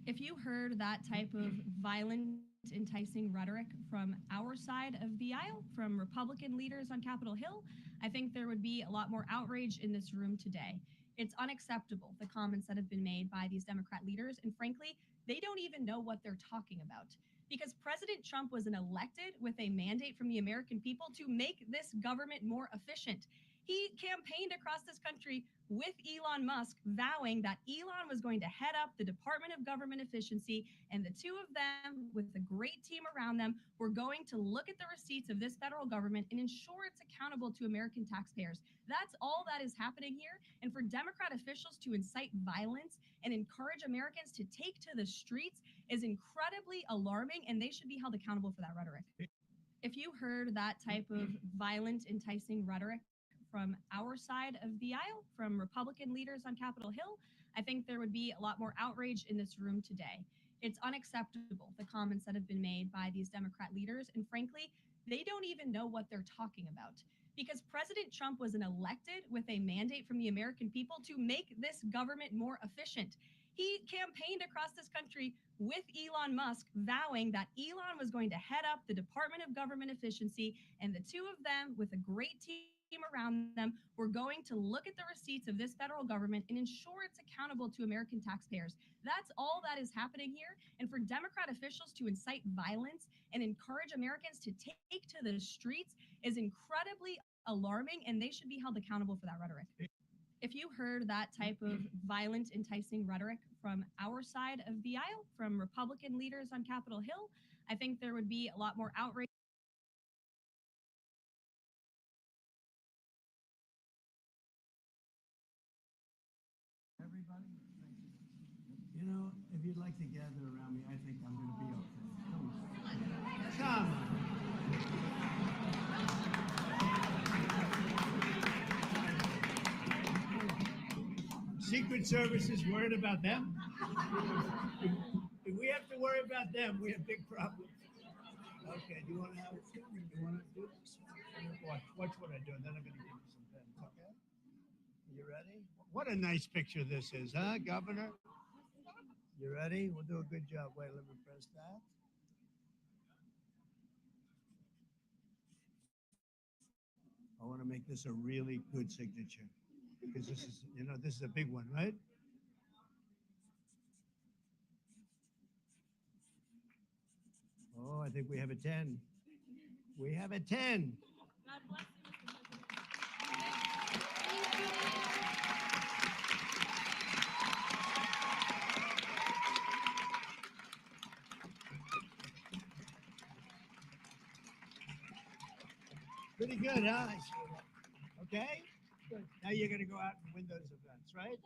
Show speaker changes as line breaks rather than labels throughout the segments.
If you heard that type of violent, enticing rhetoric from our side of the aisle, from Republican leaders on Capitol Hill, I think there would be a lot more outrage in this room today. It's unacceptable, the comments that have been made by these Democrat leaders, and frankly, they don't even know what they're talking about. Because President Trump was elected with a mandate from the American people to make this government more efficient. He campaigned across this country with Elon Musk, vowing that Elon was going to head up the Department of Government Efficiency, and the two of them, with a great team around them, were going to look at the receipts of this federal government and ensure it's accountable to American taxpayers. That's all that is happening here. And for Democrat officials to incite violence and encourage Americans to take to the streets is incredibly alarming, and they should be held accountable for that rhetoric. If you heard that type of violent, enticing rhetoric from our side of the aisle, from Republican leaders on Capitol Hill, I think there would be a lot more outrage in this room today. It's unacceptable, the comments that have been made by these Democrat leaders, and frankly, they don't even know what they're talking about. Because President Trump was elected with a mandate from the American people to make this government more efficient. He campaigned across this country with Elon Musk, vowing that Elon was going to head up the Department of Government Efficiency, and the two of them, with a great team around them, were going to look at the receipts of this federal government and ensure it's accountable to American taxpayers. That's all that is happening here. And for Democrat officials to incite violence and encourage Americans to take to the streets is incredibly alarming, and they should be held accountable for that rhetoric. If you heard that type of violent, enticing rhetoric from our side of the aisle, from Republican leaders on Capitol Hill, I think there would be a lot more outrage.
Everybody? You know, if you'd like to gather around me, I think I'm going to be okay. Come on. Secret Service is worried about them. If we have to worry about them, we have big problems. Okay, do you want to have it? You want to do this? Watch what I do, and then I'm going to give you some pens, okay? You ready? What a nice picture this is, huh, Governor? You ready? We'll do a good job. Wait, let me press that. I want to make this a really good signature because this is, this is a big one, right? Oh, I think we have a 10. We have a 10.
God bless you, Mr. President.
Pretty good, huh? Okay? Good. Now you're going to go out and win those events, right?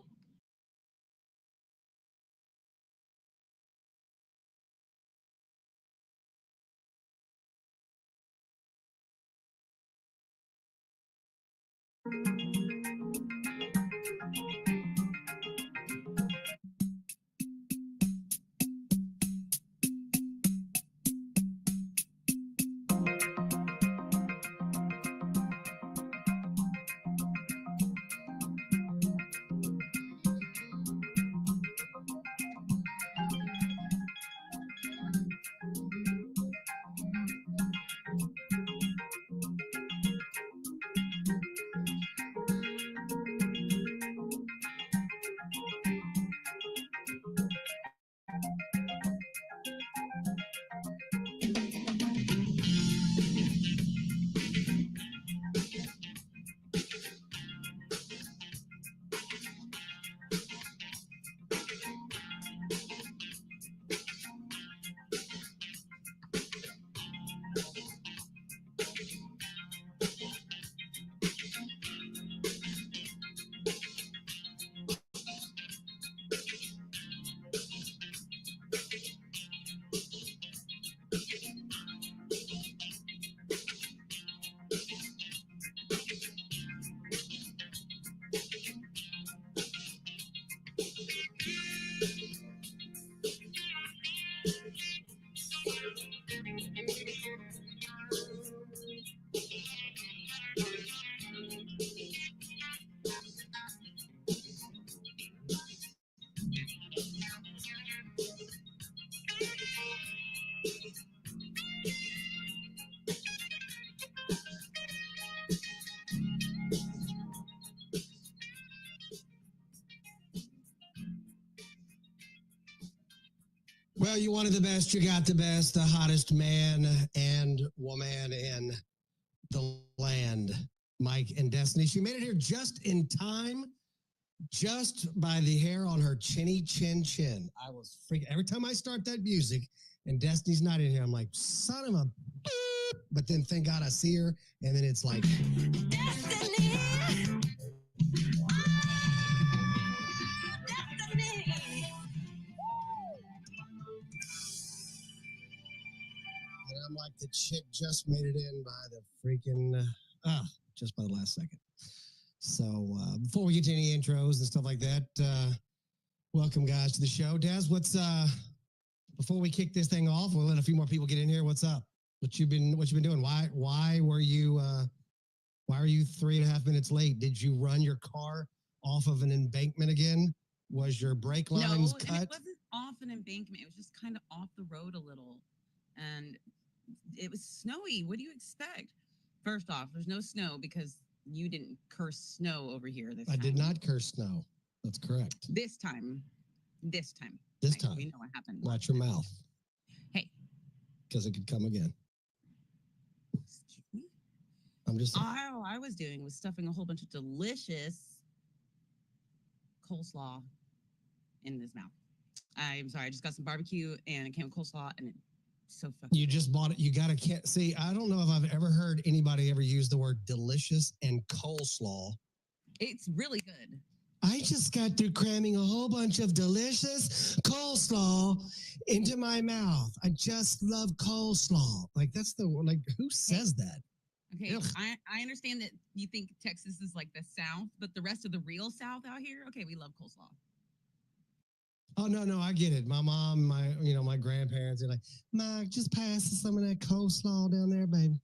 Well, you wanted the best, you got the best, the hottest man and woman in the land, Mike and Destiny. She made it here just in time, just by the hair on her chinny chin. I was freaking, every time I start that music and Destiny's not in here, I'm like, son of a beep. But then thank God I see her, and then it's like, Destiny! And I'm like, the chick just made it in by the freaking, just by the last second. So before we get to any intros and stuff like that, welcome guys to the show. Daz, what's, before we kick this thing off, we'll let a few more people get in here. What's up? What you been doing? Why were you 3.5 minutes late? Did you run your car off of an embankment again? Was your brake lines cut?
No, it wasn't off an embankment. It was just kind of off the road a little. And it was snowy. What do you expect? First off, there's no snow because you didn't curse snow over here this time.
I did not curse snow. That's correct.
This time.
This time.
We know what happened.
Not your mouth.
Hey.
Because it could come again.
Excuse me?
I'm just saying.
All I was doing was stuffing a whole bunch of delicious coleslaw in his mouth. I'm sorry, I just got some barbecue and it came with coleslaw and it's so fucking
You just bought it. You can't see. I don't know if I've ever heard anybody ever use the word delicious and coleslaw.
It's really good.
I just got through cramming a whole bunch of delicious coleslaw into my mouth. I just love coleslaw. Like who says that?
Okay,
Ugh.
I understand that you think Texas is like the South, but the rest of the real South out here, okay, we love coleslaw.
Oh, no, I get it. My mom, my grandparents are like, Mike, just pass some of that coleslaw down there, baby.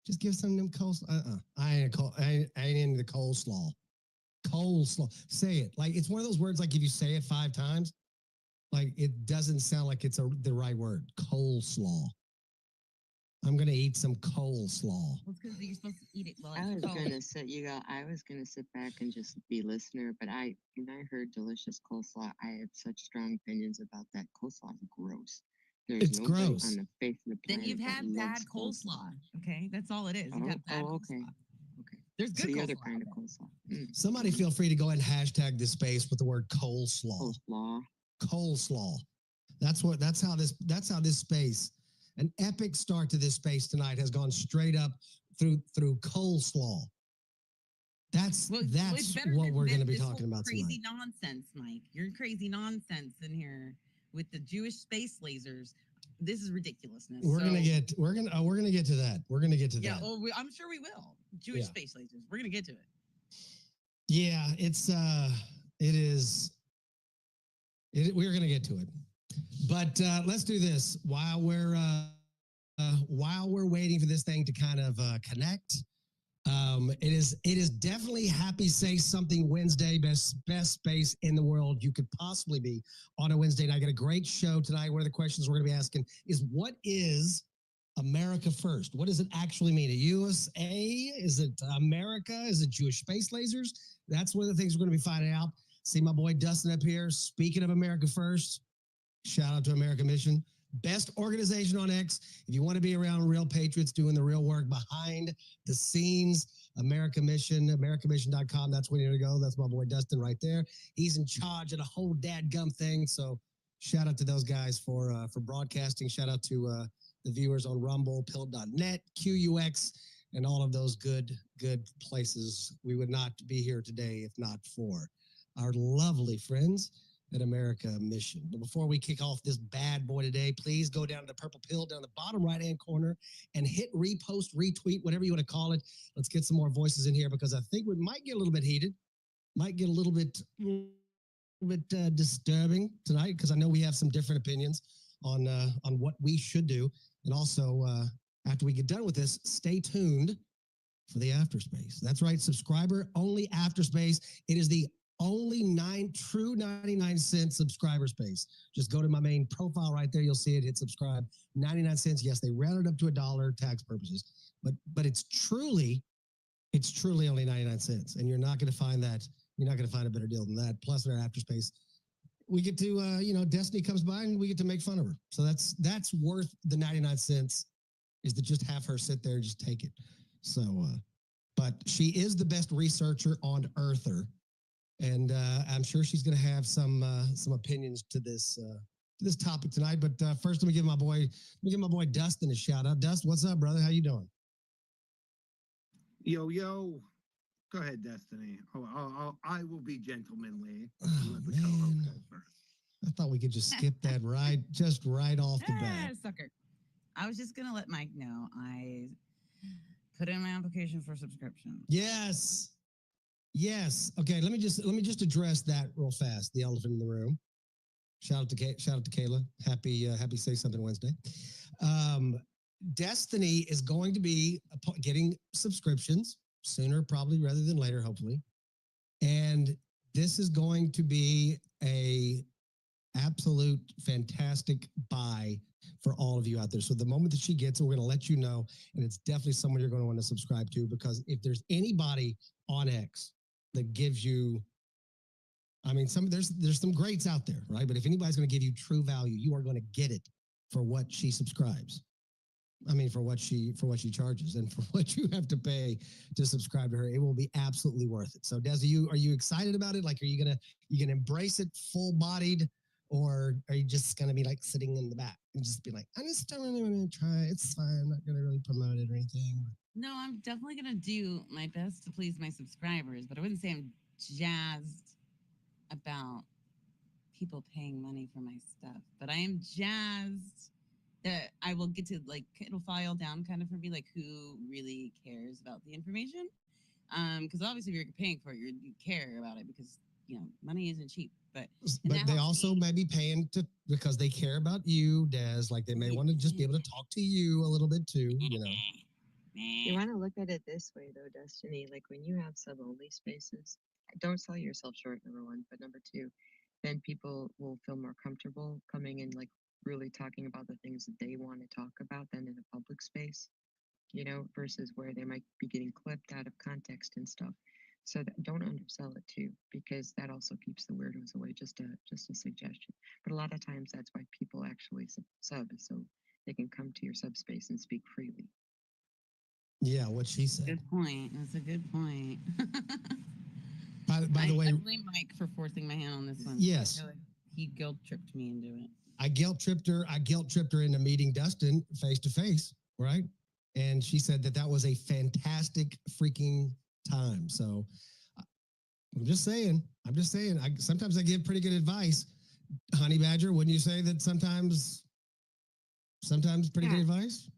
Just give some of them coleslaw. I ain't into the coleslaw. Coleslaw. Say it. Like, it's one of those words, like, if you say it 5 times, like, it doesn't sound like it's the right word. Coleslaw. I'm going to eat some coleslaw.
Well, it's because you're supposed to eat it while it's
I was
cold.
gonna sit back and just be listener, but when I heard delicious coleslaw, I had such strong opinions about that. Coleslaw is gross.
It's
nobody
gross.
on the face of the
Then
planet
you've
that
had bad
loves
coleslaw. Okay, that's all it is. You've had bad
okay.
coleslaw.
Okay.
There's
It's
good
the
coleslaw.
other kind of coleslaw.
Somebody feel free to go ahead and hashtag this space with the word coleslaw.
Coleslaw.
That's how this space, an epic start to this space tonight, has gone straight up through coleslaw. That's
it's better
what
than
we're going to be
this
talking
whole
about
crazy
tonight.
nonsense, Mike. You're crazy nonsense in here with the Jewish space lasers. This is ridiculousness.
We're gonna get to that. We're gonna get to
Yeah,
that.
well, I'm sure we will. Jewish space lasers. We're gonna get to it.
Yeah, we're gonna get to it. But let's do this while we're waiting for this thing to kind of connect. It is definitely Happy Say Something Wednesday, best space in the world you could possibly be on a Wednesday. And I got a great show tonight. One of the questions we're going to be asking is, what is America first? What does it actually mean? A USA? Is it America? Is it Jewish space lasers? That's one of the things we're going to be finding out. See my boy Dustin up here. Speaking of America first, shout out to America Mission. Best organization on X. If you want to be around real patriots doing the real work behind the scenes, America Mission, americamission.com. That's where you need to go. That's my boy Dustin right there. He's in charge of the whole dadgum thing. So shout out to those guys for broadcasting. Shout out to the viewers on Rumble, Pill.net, QUX, and all of those good places. We would not be here today if not for our lovely friends at America Mission. But before we kick off this bad boy today, please go down to the purple pill down the bottom right-hand corner and hit repost, retweet, whatever you want to call it. Let's get some more voices in here because I think we might get a little bit heated, might get a little bit disturbing tonight because I know we have some different opinions on what we should do. And also, after we get done with this, stay tuned for the Afterspace. That's right, subscriber-only Afterspace. It is the only 99-cent subscriber space. Just go to my main profile right there. You'll see it. Hit subscribe. 99 cents. Yes, they rounded up to $1 tax purposes, but it's truly only 99 cents. And you're not going to find that. You're not going to find a better deal than that. Plus, our Afterspace we get to Destiny comes by and we get to make fun of her. So that's worth the 99 cents, is to just have her sit there and just take it. So but she is the best researcher on Earther, and I'm sure she's going to have some opinions to this topic tonight. But first, let me give my boy Dustin a shout out. Dust, what's up, brother? How you doing?
Yo, yo. Go ahead, Destiny. I will be gentlemanly.
Oh,
Let the
man.
co-host go first.
I thought we could just skip that right off the bat.
Sucker. I was just gonna let Mike know I put in my application for subscription.
Yes. Okay, let me just address that real fast. The elephant in the room. Shout out to Kayla. Happy Say Something Wednesday. Destiny is going to be getting subscriptions sooner, probably rather than later, hopefully. And this is going to be a absolute fantastic buy for all of you out there. So the moment that she gets it, we're going to let you know, and it's definitely someone you're going to want to subscribe to, because if there's anybody on X that gives you, I mean, there's some greats out there, right? But if anybody's going to give you true value, you are going to get it for what she subscribes. I mean, for what she charges and for what you have to pay to subscribe to her, it will be absolutely worth it. So, Des, are you excited about it? Like, are you gonna embrace it full bodied, or are you just gonna be like sitting in the back and just be like, I just don't really want to try. It's fine. I'm not gonna really promote it or anything.
No, I'm definitely gonna do my best to please my subscribers, but I wouldn't say I'm jazzed about people paying money for my stuff. But I am jazzed that I will get to, like, it'll file down kind of for me, like, who really cares about the information. Because obviously if you're paying for it, you care about it, because money isn't cheap. But
they also may be paying because they care about you, Des. Like, they may want to just be able to talk to you a little bit too.
You want to look at it this way, though, Destiny. Like, when you have sub-only spaces, don't sell yourself short, number one. But number two, then people will feel more comfortable coming in, like, really talking about the things that they want to talk about than in a public space, versus where they might be getting clipped out of context and stuff. So don't undersell it too, because that also keeps the weirdos away. Just a suggestion. But a lot of times that's why people actually sub, so they can come to your subspace and speak freely.
Yeah, what she said.
Good point. That's a good point.
By the way,
I blame Mike for forcing my hand on this one.
Yes.
He guilt tripped me into it.
I guilt tripped her into meeting Dustin face to face, right? And she said that was a fantastic freaking time. So I'm just saying. Sometimes I give pretty good advice. Honey Badger, wouldn't you say that sometimes pretty good advice?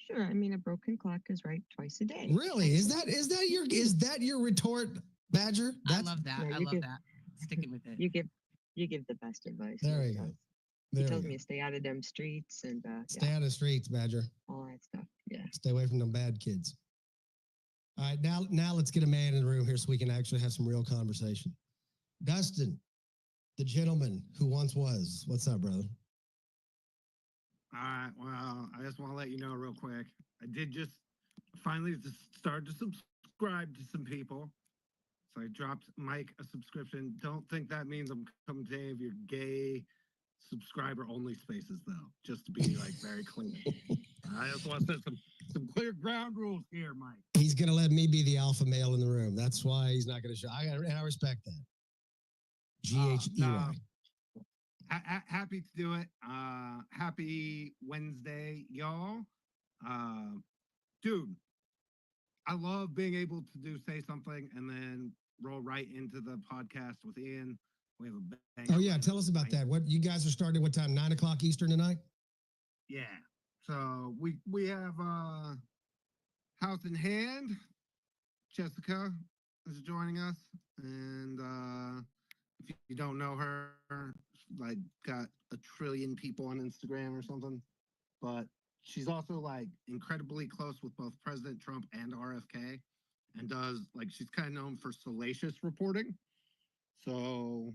Sure. I mean, a broken clock is right twice a day.
Really? Is that your retort, Badger?
I love that. I love that. Sticking with it.
You give the best advice.
There you go.
He tells me to stay out of them streets and
stay out of the streets, Badger.
All that stuff. Yeah.
Stay away from them bad kids. All right, now let's get a man in the room here so we can actually have some real conversation. Dustin, the gentleman who once was. What's up, brother?
All right. Well, I just want to let you know real quick. I did just finally start to subscribe to some people. So I dropped Mike a subscription. Don't think that means I'm coming to any of your gay subscriber only spaces, though, just to be like very clear. I just want to set some clear ground rules here, Mike.
He's gonna let me be the alpha male in the room. That's why he's not gonna show. And I respect that. GHEY.
Happy to do it. Happy Wednesday, y'all. Dude, I love being able to say something and then roll right into the podcast with Ian. We have a bang.
Oh yeah, tell us about that. What you guys are starting at what time? 9 o'clock Eastern tonight?
Yeah. So we have house in hand. Jessica is joining us, and if you don't know her, like got a trillion people on Instagram or something, but she's also like incredibly close with both President Trump and RFK, and she's kind of known for salacious reporting. So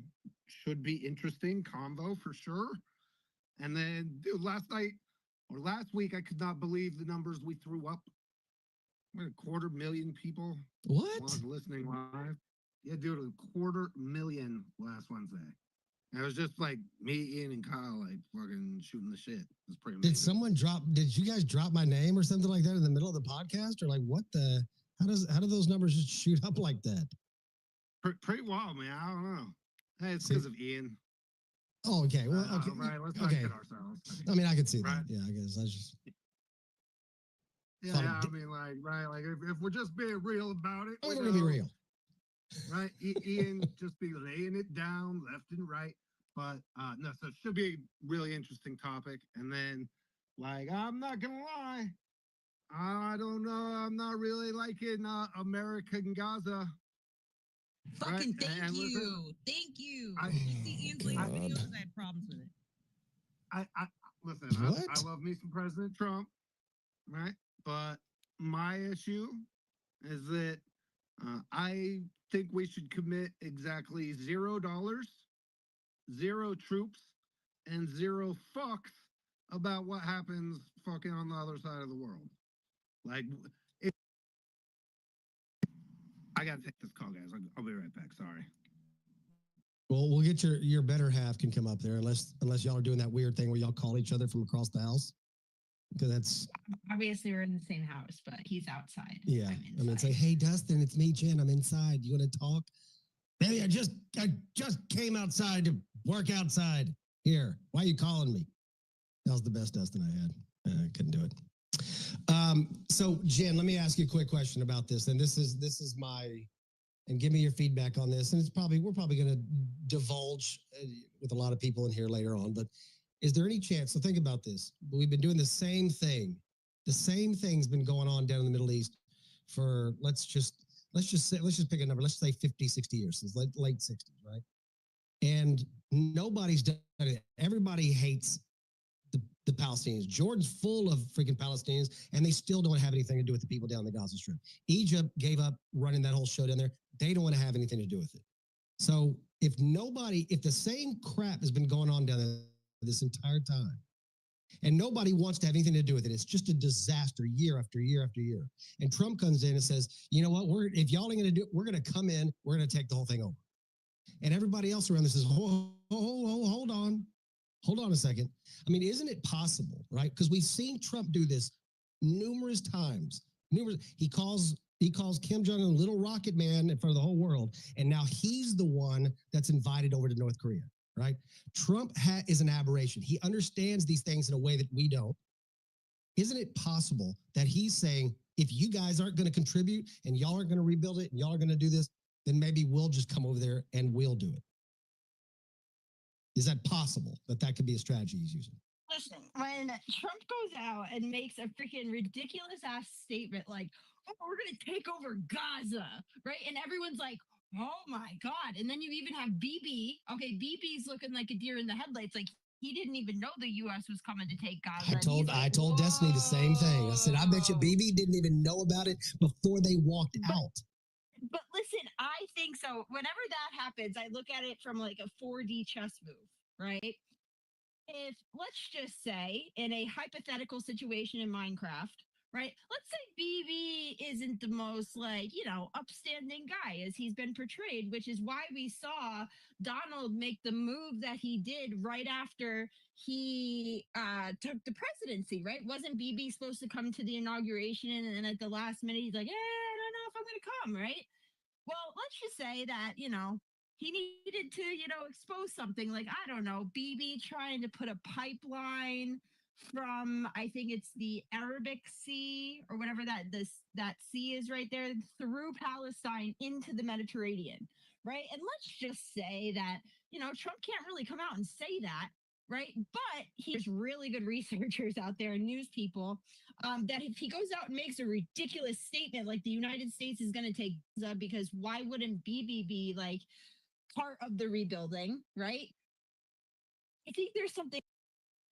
should be interesting convo for sure. And then, dude, last week, I could not believe the numbers we threw up. We had 250,000 people.
What?
Listening live. Yeah, dude, 250,000 last Wednesday. And it was just like me, Ian, and Kyle like fucking shooting the shit. It was pretty amazing.
Did someone drop? Did you guys drop my name or something like that in the middle of the podcast, or like what the? How do those numbers just shoot up like that?
Pretty wild, man. I don't know. Hey, it's because of Ian.
Oh, okay. Well, okay.
Right. Let's not
Okay.
kid ourselves.
I mean, I could see
Right.
that. Yeah, I guess I just.
Yeah,
Thought
yeah.
it
I mean, like if we're just being real about it,
we're
you
gonna be
know,
real.
right? Ian just be laying it down left and right. But no, so it should be a really interesting topic. And then, like, I'm not gonna lie, I don't know. I'm not really liking American Gaza.
Fucking
Right?
thank
And
you.
listen,
Thank you.
I-
You see Ian's latest
God.
videos, I had problems with it.
I listen.
What?
I love me some President Trump, right? But my issue is that I think we should commit exactly $0, 0 troops, and 0 fucks about what happens fucking on the other side of the world. Like, I gotta take this call, guys. I'll be right back. Sorry.
Well, we'll get your better half can come up there unless y'all are doing that weird thing where y'all call each other from across the house. Because that's
Obviously we're in the same house, but he's outside.
yeah.
I'm
I mean, say,
inside.
hey Dustin, it's me, Jen. I'm inside. You want to talk? Baby, I just came outside to work outside. Here, why are you calling me? That was the best Dustin I had. I couldn't do it. So Jen, let me ask you a quick question about this. And this is my, and give me your feedback on this. And we're probably going to divulge with a lot of people in here later on, but is there any chance, so think about this. We've been doing the same thing. The same thing's been going on down in the Middle East for, let's just pick a number. Let's say 50, 60 years, since late 60s, right? And nobody's done it. Everybody hates the Palestinians. Jordan's full of freaking Palestinians, and they still don't have anything to do with the people down the Gaza Strip. Egypt gave up running that whole show down there. They don't want to have anything to do with it. So if the same crap has been going on down there this entire time, and nobody wants to have anything to do with it, it's just a disaster year after year after year. And Trump comes in and says, you know what, if y'all ain't going to do it, we're going to come in, we're going to take the whole thing over. And everybody else around this says, hold on a second. I mean, isn't it possible, right? Because we've seen Trump do this numerous times. He calls Kim Jong-un little rocket man in front of the whole world, and now he's the one that's invited over to North Korea, right? Trump is an aberration. He understands these things in a way that we don't. Isn't it possible that he's saying, if you guys aren't going to contribute and y'all aren't going to rebuild it and y'all are going to do this, then maybe we'll just come over there and we'll do it? Is that possible that could be a strategy he's using?
Listen, when Trump goes out and makes a freaking ridiculous ass statement like, oh, we're going to take over Gaza, right? And everyone's like, oh my God. And then you even have BB. Okay, BB's looking like a deer in the headlights. Like, he didn't even know the U.S. was coming to take Gaza.
I told Destiny the same thing. I said, I bet you BB didn't even know about it before they walked out.
But listen, I think so. Whenever that happens, I look at it from like a 4D chess move, right? If, let's just say, in a hypothetical situation in Minecraft, right? Let's say BB isn't the most, like, upstanding guy as he's been portrayed, which is why we saw Donald make the move that he did right after he took the presidency, right? Wasn't BB supposed to come to the inauguration, and then at the last minute, he's like, I don't know if I'm going to come, right? Well, let's just say that, he needed to, expose something like, I don't know, BB trying to put a pipeline from, I think it's the Arabic Sea or whatever that sea is right there, through Palestine into the Mediterranean, right? And let's just say that, Trump can't really come out and say that, right? But there's really good researchers out there and news people that if he goes out and makes a ridiculous statement like the United States is going to take Gaza, because why wouldn't BB be like part of the rebuilding, right? I think there's something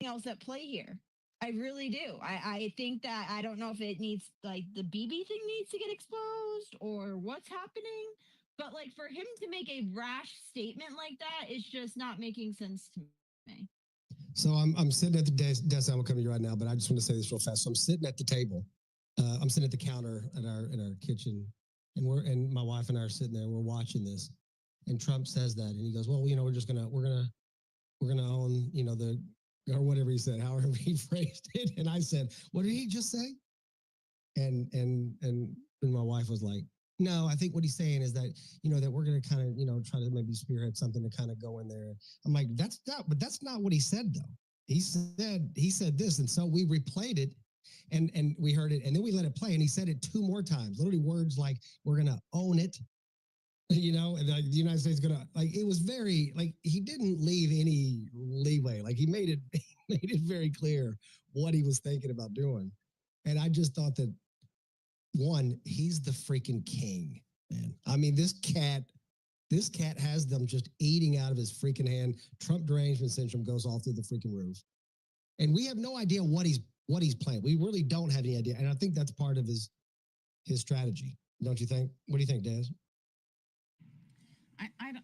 else at play here. I really do. I think that, I don't know if it needs, like, the BB thing needs to get exposed or what's happening, but like for him to make a rash statement like that is just not making sense to me.
So I'm sitting at the desk. I'm gonna come to you right now, but I just want to say this real fast. So I'm sitting at the table. I'm sitting at the counter in our kitchen, and my wife and I are sitting there. And we're watching this, and Trump says that, and he goes, "Well, we're we're gonna own, the or whatever he said, however he phrased it. And I said, what did he just say? And my wife was like, no, I think what he's saying is that, that we're gonna kind of, try to maybe spearhead something to kind of go in there. I'm like, that's not what he said though. He said this, and so we replayed it and we heard it, and then we let it play, and he said it 2 more times, literally words like, we're gonna own it, and like the United States gonna, like, it was very, like, he didn't leave any leeway. Like he made it made it very clear what he was thinking about doing. And I just thought that, one, he's the freaking king, man. I mean, this cat has them just eating out of his freaking hand. Trump derangement syndrome goes all through the freaking roof. And we have no idea what he's playing. We really don't have any idea. And I think that's part of his strategy. Don't you think? What do you think, Des?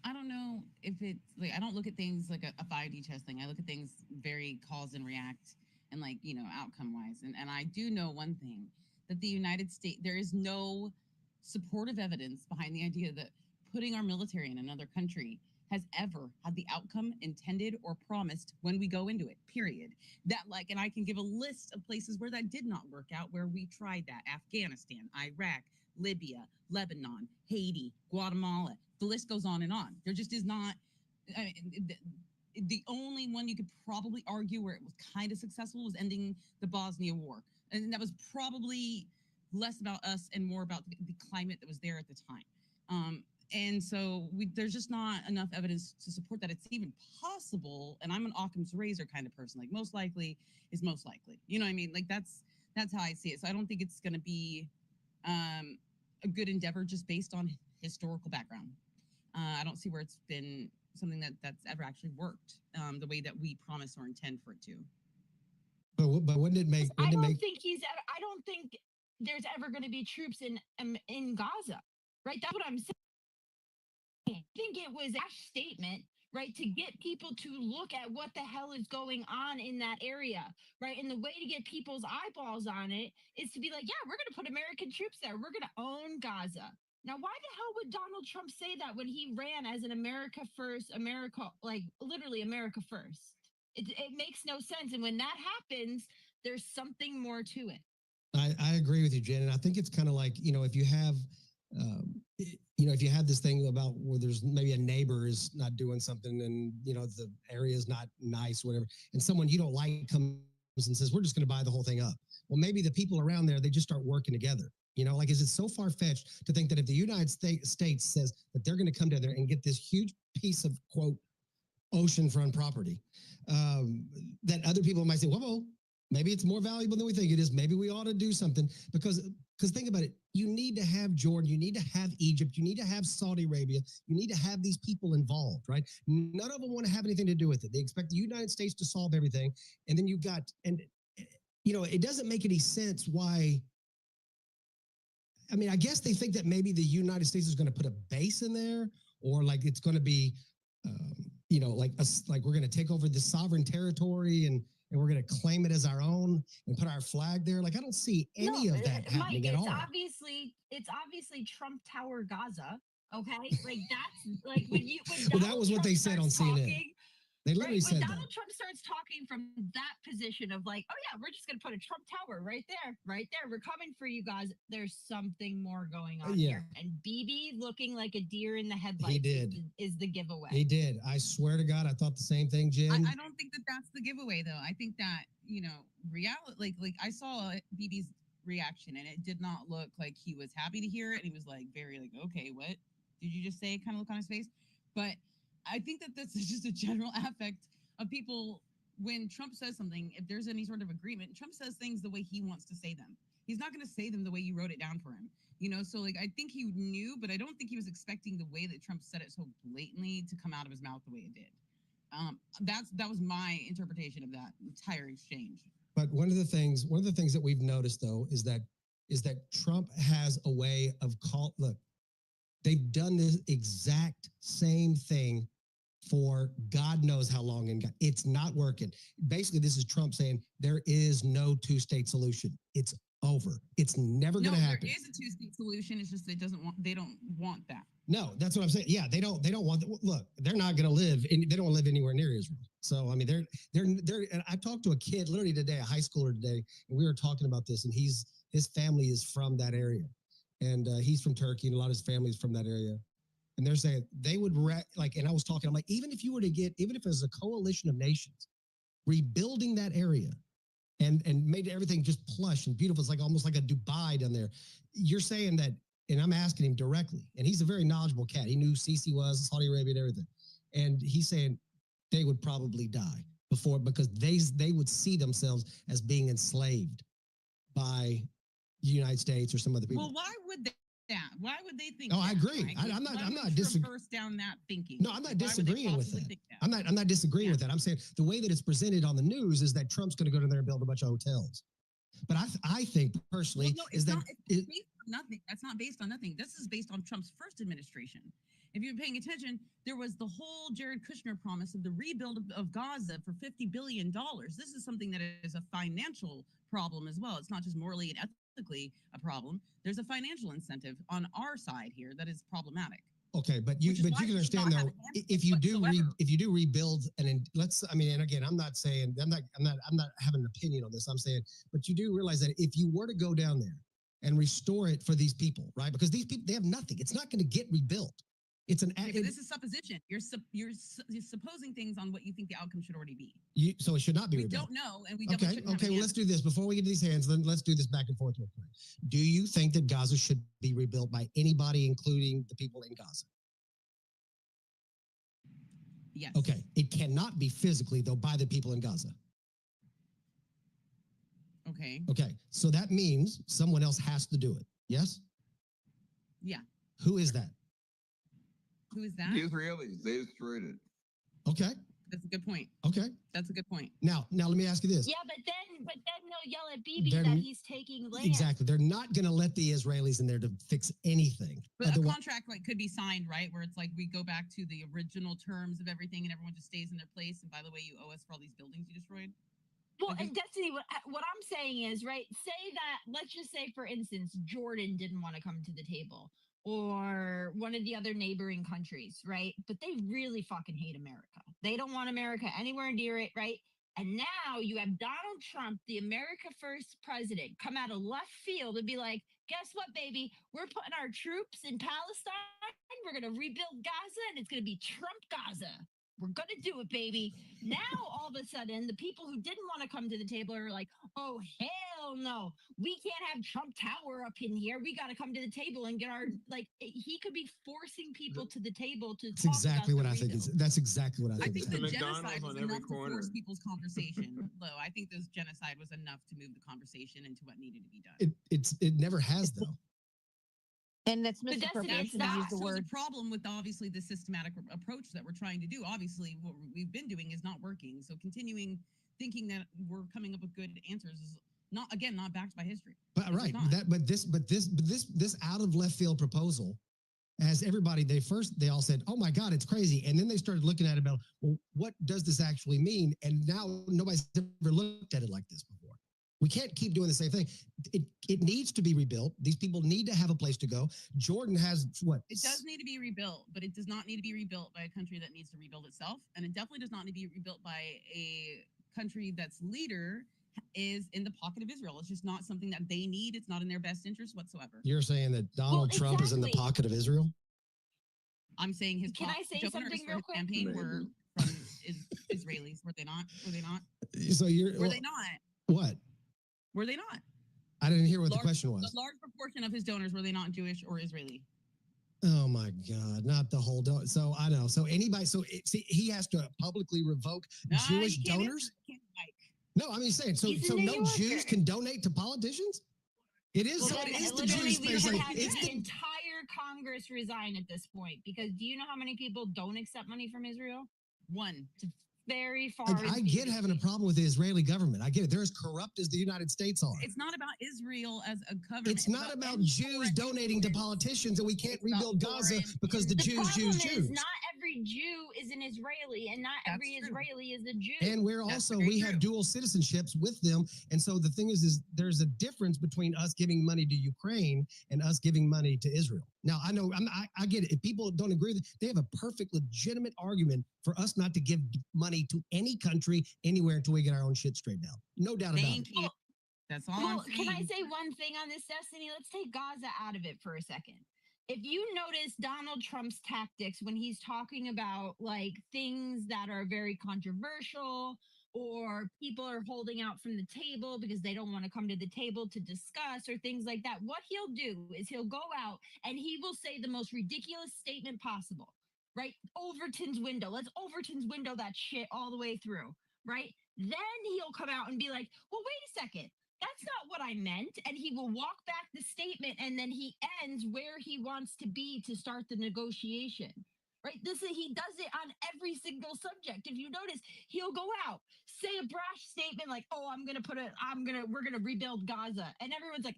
I don't know if it's like, I don't look at things like a 5D chess thing. I look at things very cause and react and like, outcome wise. And I do know one thing, that the United States, there is no supportive evidence behind the idea that putting our military in another country has ever had the outcome intended or promised when we go into it, period. That, like, and I can give a list of places where that did not work out, where we tried that: Afghanistan, Iraq, Libya, Lebanon, Haiti, Guatemala. The list goes on and on. There just is not, I mean, the only one you could probably argue where it was kind of successful was ending the Bosnia War. And that was probably less about us and more about the climate that was there at the time. And so there's just not enough evidence to support that it's even possible. And I'm an Occam's razor kind of person. Like, most likely is most likely. You know what I mean? Like, that's how I see it. So I don't think it's going to be a good endeavor just based on historical background. I don't see where it's been something that's ever actually worked the way that we promise or intend for it to.
But wouldn't it make?
I don't think there's ever going to be troops in Gaza, right? That's what I'm saying. I think it was a statement, right, to get people to look at what the hell is going on in that area, right? And the way to get people's eyeballs on it is to be like, yeah, we're going to put American troops there. We're going to own Gaza. Now, why the hell would Donald Trump say that when he ran as an America first, like literally America first? It makes no sense. And when that happens, there's something more to it.
I agree with you, Jen. And I think it's kind of like, if you have, if you have this thing about where there's maybe a neighbor is not doing something and, the area is not nice, whatever, and someone you don't like comes and says, we're just going to buy the whole thing up. Well, maybe the people around there, they just start working together. Like, is it so far-fetched to think that if the United States says that they're going to come together and get this huge piece of, quote, oceanfront property, that other people might say, whoa, maybe it's more valuable than we think it is. Maybe we ought to do something, because think about it. You need to have Jordan. You need to have Egypt. You need to have Saudi Arabia. You need to have these people involved, right? None of them want to have anything to do with it. They expect the United States to solve everything. And then you've got, and it doesn't make any sense why. I mean, I guess they think that maybe the United States is going to put a base in there, or like it's going to be, like we're going to take over the sovereign territory and we're going to claim it as our own and put our flag there. Like, I don't see any of that happening
Mike,
at all.
It's obviously Trump Tower Gaza. Okay, like that's like when
well, that was what they said on CNN. They literally said
when Donald Trump starts talking from that position of like, oh yeah, we're just going to put a Trump Tower right there. We're coming for you guys. There's something more going on here. And BB looking like a deer in the headlights.
He did.
Is the giveaway.
He did. I swear to God, I thought the same thing, Jen.
I don't think that that's the giveaway, though. I think that, reality, like I saw BB's reaction, and it did not look like he was happy to hear it. And he was like, very like, okay, what did you just say? Kind of look on his face. But I think that this is just a general affect of people. When Trump says something, if there's any sort of agreement, Trump says things the way he wants to say them. He's not going to say them the way you wrote it down for him. So like, I think he knew, but I don't think he was expecting the way that Trump said it so blatantly to come out of his mouth the way it did. That was my interpretation of that entire exchange.
But one of the things that we've noticed, though, is that Trump has a way of look, they've done this exact same thing for God knows how long, and it's not working. Basically, this is Trump saying there is no two-state solution. It's over. It's never going to happen.
There is a two-state solution. It's just they don't want that.
No, that's what I'm saying. Yeah, they don't want. Look, they're not going to live. They don't live anywhere near Israel. So I mean, they're. And I talked to a kid literally today, a high schooler today, and we were talking about this. And his family is from that area, and he's from Turkey, and a lot of his family is from that area. And they're saying they would like. And I was talking. I'm like, even if it was a coalition of nations, rebuilding that area, and made everything just plush and beautiful. It's like almost like a Dubai down there. You're saying that, and I'm asking him directly, and he's a very knowledgeable cat. He knew Sisi was Saudi Arabia and everything, and he's saying they would probably die before because they would see themselves as being enslaved by the United States or some other people.
Well, why would they? Why would they think?
Oh, I agree.
Right?
I'm not
disagreeing down that thinking.
No, I'm not disagreeing with that. I'm not disagreeing with that. I'm saying the way that it's presented on the news is that Trump's going to go down there and build a bunch of hotels. But I think personally
it's based on nothing. That's not based on nothing. This is based on Trump's first administration. If you're paying attention, there was the whole Jared Kushner promise of the rebuild of Gaza for $50 billion. This is something that is a financial problem as well. It's not just morally and ethically a problem. There's a financial incentive on our side here that is problematic.
Okay, but you can understand though, if you do rebuild and again, I'm not saying I'm not having an opinion on this. I'm saying, but you do realize that if you were to go down there and restore it for these people, right? Because these people, they have nothing. It's not going to get rebuilt. It's an.
Okay, but this is supposition. You're supposing things on what you think the outcome should already be.
So it should not be.
We
rebuilt.
don't know, and we
Okay. Well, let's do this before we get to these hands. Then let's do this back and forth real quick. Do you think that Gaza should be rebuilt by anybody, including the people in Gaza?
Yes.
Okay. It cannot be physically though by the people in Gaza.
Okay.
Okay. So that means someone else has to do it. Yes.
Yeah.
Who is that?
Who is that?
The Israelis. They destroyed it.
Okay.
That's a good point.
Okay.
That's a good point.
Now let me ask you this.
Yeah, but then they'll yell at Bibi
They're-
that he's taking land.
Exactly. They're not going to let the Israelis in there to fix anything.
But a
Otherwise-
contract could be signed, right? Where it's like we go back to the original terms of everything, and everyone just stays in their place. And by the way, you owe us for all these buildings you destroyed.
Well, and Destiny, what I'm saying is, right, say that, let's just say, for instance, Jordan didn't want to come to the table or one of the other neighboring countries, right? But they really fucking hate America. They don't want America anywhere near it, right? And now you have Donald Trump, the America First president, come out of left field and be like, guess what, baby? We're putting our troops in Palestine. We're going to rebuild Gaza, and it's going to be Trump Gaza. We're going to do it, baby. Now, all of a sudden, the people who didn't want to come to the table are like, oh, hell no. We can't have Trump Tower up in here. We got to come to the table and get our, like, he could be forcing people to the table to
That's
talk
exactly
about
what I think. That's exactly what I
I
think.
think the
McDonald's
genocide was
on every
enough
corner.
to force people's conversation. Though I think this genocide was enough to move the conversation into what needed to be done.
It never has though.
And that's
But that's-
misappropriation
that's
to use the
So
word.
the problem with obviously the systematic approach that we're trying to do, obviously what we've been doing is not working. So continuing thinking that we're coming up with good answers is not backed by history.
But
It's
right,
not.
this out of left field proposal, as everybody they all said, oh my God, it's crazy, and then they started looking at it about, well, what does this actually mean? And now nobody's ever looked at it like this before. We can't keep doing the same thing. It needs to be rebuilt. These people need to have a place to go. Jordan has what?
It does need to be rebuilt, but it does not need to be rebuilt by a country that needs to rebuild itself. And it definitely does not need to be rebuilt by a country that's leader is in the pocket of Israel. It's just not something that they need. It's not in their best interest whatsoever.
You're saying that Donald Trump is in the
exactly.
pocket of Israel?
I'm saying his
Can I say
donors
something
for
real
his
quick?
campaign were from Israelis. Were they not? Were they not?
So
Were they not?
What?
Were they not?
I didn't hear what the question was.
A large proportion of his donors, were they not Jewish or Israeli?
Oh my God, not the whole donor. So I know. So anybody, he has to publicly revoke Jewish
you can't
donors?
answer, you can't, Mike.
No, I'm just saying. So
He's a
no
New Yorker.
Jews can donate to politicians? It is.
Well,
So
then
it is the
literally
Jewish
we
space.
would
Like,
have
it's
the
the,
entire Congress resign at this point, because do you know how many people don't accept money from Israel?
One.
Very far.
like, I get having a problem with the Israeli government. I get it. They're as corrupt as the United States are.
It's not about Israel as a government.
It's not about
any
Jews
foreign
donating to
influence.
politicians, and we can't
It's about
rebuild Gaza
foreign
because the
The
Jews.
problem is not every Jew is an Israeli, and not
That's
every
true.
Israeli is a Jew.
And we're
That's
also,
very
we have
true.
dual citizenships with them. And so the thing is there's a difference between us giving money to Ukraine and us giving money to Israel. Now, I know I get it. If people don't agree with it, they have a perfect, legitimate argument for us not to give money to any country anywhere until we get our own shit straightened out. No doubt about it.
Thank you. That's all
Well,
I'm
can I
saying.
say one thing on this, Destiny? Let's take Gaza out of it for a second. If you notice Donald Trump's tactics when he's talking about like things that are very controversial or people are holding out from the table because they don't want to come to the table to discuss or things like that, what he'll do is he'll go out and he will say the most ridiculous statement possible, right? Overton's window. Let's Overton's window that shit all the way through, right? Then he'll come out and be like, well, wait a second. That's not what I meant. And he will walk back the statement and then he ends where he wants to be to start the negotiation. Right? He does it on every single subject. If you notice, he'll go out, say a brash statement like, oh, we're gonna rebuild Gaza. And everyone's like,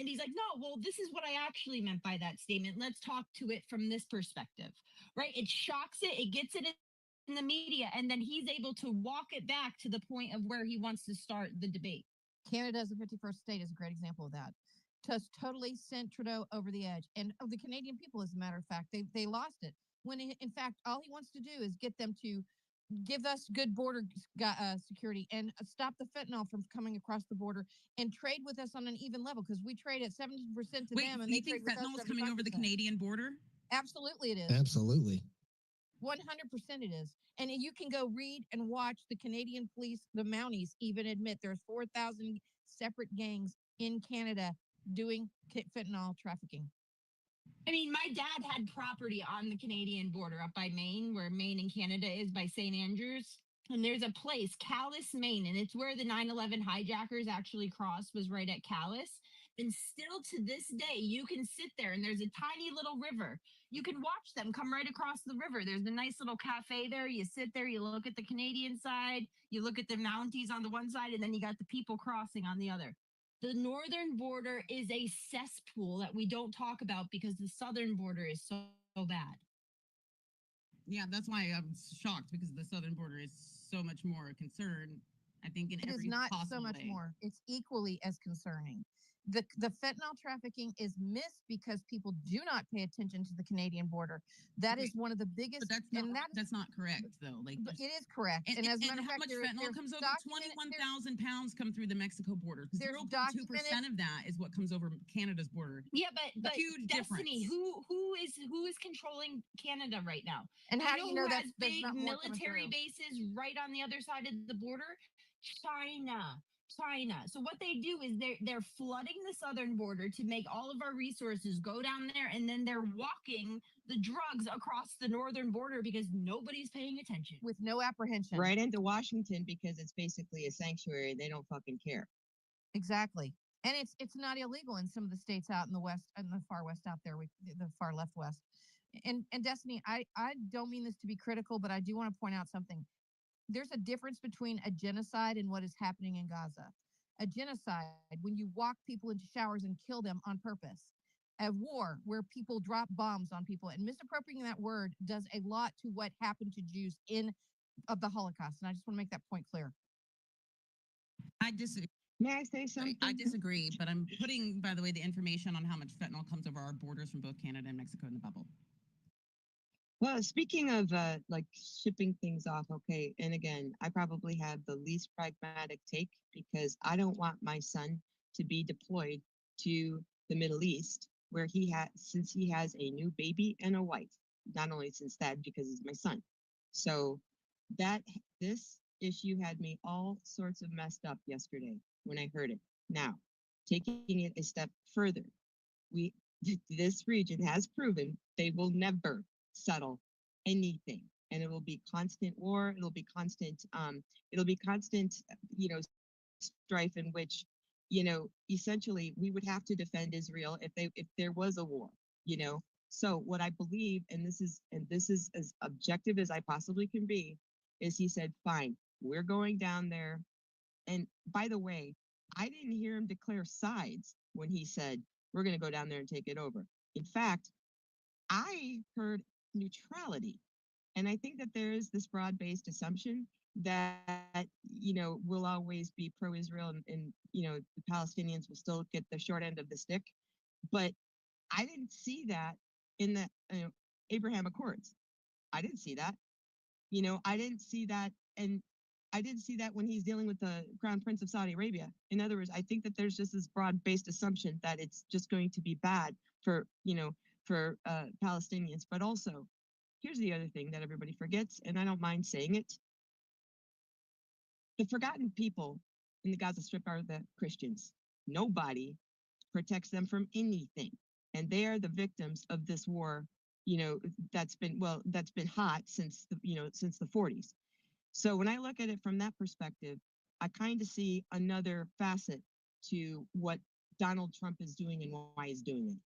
and he's like, no, well, this is what I actually meant by that statement. Let's talk to it from this perspective. Right? It shocks it, it gets it in the media, and then he's able to walk it back to the point of where he wants to start the debate.
Canada as a 51st state is a great example of that. Just totally sent Trudeau over the edge. And of the Canadian people, as a matter of fact, they lost it. When in fact, all he wants to do is get them to give us good border security and stop the fentanyl from coming across the border and trade with us on an even level because we trade at 17% to
Wait,
them and
you
they
think
trade with us
fentanyl is coming over the
75%.
Canadian border?
Absolutely, it is.
Absolutely.
100% it is. And you can go read and watch the Canadian police, the Mounties, even admit there's 4,000 separate gangs in Canada doing fentanyl trafficking.
I mean, my dad had property on the Canadian border up by Maine, where Maine and Canada is by St. Andrews. And there's a place, Calais, Maine, and it's where the 9/11 hijackers actually crossed, was right at Calais. And still to this day, you can sit there and there's a tiny little river. You can watch them come right across the river. There's a nice little cafe there. You sit there, you look at the Canadian side, you look at the Mounties on the one side, and then you got the people crossing on the other. The northern border is a cesspool that we don't talk about because the southern border is so bad.
Yeah, that's why I'm shocked because the southern border is so much more a concern. I think in
It
every
is not
possible
so much
way.
more. It's equally as concerning. The fentanyl trafficking is missed because people do not pay attention to the Canadian border. That
Okay,
is one of the biggest.
But that's not correct though. Like
It is correct.
and,
as a matter
and
of
how
fact,
much
there-
fentanyl
there's
comes over?
documented-
21,000 pounds come through the Mexico border.
There's
0.2% of that is what comes over Canada's border.
Yeah, but
Huge
Destiny,
difference.
who is controlling Canada right now?
And how do you know
who
that
has
there's
big
not more coming
military
through?
bases right on the other side of the border? China. So what they do is they're flooding the southern border to make all of our resources go down there, and then they're walking the drugs across the northern border because nobody's paying attention.
With no apprehension.
Right into Washington because it's basically a sanctuary. They don't fucking care.
Exactly. And it's not illegal in some of the states out in the west and the far west out there, the far left west. And Destiny, I don't mean this to be critical, but I do want to point out something. There's a difference between a genocide and what is happening in Gaza. A genocide, when you walk people into showers and kill them on purpose. A war where people drop bombs on people, and misappropriating that word does a lot to what happened to Jews of the Holocaust. And I just want to make that point clear.
I disagree.
May I say something?
I disagree, but I'm putting, by the way, the information on how much fentanyl comes over our borders from both Canada and Mexico in the bubble.
Well, speaking of like shipping things off, okay, and again, I probably have the least pragmatic take because I don't want my son to be deployed to the Middle East where since he has a new baby and a wife, not only since that, because he's my son. So this issue had me all sorts of messed up yesterday when I heard it. Now, taking it a step further, this region has proven they will never settle anything, and it will be constant war. It'll be constant, strife in which, essentially we would have to defend Israel if there was a war, So what I believe, and this is as objective as I possibly can be, is he said, fine, we're going down there. And by the way, I didn't hear him declare sides when he said, we're going to go down there and take it over. In fact, I heard neutrality. And I think that there is this broad-based assumption that, we'll always be pro-Israel and the Palestinians will still get the short end of the stick. But I didn't see that in the Abraham Accords. I didn't see that. I didn't see that, and I didn't see that when he's dealing with the Crown Prince of Saudi Arabia. In other words, I think that there's just this broad-based assumption that it's just going to be bad for Palestinians. But also, here's the other thing that everybody forgets, and I don't mind saying it: the forgotten people in the Gaza Strip are the Christians. Nobody protects them from anything, and they are the victims of this war. That's been hot since the 40s. So when I look at it from that perspective, I kind of see another facet to what Donald Trump is doing and why he's doing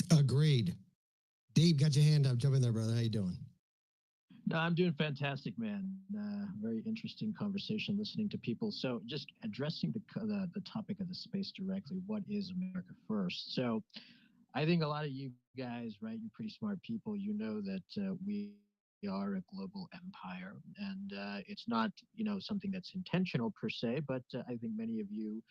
it.
Agreed. Dave, got your hand up. Jump in there, brother. How you doing?
No, I'm doing fantastic, man. Very interesting conversation listening to people. So just addressing the topic of the space directly, what is America first? So I think a lot of you guys, right, you're pretty smart people. You know that we are a global empire, and it's not, something that's intentional per se, but I think many of you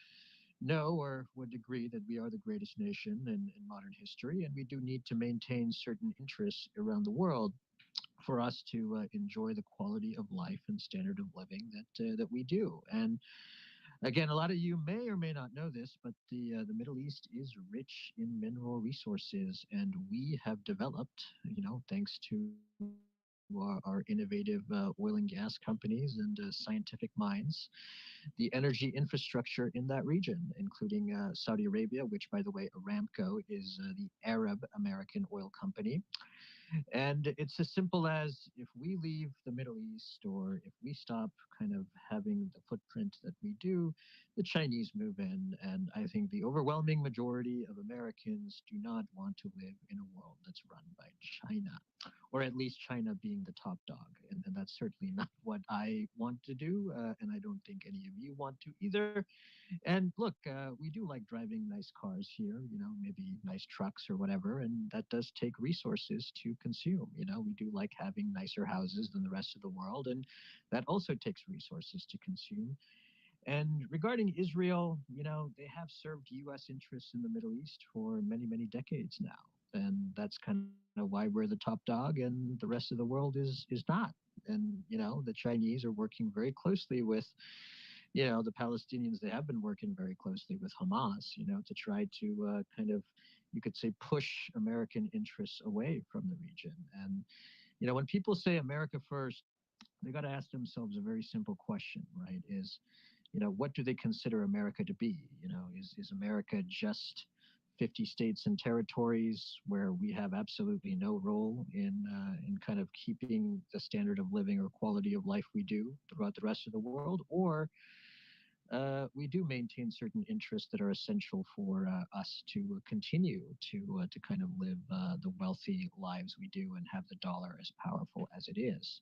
know or would agree that we are the greatest nation in modern history, and we do need to maintain certain interests around the world for us to enjoy the quality of life and standard of living that we do. And again, a lot of you may or may not know this, but the Middle East is rich in mineral resources, and we have developed, thanks to our innovative oil and gas companies and scientific minds, the energy infrastructure in that region, including Saudi Arabia, which, by the way, Aramco is the Arab American oil company. And it's as simple as if we leave the Middle East or if we stop kind of having the footprint that we do, the Chinese move in. And I think the overwhelming majority of Americans do not want to live in a world that's run by China, or at least China being the top dog. And that's certainly not what I want to do. And I don't think any of you want to either. And look, we do like driving nice cars here, maybe nice trucks or whatever, and that does take resources to consume. We do like having nicer houses than the rest of the world, and that also takes resources to consume. And regarding Israel, they have served U.S. interests in the Middle East for many, many decades now. And that's kind of why we're the top dog and the rest of the world is not. And, the Chinese are working very closely with the Palestinians. They have been working very closely with Hamas, to try to kind of, you could say, push American interests away from the region. And, when people say America first, they got to ask themselves a very simple question, right? Is, what do they consider America to be? Is America just 50 states and territories where we have absolutely no role in kind of keeping the standard of living or quality of life we do throughout the rest of the world? Or we do maintain certain interests that are essential for us to continue to kind of live the wealthy lives we do and have the dollar as powerful as it is.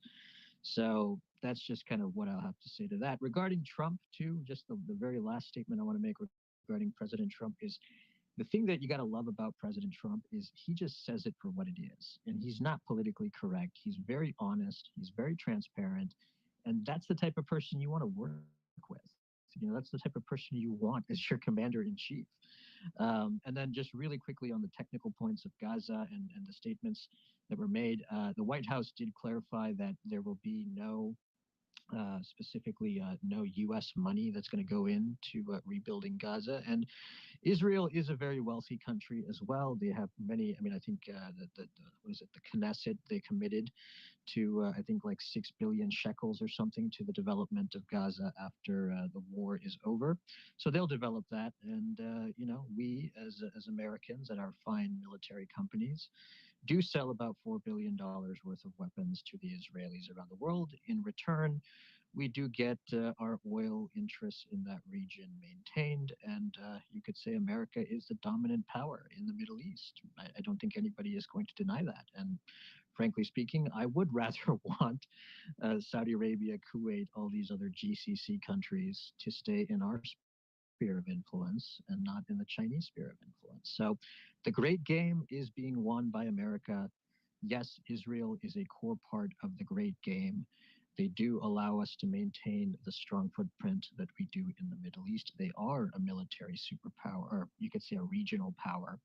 So that's just kind of what I'll have to say to that. Regarding Trump, too, just the very last statement I want to make regarding President Trump is the thing that you got to love about President Trump is he just says it for what it is. And he's not politically correct. He's very honest. He's very transparent. And that's the type of person you want to work with. That's the type of person you want as your commander in chief. And then just really quickly on the technical points of Gaza and the statements that were made, the White House did clarify that there will be no specifically no U.S. money that's going to go into rebuilding Gaza. And Israel is a very wealthy country as well. They have many, I think what is it, the Knesset, they committed to, I think, like 6 billion shekels or something to the development of Gaza after the war is over. So they'll develop that. And, we as Americans and our fine military companies do sell about $4 billion worth of weapons to the Israelis around the world. In return, we do get our oil interests in that region maintained. And you could say America is the dominant power in the Middle East. I don't think anybody is going to deny that. And frankly speaking, I would rather want Saudi Arabia, Kuwait, all these other GCC countries to stay in our sphere of influence and not in the Chinese sphere of influence. So the great game is being won by America. Yes, Israel is a core part of the great game. They do allow us to maintain the strong footprint that we do in the Middle East. They are a military superpower, or you could say a regional power,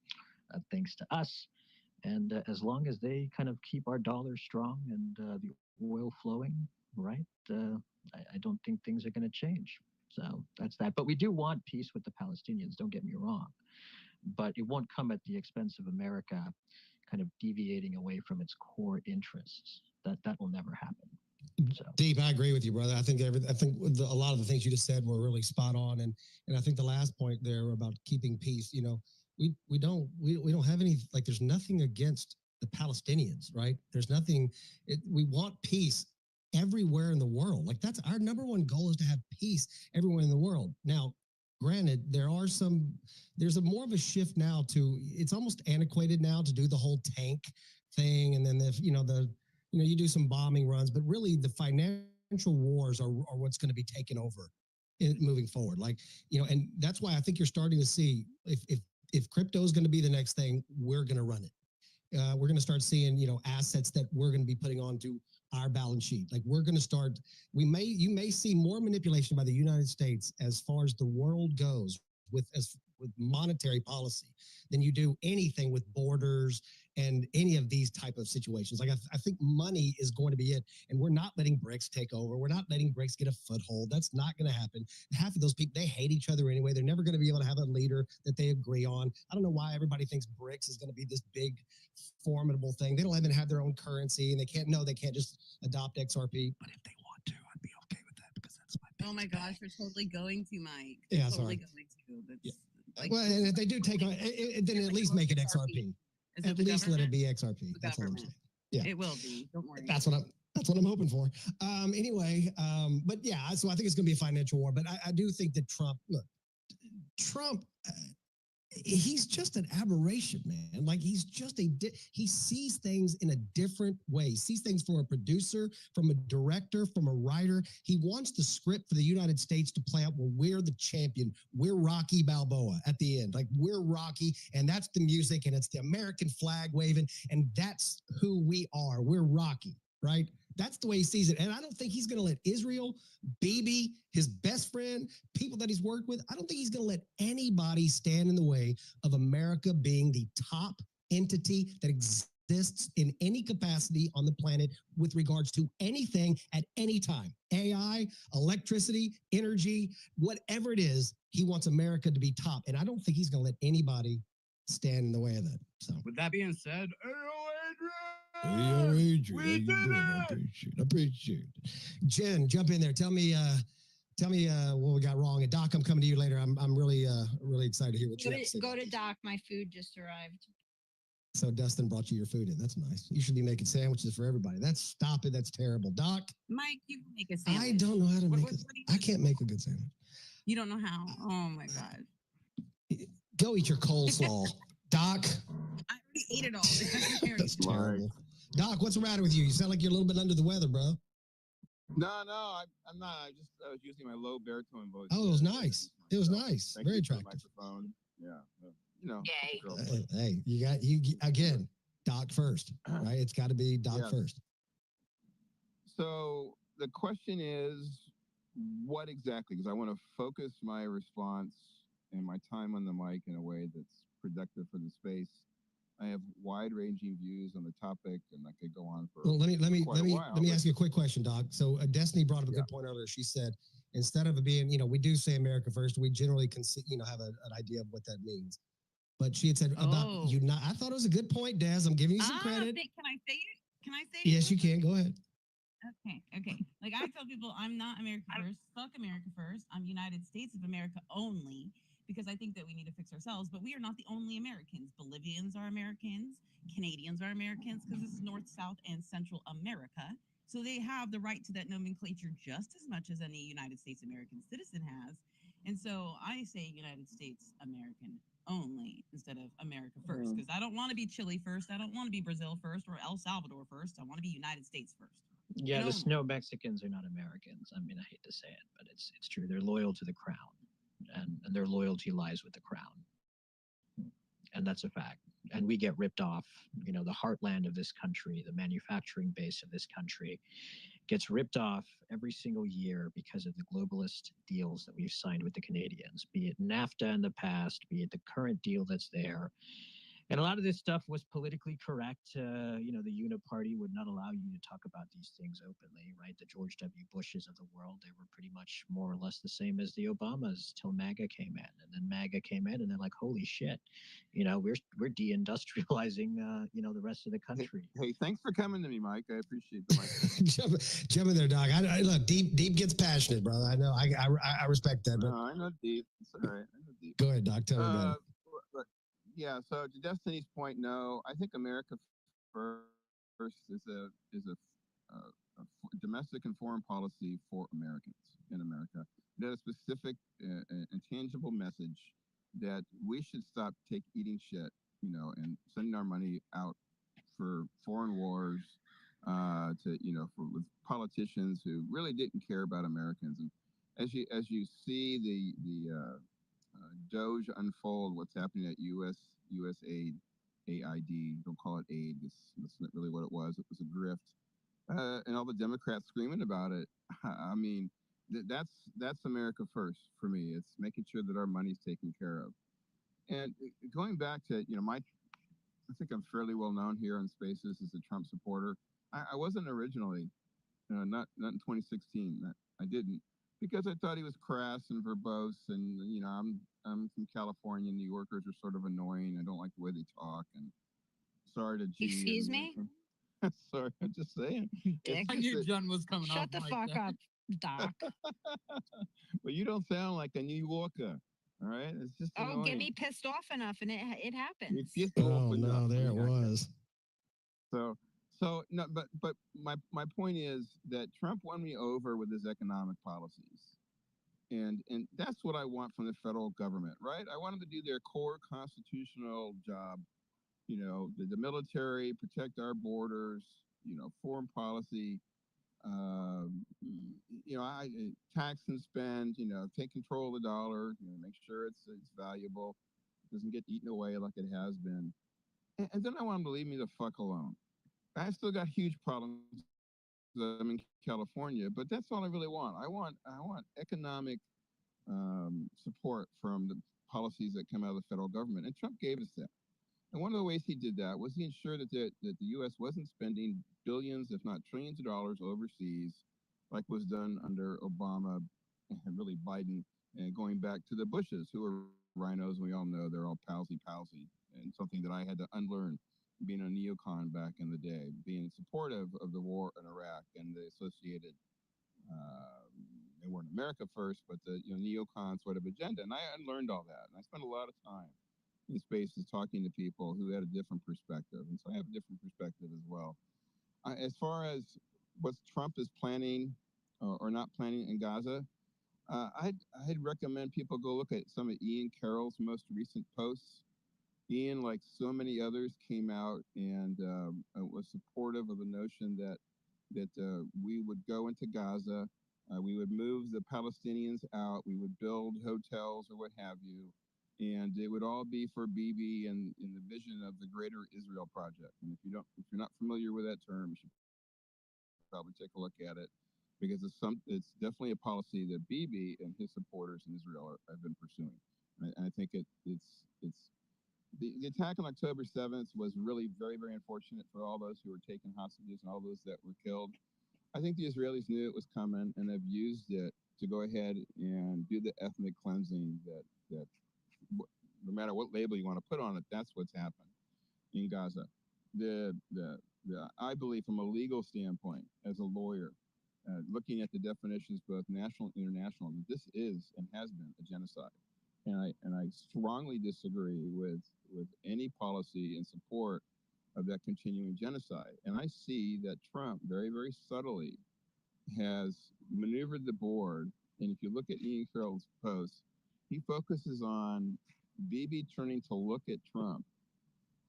thanks to us. And as long as they kind of keep our dollar strong and the oil flowing, right, I don't think things are going to change. So that's that. But we do want peace with the Palestinians, don't get me wrong. But it won't come at the expense of America kind of deviating away from its core interests. That will never happen. So.
Deep, I agree with you, brother. I think a lot of the things you just said were really spot on, and I think the last point there about keeping peace. You know, we don't have any, like, there's nothing against the Palestinians, right? There's nothing. We want peace everywhere in the world. Like, that's our number one goal, is to have peace everywhere in the world. Now, granted, there's a more of a shift now to, it's almost antiquated now to do the whole tank thing, and then you do some bombing runs, but really the financial wars are what's going to be taken over moving forward. Like, and that's why I think you're starting to see, if crypto is going to be the next thing, we're going to run it. We're going to start seeing, assets that we're going to be putting onto our balance sheet. Like, we're going to start, you may see more manipulation by the United States as far as the world goes with monetary policy than you do anything with borders and any of these type of situations. Like, I think money is going to be it, and we're not letting BRICS take over. We're not letting BRICS get a foothold. That's not going to happen. Half of those people, they hate each other anyway. They're never going to be able to have a leader that they agree on. I don't know why everybody thinks BRICS is going to be this big, formidable thing. They don't even have their own currency, and they can't just adopt XRP. But if they want to, I'd be okay with that, because that's my.
Oh my gosh, we're totally going to, Mike.
Yeah,
totally
sorry.
going to. That's,
yeah.
Like,
well, and if they do take on, then at least make it XRP. At least let it be XRP. That's what I'm saying. Yeah,
it will be. Don't worry.
That's what I'm hoping for. Anyway, but yeah, so I think it's going to be a financial war. But I do think that Trump, he's just an aberration, man. Like, he's just he sees things in a different way. He sees things from a producer, from a director, from a writer. He wants the script for the United States to play out where we're the champion. We're Rocky Balboa at the end. Like, we're Rocky, and that's the music, and it's the American flag waving, and that's who we are. We're Rocky, right? That's the way he sees it. And I don't think he's going to let Israel, Bibi, his best friend, people that he's worked with, I don't think he's going to let anybody stand in the way of America being the top entity that exists in any capacity on the planet with regards to anything at any time. AI, electricity, energy, whatever it is, he wants America to be top. And I don't think he's going to let anybody stand in the way of that. So, with that being said, Adrian, I appreciate it. Jen, jump in there. Tell me what we got wrong. And Doc, I'm coming to you later. I'm really excited to hear what you have to say.
Go to Doc. My food just arrived.
So Dustin brought you your food in. That's nice. You should be making sandwiches for everybody. Stop it. That's terrible. Doc.
Mike, you can make a sandwich.
I don't know how to make it. I can't make a good sandwich.
You don't know how? Oh my God.
Go eat your coleslaw. Doc.
I already ate it all.
That's terrible. Doc, what's the matter with you? You sound like you're a little bit under the weather, bro.
No, I'm not. I was using my low baritone voice.
Oh, it was nice. It was nice. Very attractive.
Microphone. Yeah.
Yay.
Hey, you again, Doc first, right? It's got to be Doc first.
So the question is, what exactly? Because I want to focus my response and my time on the mic in a way that's productive for the space. I have wide-ranging views on the topic, and I could go on for.
Well, let me ask you a quick question, Doc. So Destiny brought up a good point earlier. She said, instead of it being, we do say America first, we generally have an idea of what that means. But she had said about I thought it was a good point, Des. I'm giving you some credit.
Can I say it? Can I say it?
Yes, you can. Go ahead.
Okay. Like, I tell people, I'm not America first. Fuck America first. I'm United States of America only, because I think that we need to fix ourselves. But we are not the only Americans. Bolivians are Americans. Canadians are Americans, because this is North, South, and Central America. So they have the right to that nomenclature just as much as any United States American citizen has. And so I say United States American only instead of America first, because I don't want to be Chile first. I don't want to be Brazil first or El Salvador first. I want to be United States first.
Yeah, the snow Mexicans are not Americans. I mean, I hate to say it, but it's true. They're loyal to the crown, and their loyalty lies with the crown. And that's a fact. And we get ripped off, the heartland of this country, the manufacturing base of this country gets ripped off every single year because of the globalist deals that we've signed with the Canadians, be it NAFTA in the past, be it the current deal that's there. And a lot of this stuff was politically correct. The Uniparty would not allow you to talk about these things openly, right? The George W. Bushes of the world, they were pretty much more or less the same as the Obamas till MAGA came in. And then MAGA came in and they're like, holy shit, we're deindustrializing, the rest of the country.
Hey, thanks for coming to me, Mike. I appreciate the mic.
Jump in there, Doc. I look, Deep gets passionate, brother. I know. I respect that. But
I know Deep. It's all right. I know Deep.
Go ahead, Doc. Tell me about it.
Yeah, so to Destiny's point, no, I think America first is a domestic and foreign policy for Americans in America. That a specific and tangible message that we should stop eating shit, and sending our money out for foreign wars, with politicians who really didn't care about Americans. And as you see the Doge unfold, what's happening at USAID, AID, don't call it aid, that's not really what it was a grift, and all the Democrats screaming about it. I mean, that's America first for me. It's making sure that our money's taken care of. And going back to, I think I'm fairly well known here on Spaces as a Trump supporter. I wasn't originally, not in 2016. I didn't, because I thought he was crass and verbose, and I'm from California. New Yorkers are sort of annoying. I don't like the way they talk. And sorry to G.
Excuse me?
Sorry, I'm just saying.
Dick.
I knew John was coming off.
Shut the fuck up, Doc.
Well, you don't sound like a New Yorker. All right, it's just annoying.
Get me pissed off enough, and it happens.
Oh no, there it was.
So no, but my point is that Trump won me over with his economic policies, and that's what I want from the federal government, right? I want them to do their core constitutional job, the military, protect our borders, foreign policy, I tax and spend, take control of the dollar, make sure it's valuable, it doesn't get eaten away like it has been, and then I want them to leave me the fuck alone. I still got huge problems. I'm in California, but that's all I really want. I want economic support from the policies that come out of the federal government, and Trump gave us that. And one of the ways he did that was he ensured that the U.S. wasn't spending billions, if not trillions of dollars overseas, like was done under Obama and really Biden, and going back to the Bushes, who are rhinos, and we all know they're all palsy, and something that I had to unlearn, being a neocon back in the day, being supportive of the war in Iraq and the associated, they weren't America first, but the neocon sort of agenda. And I unlearned all that. And I spent a lot of time in Spaces talking to people who had a different perspective. And so I have a different perspective as well. As far as what Trump is planning or not planning in Gaza, I'd recommend people go look at some of Ian Carroll's most recent posts. Ian, like so many others, came out and was supportive of the notion that we would go into Gaza, we would move the Palestinians out, we would build hotels or what have you, and it would all be for Bibi and in the vision of the Greater Israel Project. And if you're not familiar with that term, you should probably take a look at it, because it's definitely a policy that Bibi and his supporters in Israel have been pursuing. And I think it's the attack on October 7th was really very, very unfortunate for all those who were taken hostages and all those that were killed. I think the Israelis knew it was coming, and have used it to go ahead and do the ethnic cleansing that no matter what label you want to put on it, that's what's happened in Gaza. I believe, from a legal standpoint, as a lawyer, looking at the definitions, both national and international, this is and has been a genocide. And I strongly disagree with any policy in support of that continuing genocide. And I see that Trump very, very subtly has maneuvered the board. And if you look at Ian Carroll's post, he focuses on Bibi turning to look at Trump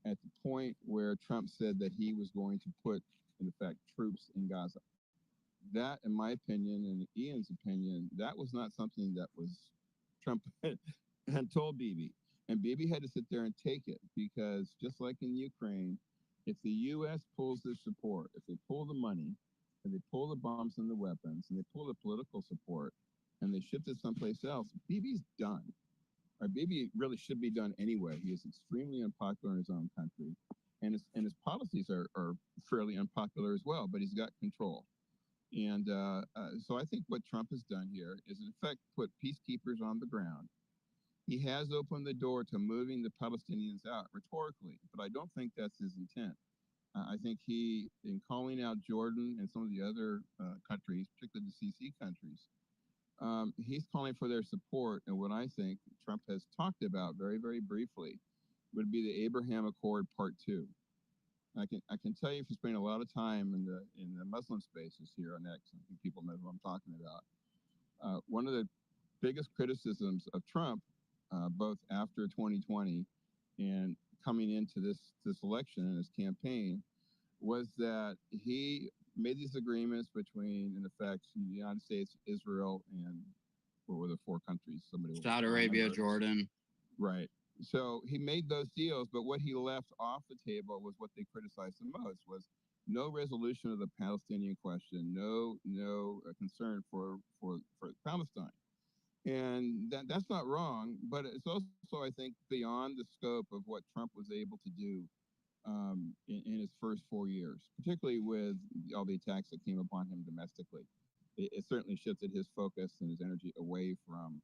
at the point where Trump said that he was going to put, in effect, troops in Gaza. That, in my opinion, and Ian's opinion, that was not something that was Trump had told Bibi. And Bibi had to sit there and take it, because just like in Ukraine, if the U.S. pulls their support, if they pull the money, and they pull the bombs and the weapons, and they pull the political support, and they shift it someplace else, Bibi's done. Or Bibi really should be done anyway. He is extremely unpopular in his own country, and his policies are fairly unpopular as well. But he's got control, and so I think what Trump has done here is, in effect, put peacekeepers on the ground. He has opened the door to moving the Palestinians out rhetorically, but I don't think that's his intent. I think he, in calling out Jordan and some of the other countries, particularly the CC countries, he's calling for their support. And what I think Trump has talked about very, very briefly would be the Abraham Accord Part 2. I can tell you, if you spend a lot of time in the Muslim spaces here on X, I think people know who I'm talking about. One of the biggest criticisms of Trump, both after 2020 and coming into this election and his campaign, was that he made these agreements between, in effect, the United States, Israel, and what were the four countries?
Saudi Arabia, Jordan.
Right. So he made those deals, but what he left off the table was what they criticized the most, was no resolution of the Palestinian question, no concern for Palestine. And that's not wrong, but it's also, I think, beyond the scope of what Trump was able to do in his first 4 years, particularly with all the attacks that came upon him domestically. It certainly shifted his focus and his energy away from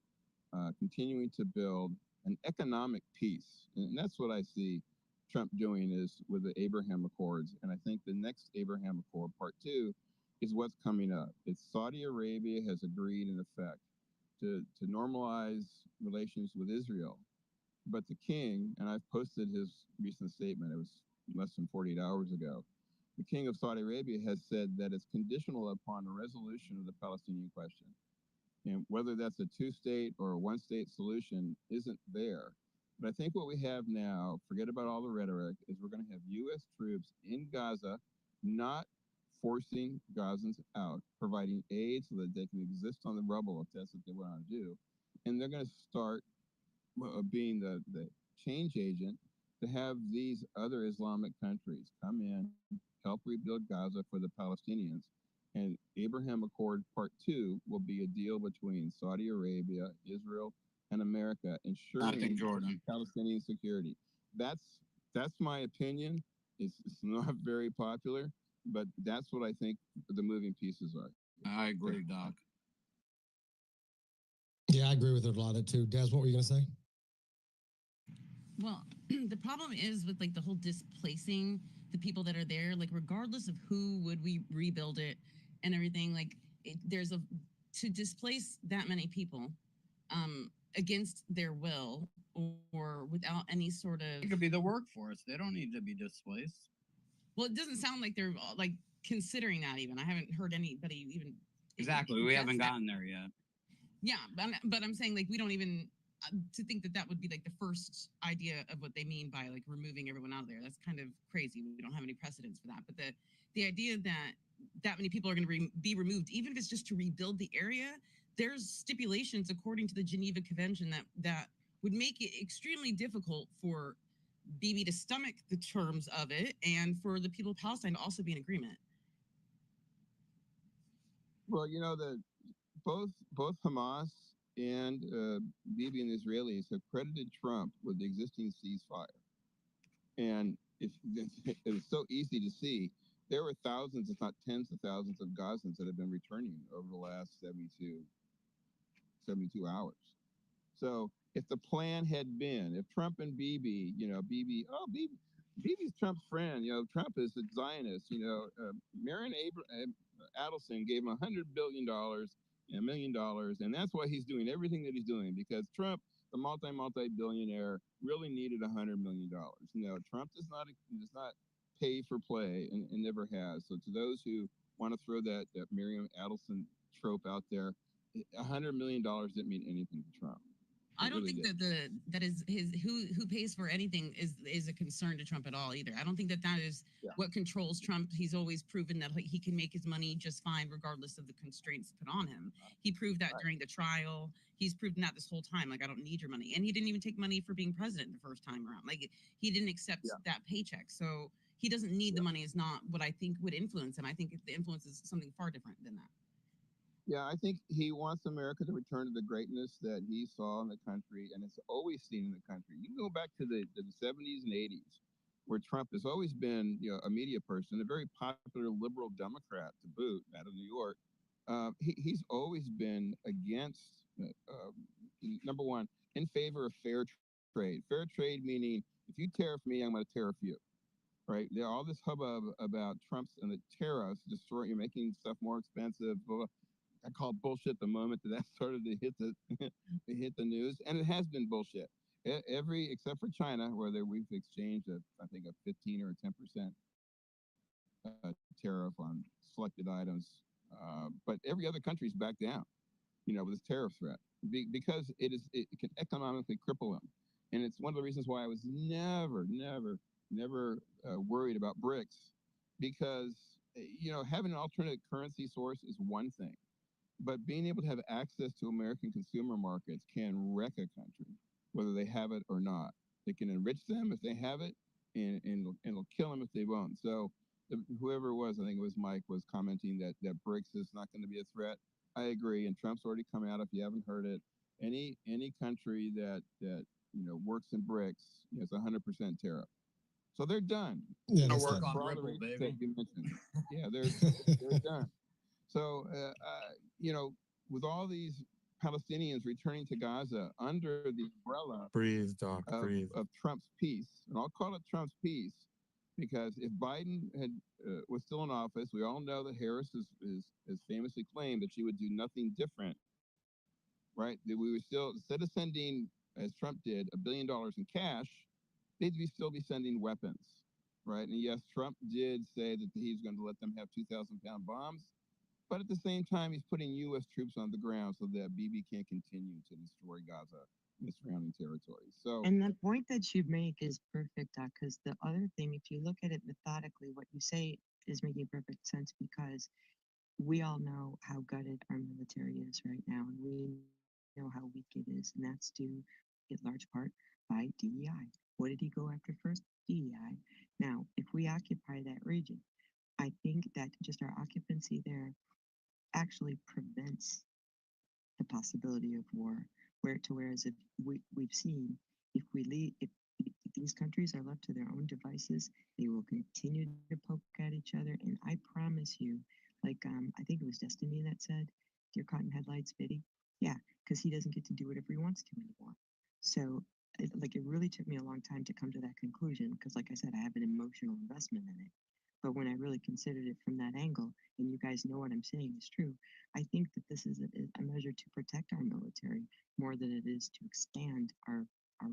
continuing to build an economic peace. And that's what I see Trump doing is with the Abraham Accords. And I think the next Abraham Accord, Part 2, is what's coming up. It's Saudi Arabia has agreed, in effect, to normalize relations with Israel. But the king, and I've posted his recent statement, it was less than 48 hours ago, the king of Saudi Arabia has said that it's conditional upon a resolution of the Palestinian question. And whether that's a two-state or a one-state solution isn't there. But I think what we have now, forget about all the rhetoric, is we're going to have U.S. troops in Gaza, not forcing Gazans out, providing aid so that they can exist on the rubble if that's what they want to do. And they're going to start being the change agent to have these other Islamic countries come in, help rebuild Gaza for the Palestinians. And Abraham Accord Part 2 will be a deal between Saudi Arabia, Israel, and America, ensuring Palestinian security. That's my opinion. It's not very popular, but that's what I think the moving pieces are.
I agree, Doc.
Yeah, I agree with it a lot of it too. Des, what were you going to say?
Well, the problem is with like the whole displacing the people that are there, like regardless of who would we rebuild it and everything, like to displace that many people against their will or without any sort of.
It could be the workforce. They don't need to be displaced.
Well, it doesn't sound like they're like considering that even. I haven't heard anybody even.
Exactly. We haven't gotten there yet.
Yeah, but I'm saying like we don't even to think that would be like the first idea of what they mean by like removing everyone out of there. That's kind of crazy. We don't have any precedents for that. But the idea that many people are going to be removed, even if it's just to rebuild the area, there's stipulations according to the Geneva Convention that would make it extremely difficult for Bibi to stomach the terms of it and for the people of Palestine to also be in agreement.
Well, you know, both Hamas and Bibi and the Israelis have credited Trump with the existing ceasefire. And it's so easy to see. There were thousands, if not tens of thousands of Gazans that have been returning over the last 72 hours. So if the plan had been, if Trump and Bibi, Bibi's Trump's friend, Trump is a Zionist, Marion Adelson gave him $100 billion, $1 million, and that's why he's doing everything that he's doing, because Trump, the multi-billionaire, really needed $100 million. Trump does not pay for play and never has. So to those who want to throw that Marion Adelson trope out there, $100 million didn't mean anything to Trump.
I don't think that is his who pays for anything is a concern to Trump at all either. I don't think that is what controls Trump. He's always proven that he can make his money just fine regardless of the constraints put on him. He proved that during the trial. He's proven that this whole time. Like, I don't need your money. And he didn't even take money for being president the first time around. Like, he didn't accept that paycheck. So he doesn't need the money is not what I think would influence him. I think the influence is something far different than that.
Yeah, I think he wants America to return to the greatness that he saw in the country and it's always seen in the country. You can go back to the 70s and 80s, where Trump has always been, a media person, a very popular liberal Democrat to boot out of New York. He's always been against, number one, in favor of fair trade. Fair trade meaning if you tariff me, I'm going to tariff you. Right? There all this hubbub about Trump's and the tariffs, you're making stuff more expensive. Blah, blah. I call it bullshit the moment that started to hit the to hit the news, and it has been bullshit. Every except for China, where we've exchanged I think a 15 or a 10% tariff on selected items, but every other country's backed down, with this tariff threat because it can economically cripple them, and it's one of the reasons why I was never worried about BRICS, because having an alternate currency source is one thing. But being able to have access to American consumer markets can wreck a country, whether they have it or not. It can enrich them if they have it, and it'll kill them if they won't. So whoever it was, I think it was Mike, was commenting that BRICS is not going to be a threat. I agree, and Trump's already come out. If you haven't heard it, any country that works in BRICS, it's 100% tariff. So they're done.
Yeah,
Gonna
that's
work
done.
on Ripple, baby.
That you mentioned. Yeah, they're done. So, with all these Palestinians returning to Gaza under the umbrella
Breathe, Doc, breathe.
of Trump's peace, and I'll call it Trump's peace, because if Biden was still in office, we all know that Harris has famously claimed that she would do nothing different, right? That we would still, instead of sending, as Trump did, $1 billion in cash, they'd still be sending weapons, right? And yes, Trump did say that he's going to let them have 2,000-pound bombs. But at the same time, he's putting U.S. troops on the ground so that Bibi can't continue to destroy Gaza and the surrounding territories. So,
And the point that you make is perfect, Doc, because the other thing, if you look at it methodically, what you say is making perfect sense, because we all know how gutted our military is right now, and we know how weak it is, and that's due in large part by DEI. What did he go after first? DEI. Now, if we occupy that region, I think that just our occupancy there actually prevents the possibility of war. Whereas if we've seen, if we leave, if these countries are left to their own devices, they will continue to poke at each other. And I promise you, like I think it was Destiny that said, "Dear caught in headlights, Biddy." Yeah, because he doesn't get to do whatever he wants to anymore. So, it really took me a long time to come to that conclusion, because, like I said, I have an emotional investment in it. But when I really considered it from that angle, and you guys know what I'm saying is true, I think that this is a measure to protect our military more than it is to expand our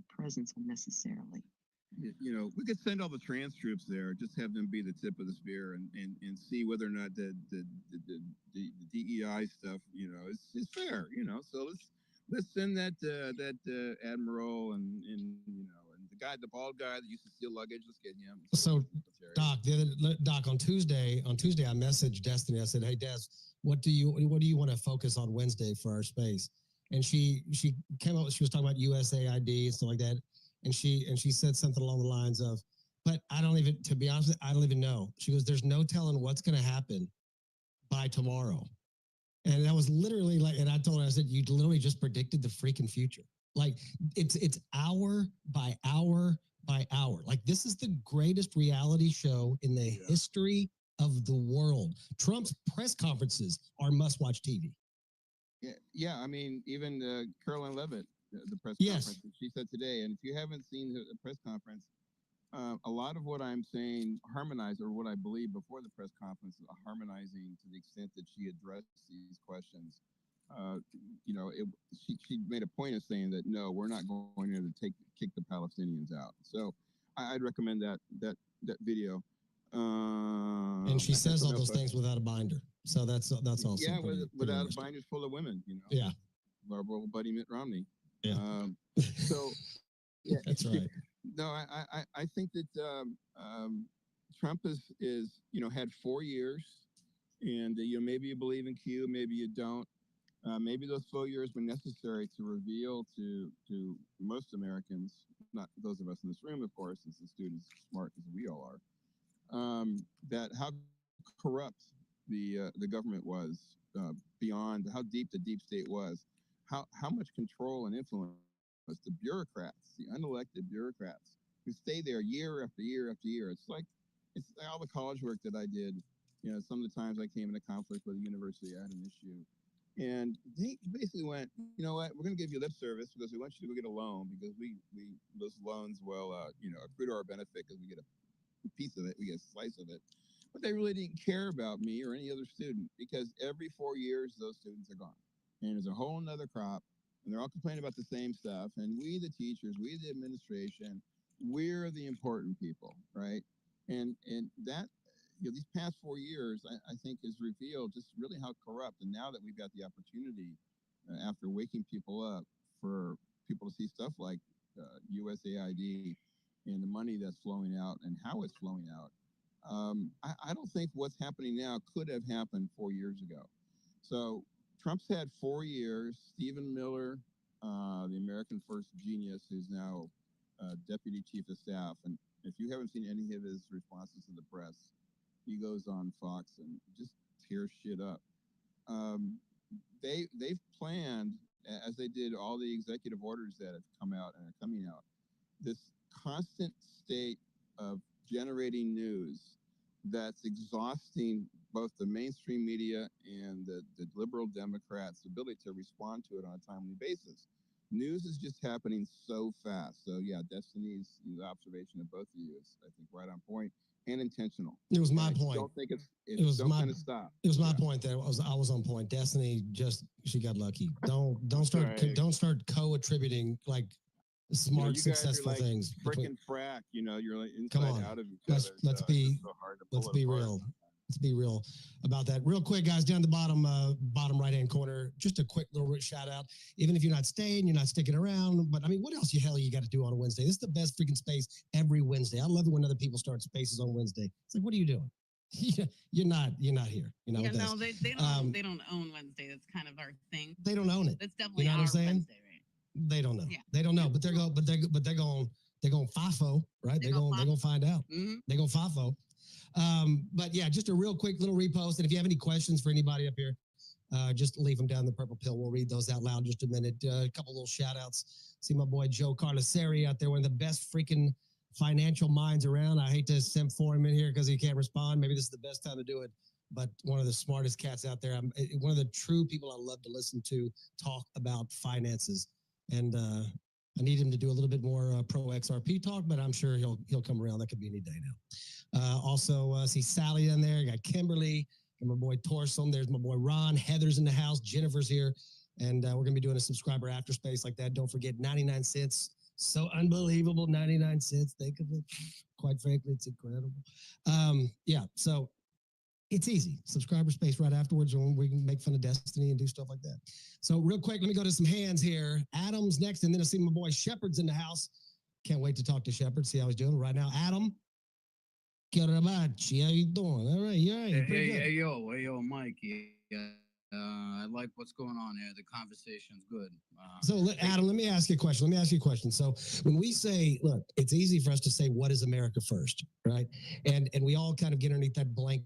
presence unnecessarily.
we could send all the trans troops there, just have them be the tip of the spear, and see whether or not the DEI stuff, is fair. So let's send that admiral and the bald guy that used to steal luggage. Let's get him.
So, Doc, on Tuesday, I messaged Destiny. I said, "Hey, Des, what do you want to focus on Wednesday for our space?" And she came up. She was talking about USAID and stuff like that. And she said something along the lines of, "But to be honest, I don't even know." She goes, "There's no telling what's going to happen by tomorrow." And that was literally and I told her, I said, "You literally just predicted the freaking future. Like it's hour by hour by hour. Like this is the greatest reality show in the history of the world. Trump's press conferences are must-watch TV."
Yeah. I mean, even Caroline Levitt, the press
Yes.
conference, she said today, and if you haven't seen the press conference, a lot of what I'm saying harmonized, or what I believe before the press conference, harmonizing to the extent that she addressed these questions. She made a point of saying that no, we're not going there to kick the Palestinians out. So I'd recommend that video.
And she says all those things without a binder. So that's also
without a binder full of women.
Yeah,
our old buddy Mitt Romney.
Yeah.
So yeah,
that's right.
No, I think that Trump is had 4 years, and maybe you believe in Q, maybe you don't. Maybe those 4 years were necessary to reveal to most Americans, not those of us in this room, of course, as the students smart as we all are, that how corrupt the government was, beyond how deep the deep state was, how much control and influence the bureaucrats, the unelected bureaucrats, who stay there year after year after year. It's like all the college work that I did. You know, some of the times I came into conflict with a university, I had an issue, and they basically went, you know what, we're going to give you lip service because we want you to go get a loan because we those loans will accrue to our benefit because we get a piece of it, we get a slice of it. But they really didn't care about me or any other student because every 4 years those students are gone, and there's a whole nother crop, and they're all complaining about the same stuff. And we, the teachers, we, the administration, we're the important people, right? And that, these past 4 years, I think, has revealed just really how corrupt. And now that we've got the opportunity, after waking people up, for people to see stuff like USAID and the money that's flowing out and how it's flowing out, I don't think what's happening now could have happened 4 years ago. So Trump's had 4 years. Stephen Miller, the American First genius, who's now deputy chief of staff, and if you haven't seen any of his responses to the press, he goes on Fox and just tears shit up. They've planned, as they did all the executive orders that have come out and are coming out, this constant state of generating news that's exhausting both the mainstream media and the liberal Democrats' ability to respond to it on a timely basis. News is just happening so fast. So yeah, Destiny's observation of both of you is, I think, right on point and intentional.
It was my
I
point.
don't think
It was
don't
my
kind of stop.
It was my point that I was on point. Destiny she got lucky. Don't start
Right.
don't start co-attributing like smart,
you guys
successful
are like
things.
freaking frack. You're like
Come
inside
on,
out of each
let's
other.
let's
so
be
it's just so hard to pull
let's
it
be
apart.
real. Let's be real about that. Real quick, guys, down the bottom right-hand corner, just a quick little shout out. Even if you're not staying, you're not sticking around, but I mean, what else the hell you got to do on a Wednesday? This is the best freaking space every Wednesday. I love it when other people start spaces on Wednesday. It's like, what are you doing? you're not here.
Yeah,
with
no,
us.
they don't own Wednesday. That's kind of our thing.
They don't own it.
That's definitely
You know what
our
I'm saying?
Wednesday, right?
They don't know.
Yeah.
They don't know, but they're going FIFO, right? They're going to find out.
Mm-hmm.
They're going to FIFO. But yeah, just a real quick little repost. And if you have any questions for anybody up here, just leave them down the purple pill. We'll read those out loud in just a minute. A couple little shout outs. See my boy Joe Carloseri out there, one of the best freaking financial minds around. I hate to simp for him in here because he can't respond. Maybe this is the best time to do it. But one of the smartest cats out there. I'm one of the true people I love to listen to talk about finances. And I need him to do a little bit more pro XRP talk, but I'm sure he'll come around. That could be any day now. Also, see Sally in there. Got Kimberly and my boy Torsom. There's my boy Ron. Heather's in the house. Jennifer's here. And we're going to be doing a subscriber after space like that. Don't forget, 99 cents. So unbelievable, 99 cents. Think of it. Quite frankly, it's incredible. Yeah, so it's easy. Subscriber space right afterwards when we can make fun of Destiny and do stuff like that. So real quick, let me go to some hands here. Adam's next, and then I see my boy Shepard's in the house. Can't wait to talk to Shepard, see how he's doing right now. Adam, Karabachi, how you doing? All right, you're right.
Hey, yo, Mike. Yeah, I like what's going on here. The conversation's good.
So, Adam, let me ask you a question. So, when we say, look, it's easy for us to say, what is America first, right? And we all kind of get underneath that blanket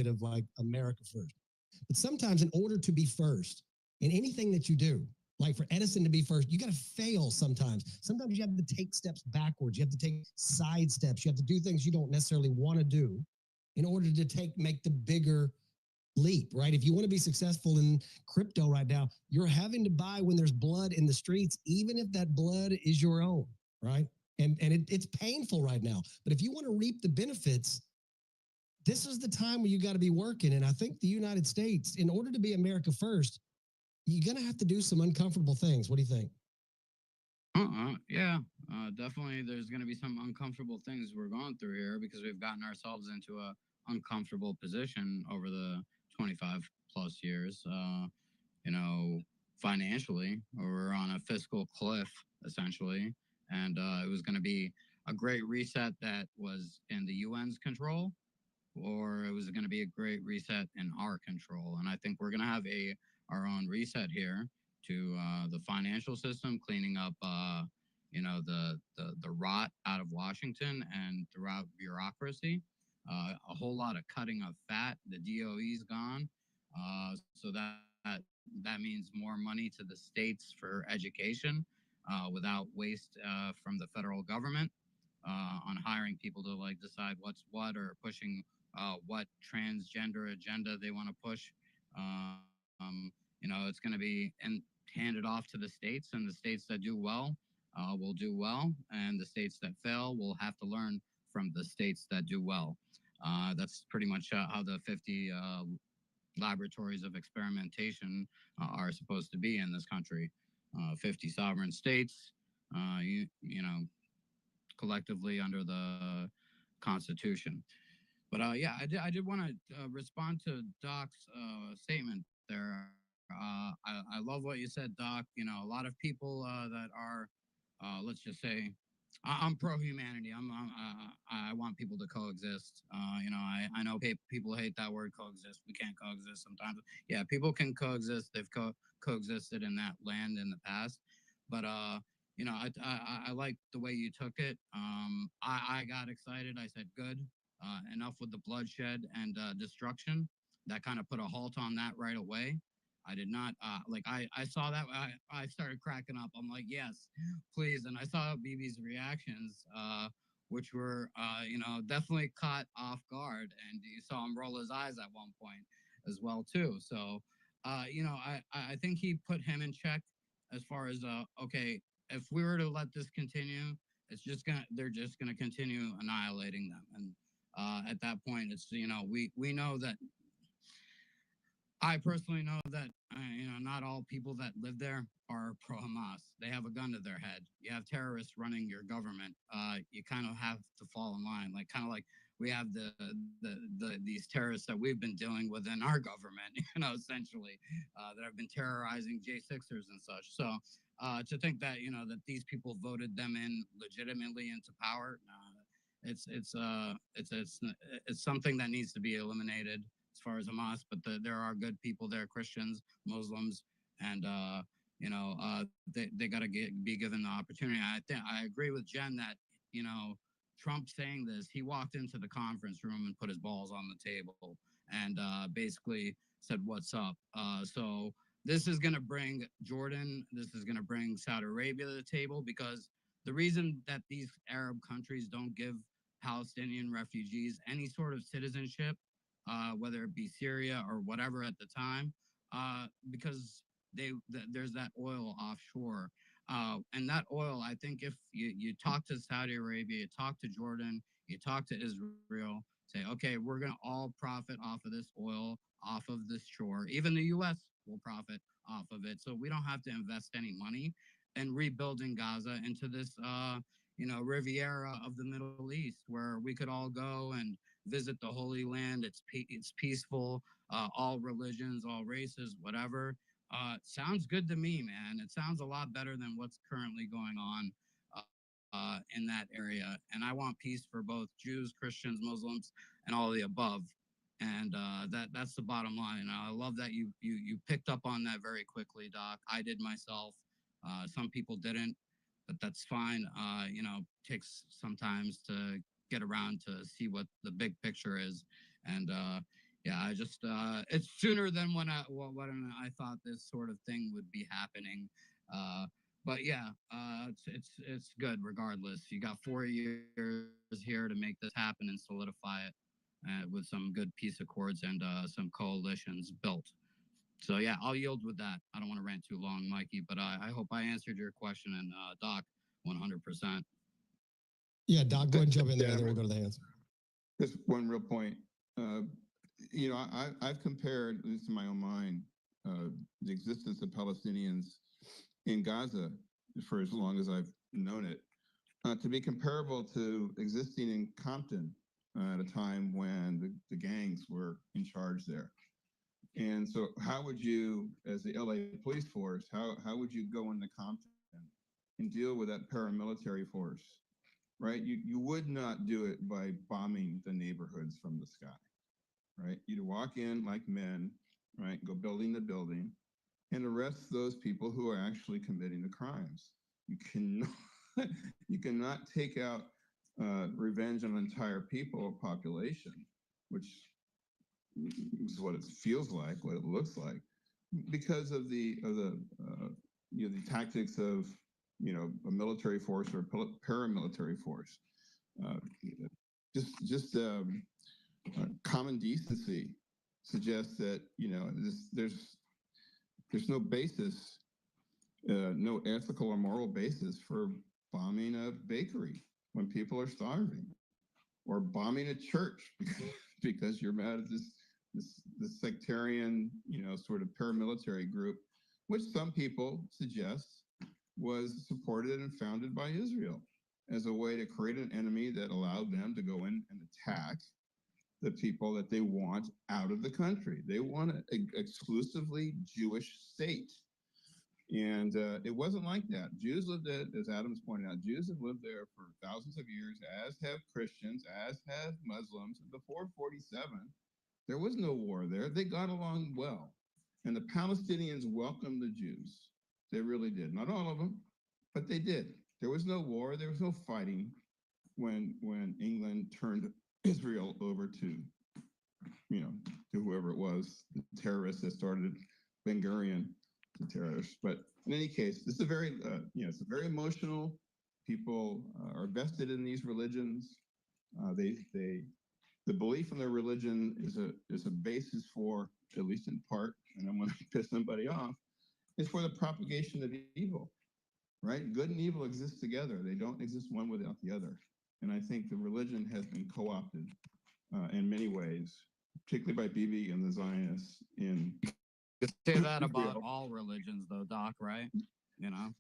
of like America first. But sometimes in order to be first in anything that you do, like for Edison to be first, you got to fail sometimes. Sometimes you have to take steps backwards. You have to take side steps. You have to do things you don't necessarily want to do in order to make the bigger leap, right? If you want to be successful in crypto right now, you're having to buy when there's blood in the streets, even if that blood is your own, right? And it's painful right now. But if you want to reap the benefits, this is the time where you got to be working. And I think the United States, in order to be America first, you're going to have to do some uncomfortable things. What do you think?
Yeah, definitely. There's going to be some uncomfortable things we're going through here because we've gotten ourselves into a uncomfortable position over the 25 plus years. Financially, we're on a fiscal cliff essentially, and it was going to be a great reset that was in the UN's control, or it was going to be a great reset in our control. And I think we're going to have our own reset here to the financial system, cleaning up, the rot out of Washington and throughout bureaucracy. a whole lot of cutting of fat. The DOE's gone, so that means more money to the states for education without waste from the federal government on hiring people to like decide what's what or pushing what transgender agenda they want to push. It's going to be handed off to the states, and the states that do well will do well, and the states that fail will have to learn from the states that do well. That's pretty much how the 50 laboratories of experimentation are supposed to be in this country. 50 sovereign states, you know, collectively under the Constitution. But yeah, I did want to respond to Doc's statement there. I love what you said, Doc. A lot of people that are, let's just say, I'm pro humanity. I want people to coexist. I know people hate that word coexist. We can't coexist sometimes. Yeah, people can coexist. They've coexisted in that land in the past. But I like the way you took it. I got excited. I said, good. Enough with the bloodshed and destruction. That kind of put a halt on that right away. I did not I saw that I started cracking up. I'm like, yes, please. And I saw BB's reactions, which were definitely caught off guard, and you saw him roll his eyes at one point as well too. So I think he put him in check as far as okay, if we were to let this continue, they're just gonna continue annihilating them. And at that point, it's we know that I personally know that not all people that live there are pro Hamas. They have a gun to their head. You have terrorists running your government. You kind of have to fall in line, like kind of like we have these terrorists that we've been dealing with in our government, essentially that have been terrorizing J6ers and such. So to think that that these people voted them in legitimately into power, it's something that needs to be eliminated as far as Hamas. But there are good people there, Christians, Muslims, and they got to be given the opportunity. I agree with Jen that Trump saying this, he walked into the conference room and put his balls on the table and basically said, "What's up?" So this is going to bring Jordan, this is going to bring Saudi Arabia to the table, because the reason that these Arab countries don't give Palestinian refugees any sort of citizenship, whether it be Syria or whatever at the time, because there's that oil offshore. And that oil, I think if you talk to Saudi Arabia, you talk to Jordan, you talk to Israel, say, okay, we're going to all profit off of this oil, off of this shore. Even the U.S. will profit off of it. So we don't have to invest any money in rebuilding Gaza into this, Riviera of the Middle East, where we could all go and visit the Holy Land. It's peaceful, all religions, all races, whatever. Sounds good to me, man. It sounds a lot better than what's currently going on in that area. And I want peace for both Jews, Christians, Muslims, and all of the above. And that's the bottom line. And I love that you picked up on that very quickly, Doc. I did myself. Some people didn't, but that's fine. Takes sometimes to get around to see what the big picture is. And yeah, I just it's sooner than when I thought this sort of thing would be happening. But yeah, it's good regardless. You got 4 years here to make this happen and solidify it with some good peace accords and some coalitions built. So yeah, I'll yield with that. I don't want to rant too long, Mikey, but I hope I answered your question, and Doc, 100%.
Yeah, Doc, go ahead and jump in there, and then we'll go to the hands.
Just one real point. I've compared, at least in my own mind, the existence of Palestinians in Gaza for as long as I've known it, to be comparable to existing in Compton at a time when the gangs were in charge there. And so how would you, as the LA police force, how would you go into Compton and deal with that paramilitary force, right? You would not do it by bombing the neighborhoods from the sky, right? You'd walk in like men, right? Go building to building and arrest those people who are actually committing the crimes. You cannot, you cannot take out revenge on an entire people or population, which is what it feels like, what it looks like, because of the the tactics of a military force or paramilitary force. Just common decency suggests that there's no basis, no ethical or moral basis for bombing a bakery when people are starving, or bombing a church because you're mad at this sectarian, sort of paramilitary group, which some people suggest was supported and founded by Israel as a way to create an enemy that allowed them to go in and attack the people that they want out of the country. They want an exclusively Jewish state. And it wasn't like that. Jews lived there, as Adams pointed out, Jews have lived there for thousands of years, as have Christians, as have Muslims. Before 47, there was no war there. They got along well. And the Palestinians welcomed the Jews. They really did. Not all of them, but they did. There was no war. There was no fighting when England turned Israel over to whoever it was, the terrorists that started Ben Gurion, the terrorists. But in any case, this is it's a very emotional. People are vested in these religions. The belief in their religion is a basis for, at least in part, and I'm going to piss somebody off, is for the propagation of evil, right? Good and evil exist together. They don't exist one without the other. And I think the religion has been co-opted in many ways, particularly by Bibi and the Zionists in.
You could say that about all religions, though, Doc, right?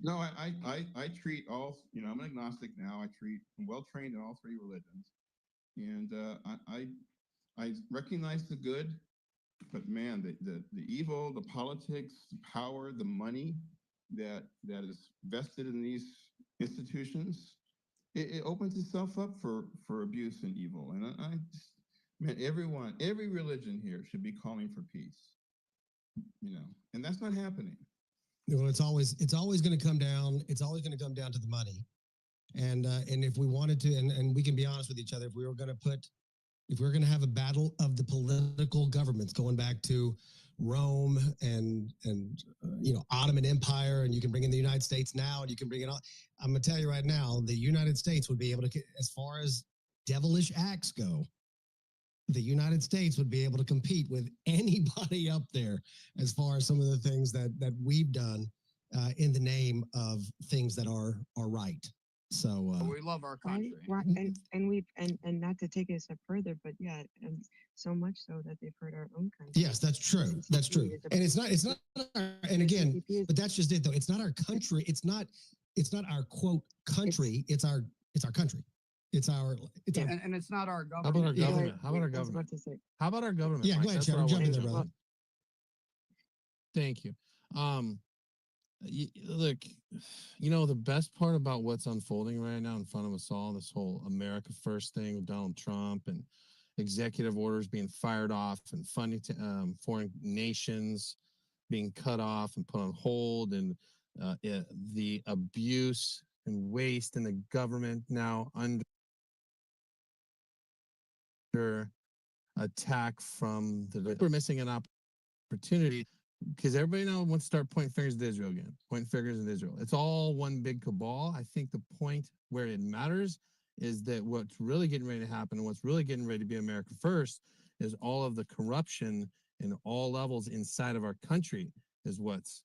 No, I treat all, I'm an agnostic now. I'm well trained in all three religions. And I recognize the good, but man, the evil, the politics, the power, the money that is vested in these institutions, it opens itself up for abuse and evil. And every religion here should be calling for peace, and that's not happening.
Well, it's always going to come down. It's always going to come down to the money. And if we wanted to, and we can be honest with each other, if we were going to have a battle of the political governments going back to Rome and Ottoman Empire, and you can bring in the United States now, and you can bring it all. I'm going to tell you right now, the United States would be able to, as far as devilish acts go, the United States would be able to compete with anybody up there as far as some of the things that we've done in the name of things that are right. So
we love our country,
and we've and not to take it a step further, but yeah, and so much so that they've hurt our own country.
Yes, that's true. That's true. And it's not. And again, but that's just it, though. It's not our country. It's not our quote country. It's our country. It's our.
And it's not our government.
How about our government? How about our government? How about our government?
Yeah, go ahead, Sharon. Jump in there, brother.
Thank you. Look, the best part about what's unfolding right now in front of us all, this whole America First thing with Donald Trump and executive orders being fired off and funding to foreign nations being cut off and put on hold, and the abuse and waste in the government now under attack from we're missing an opportunity. Because everybody now wants to start pointing fingers at Israel again. Pointing fingers at Israel. It's all one big cabal. I think the point where it matters is that what's really getting ready to happen and what's really getting ready to be America First is all of the corruption in all levels inside of our country is what's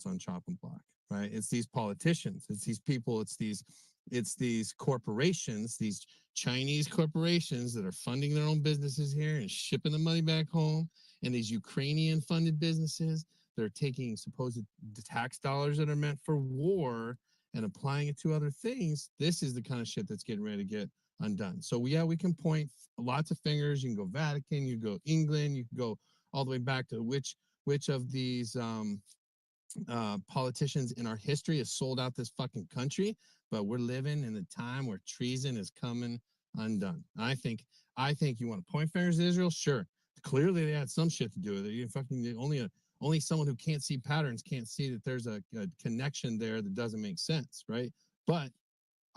on chopping block, right? It's these politicians, it's these people, it's these corporations, these Chinese corporations that are funding their own businesses here and shipping the money back home, and these Ukrainian funded businesses that are taking supposed tax dollars that are meant for war and applying it to other things. This is the kind of shit that's getting ready to get undone. So yeah, we can point lots of fingers. You can go Vatican, you can go England, you can go all the way back to which of these politicians in our history has sold out this fucking country. But we're living in a time where treason is coming undone. I think you want to point fingers at Israel, sure. Clearly, they had some shit to do with it. You fucking only someone who can't see patterns can't see that there's a connection there that doesn't make sense, right? But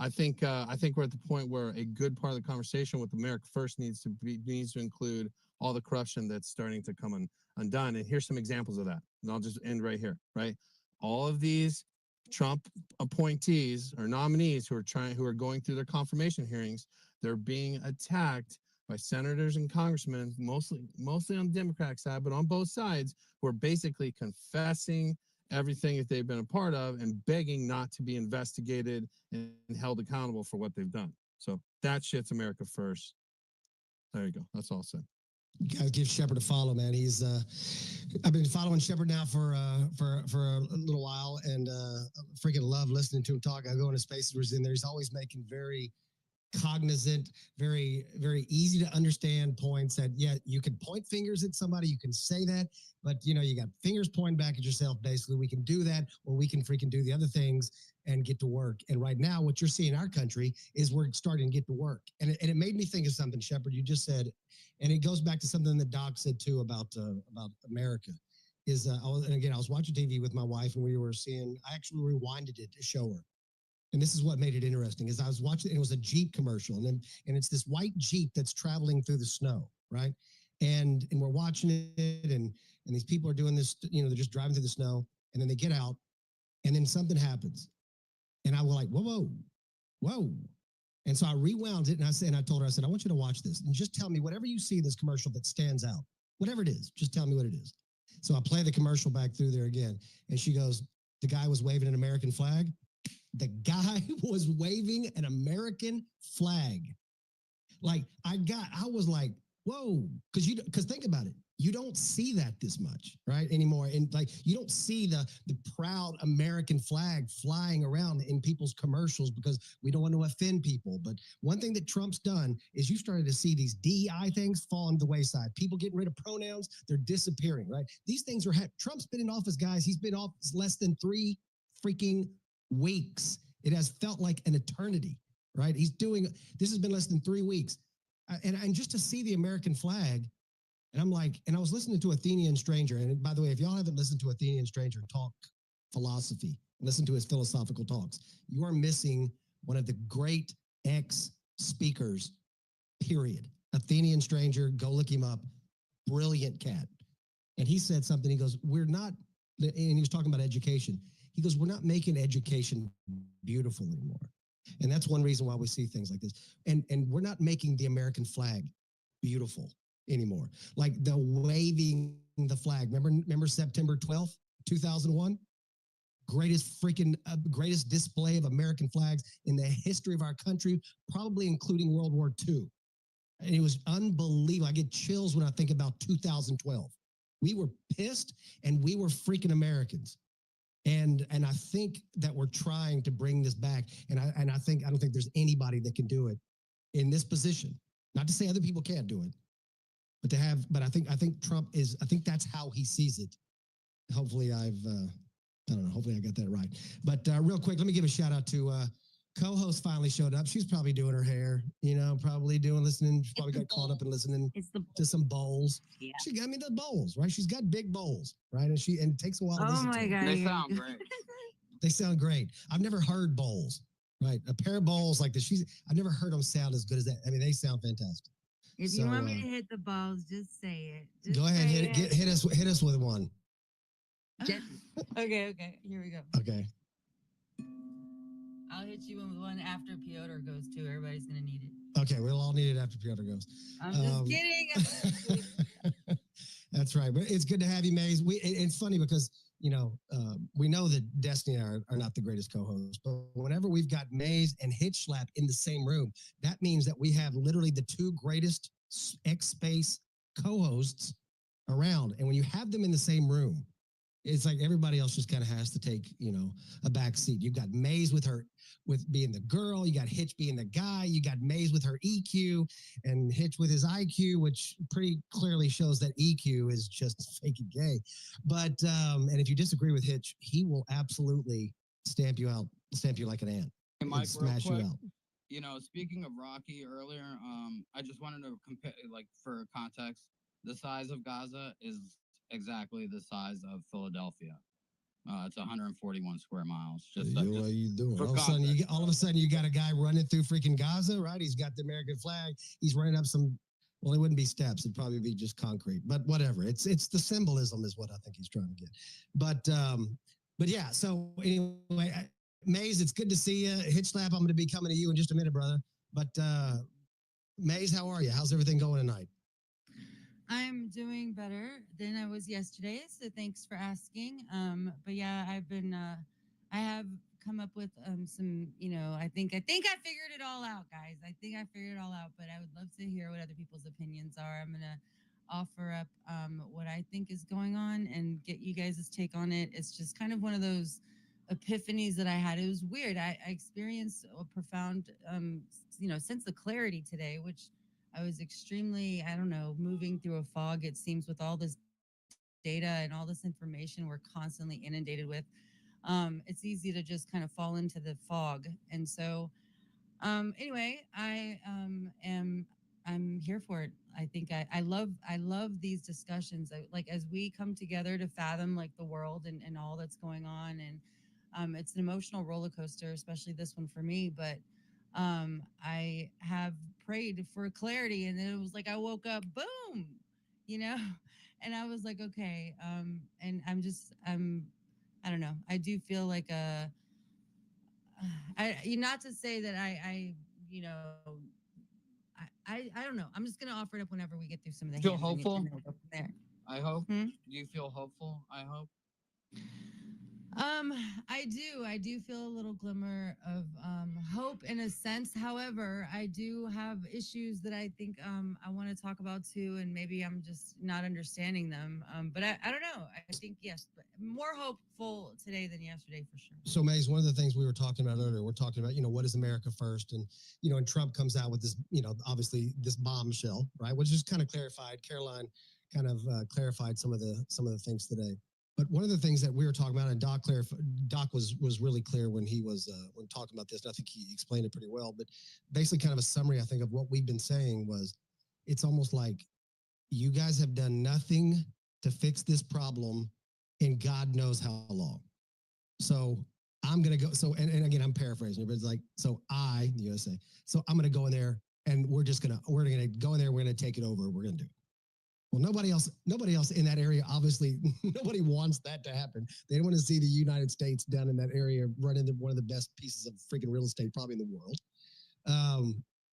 I think we're at the point where a good part of the conversation with America First needs to include all the corruption that's starting to come undone. And here's some examples of that. And I'll just end right here. Right, all of these Trump appointees or nominees who are going through their confirmation hearings, they're being attacked by senators and congressmen, mostly on the Democratic side, but on both sides, who are basically confessing everything that they've been a part of and begging not to be investigated and held accountable for what they've done. So that shit's America First. There you go. That's all said.
You guys give Shepard a follow, man. He's I've been following Shepard now for a little while, and freaking love listening to him talk. I go into spaces where he's in there. He's always making very cognizant, very, very easy to understand points that, yeah, you can point fingers at somebody, you can say that, but you got fingers pointing back at yourself. Basically, we can do that, or we can freaking do the other things and get to work. And right now, what you're seeing in our country is we're starting to get to work. And it made me think of something, Shepard, you just said, and it goes back to something that Doc said too about America. I was watching TV with my wife, and we were seeing. I actually rewinded it to show her. And this is what made it interesting, is I was watching, and it was a Jeep commercial, and it's this white Jeep that's traveling through the snow, right? And we're watching it, and these people are doing this, they're just driving through the snow, and then they get out, and then something happens. And I was like, whoa. And so I rewound it, and I told her, I said, I want you to watch this, and just tell me whatever you see in this commercial that stands out, whatever it is, just tell me what it is. So I play the commercial back through there again, and she goes, the guy was waving an American flag. The guy was waving an American flag. Like I was like, whoa, because think about it. You don't see that this much, right, anymore. And like you don't see the proud American flag flying around in people's commercials because we don't want to offend people. But one thing that Trump's done is you started to see these DEI things fall on the wayside. People getting rid of pronouns, they're disappearing, right? These things are Trump's been in office, guys. He's been off less than 3 freaking weeks. It has felt like an eternity, right? This has been less than 3 weeks. And just to see the American flag, and I'm like, and I was listening to Athenian Stranger. And by the way, if y'all haven't listened to Athenian Stranger talk philosophy, listen to his philosophical talks, you are missing one of the great ex-speakers, period. Athenian Stranger, go look him up. Brilliant cat. And he said something, he goes, and he was talking about education. He goes, we're not making education beautiful anymore. And that's one reason why we see things like this. And we're not making the American flag beautiful anymore. Like the waving the flag. Remember September 12th, 2001? Greatest display of American flags in the history of our country, probably including World War II. And it was unbelievable. I get chills when I think about 2012. We were pissed and we were freaking Americans. And I think that we're trying to bring this back. And I don't think there's anybody that can do it in this position. Not to say other people can't do it, but I think Trump is. I think that's how he sees it. Hopefully, I don't know. Hopefully, I got that right. But real quick, let me give a shout out to co-host. Finally showed up. She's probably doing her hair. Listening. She probably got caught up in listening to some bowls.
Yeah.
She got me the bowls, right? She's got big bowls, right? And it takes a while to
Oh
listen
my
to them.
God.
They sound great.
They sound great. I've never heard bowls, right? A pair of bowls like this. I've never heard them sound as good as that. I mean, they sound fantastic.
If you want me to hit the balls, just say it. Just
Go ahead,
say
hit us with one.
Okay, here we go.
Okay.
I'll hit you with one after Piotr goes too. Everybody's gonna need it.
Okay, we'll all need it after Piotr goes.
I'm just kidding.
That's right. But it's good to have you, Maze. It's funny because we know that Destiny are not the greatest co-hosts, but whenever we've got Maze and Hitchlap in the same room, that means that we have literally the 2 greatest XSpace co-hosts around. And when you have them in the same room, it's like everybody else just kind of has to take, a back seat. You've got Maze with being the girl. You got Hitch being the guy. You got Maze with her EQ and Hitch with his IQ, which pretty clearly shows that EQ is just fake gay. But, and if you disagree with Hitch, he will absolutely stamp you like an ant.
Hey, Mike,
smash
real
you
quick,
out.
Speaking of Rocky earlier, I just wanted to compare, for context, the size of Gaza is exactly the size of Philadelphia. It's 141 square miles.
What
Just
are you doing?
for
All of a sudden,
context.
all of a sudden, you got a guy running through freaking Gaza, right? He's got the American flag. He's running up some. Well, it wouldn't be steps. It'd probably be just concrete. But whatever. It's the symbolism is what I think he's trying to get. But yeah. So anyway, Maze, it's good to see you. Hitch slap. I'm going to be coming to you in just a minute, brother. But Maze, how are you? How's everything going tonight?
I'm doing better than I was yesterday, so thanks for asking. But yeah, I have come up with some, I think I figured it all out, guys. I think I figured it all out, but I would love to hear what other people's opinions are. I'm gonna offer up what I think is going on and get you guys' take on it. It's just kind of one of those epiphanies that I had. It was weird. I experienced a profound, sense of clarity today, which I was extremely, I don't know, moving through a fog, it seems, with all this data and all this information we're constantly inundated with. It's easy to just kind of fall into the fog. And so, anyway, I'm here for it. I think I love these discussions. Like as we come together to fathom like the world and all that's going on, and it's an emotional roller coaster, especially this one for me. But I have prayed for clarity, and then it was like I woke up, boom, you know, and I was like, okay, and I don't know. I do feel like not to say that you know, I don't know. I'm just gonna offer it up whenever we get through some of the
Feel
hands, and
hopeful?
then we'll go from there.
I hope.
Hmm?
Do you feel hopeful? I hope.
Um, I do. I do feel a little glimmer of hope in a sense. However, I do have issues that I think I want to talk about too, and maybe I'm just not understanding them. But I don't know. I think yes, but more hopeful today than yesterday for sure.
So, Maze, one of the things we were talking about earlier, we're talking about, what is America first? And, and Trump comes out with this, obviously this bombshell, right? Which just kind of clarified, Caroline kind of clarified some of the things today. But one of the things that we were talking about, and Doc was really clear when he was when talking about this, and I think he explained it pretty well. But basically, kind of a summary, I think, of what we've been saying was, it's almost like you guys have done nothing to fix this problem, and God knows how long. So I'm gonna go. So and again, I'm paraphrasing, but it's like, so the USA. So I'm gonna go in there, and we're gonna go in there. We're gonna take it over. We're gonna do it. Well, nobody else in that area, obviously, nobody wants that to happen. They don't want to see the United States down in that area run into one of the best pieces of freaking real estate probably in the world.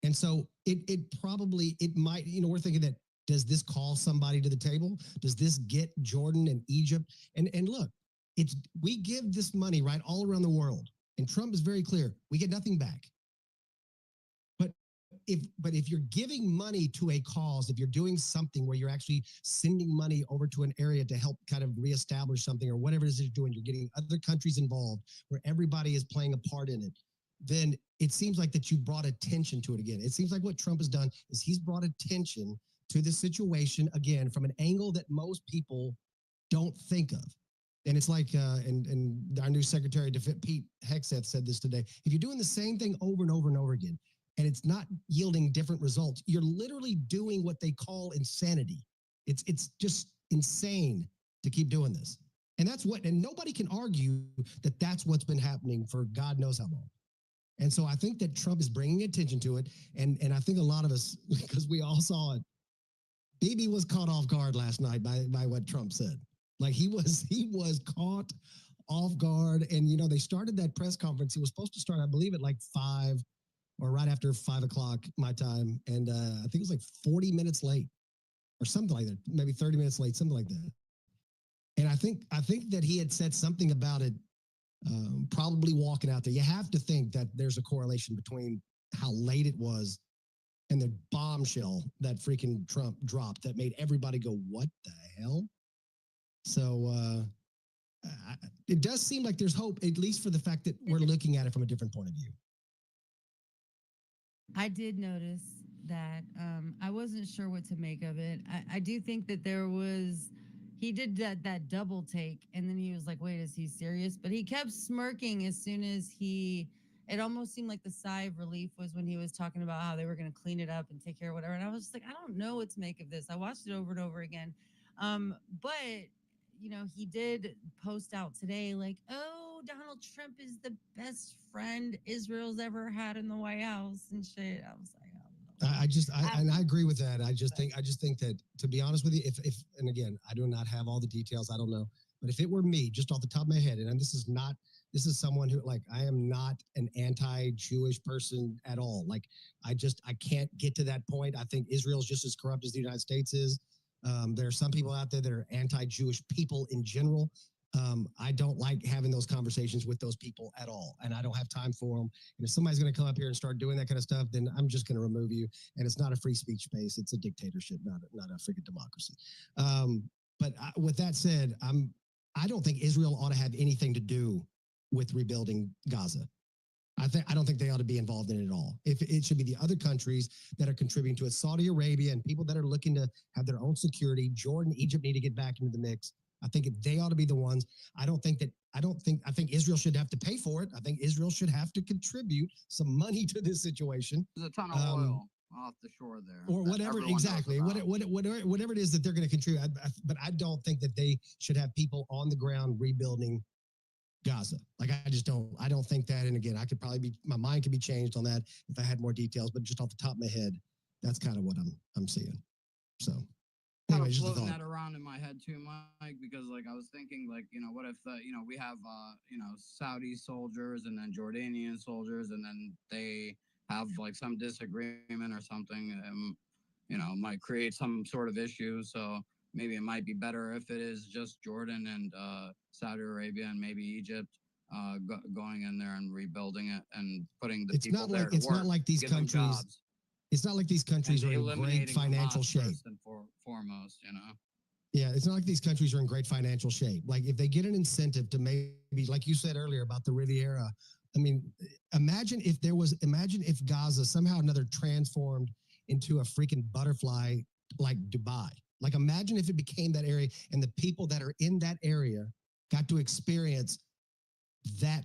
And so it might, we're thinking that, does this call somebody to the table? Does this get Jordan and Egypt? And look, we give this money right all around the world. And Trump is very clear, we get nothing back. But if you're giving money to a cause, if you're doing something where you're actually sending money over to an area to help kind of reestablish something or whatever it is you're doing, you're getting other countries involved where everybody is playing a part in it, then it seems like that you brought attention to it again. It seems like what Trump has done is he's brought attention to the situation again from an angle that most people don't think of. And it's like, and our new Secretary of Defense, Pete Hegseth, said this today. If you're doing the same thing over and over and over again, and it's not yielding different results, you're literally doing what they call insanity. It's just insane to keep doing this. And and nobody can argue that that's what's been happening for God knows how long. And so I think that Trump is bringing attention to it. And I think a lot of us, because we all saw it, Bibi was caught off guard last night by what Trump said. Like he was caught off guard. And, they started that press conference. It was supposed to start, I believe, at like 5 or right after 5 o'clock my time. And I think it was like 40 minutes late or something like that, maybe 30 minutes late, something like that. And I think that he had said something about it, probably walking out there. You have to think that there's a correlation between how late it was and the bombshell that freaking Trump dropped that made everybody go, what the hell? So it does seem like there's hope, at least for the fact that we're looking at it from a different point of view.
I did notice that. I wasn't sure what to make of it. I do think that he did that double take, and then he was like, wait, is he serious? But he kept smirking as soon as it almost seemed like the sigh of relief was when he was talking about how they were going to clean it up and take care of whatever. And I was just like, I don't know what to make of this. I watched it over and over again. But he did post out today like, oh, Donald Trump is the best friend Israel's ever had in the White House and shit. I was like,
And I agree with that. I just think that, to be honest with you, if and again, I do not have all the details. I don't know, but if it were me, just off the top of my head, and this is someone who, like, I am not an anti-Jewish person at all. Like, I can't get to that point. I think Israel's just as corrupt as the United States is. There are some people out there that are anti-Jewish people in general. I don't like having those conversations with those people at all, and I don't have time for them. And if somebody's going to come up here and start doing that kind of stuff, then I'm just going to remove you. And it's not a free speech space; it's a dictatorship, not a freaking democracy. With that said, I don't think Israel ought to have anything to do with rebuilding Gaza. I don't think they ought to be involved in it at all. If it should be the other countries that are contributing to it, Saudi Arabia and people that are looking to have their own security. Jordan, Egypt need to get back into the mix. I think they ought to be the ones. I think Israel should have to pay for it. I think Israel should have to contribute some money to this situation.
There's a ton of oil off the shore there.
Or whatever, exactly. Whatever it is that they're going to contribute. But I don't think that they should have people on the ground rebuilding Gaza. Like, I don't think that. And again, my mind could be changed on that if I had more details, but just off the top of my head, that's kind of what I'm seeing. So
Kind
anyway,
of
just a
floating
thought.
that around in my head too, Mike, because like I was thinking, like, what if we have Saudi soldiers and then Jordanian soldiers, and then they have like some disagreement or something, might create some sort of issue. So maybe it might be better if it is just Jordan and Saudi Arabia and maybe Egypt going in there and rebuilding it and putting the people there to work.
It's not like these
give them
countries.
jobs.
It's not like these countries
And
are in great
eliminating
financial
Hamas
shape.
first and foremost,
Yeah, it's not like these countries are in great financial shape. Like, if they get an incentive to maybe, like you said earlier about the Riviera, I mean, imagine if Gaza somehow another transformed into a freaking butterfly like Dubai. Like, imagine if it became that area and the people that are in that area got to experience that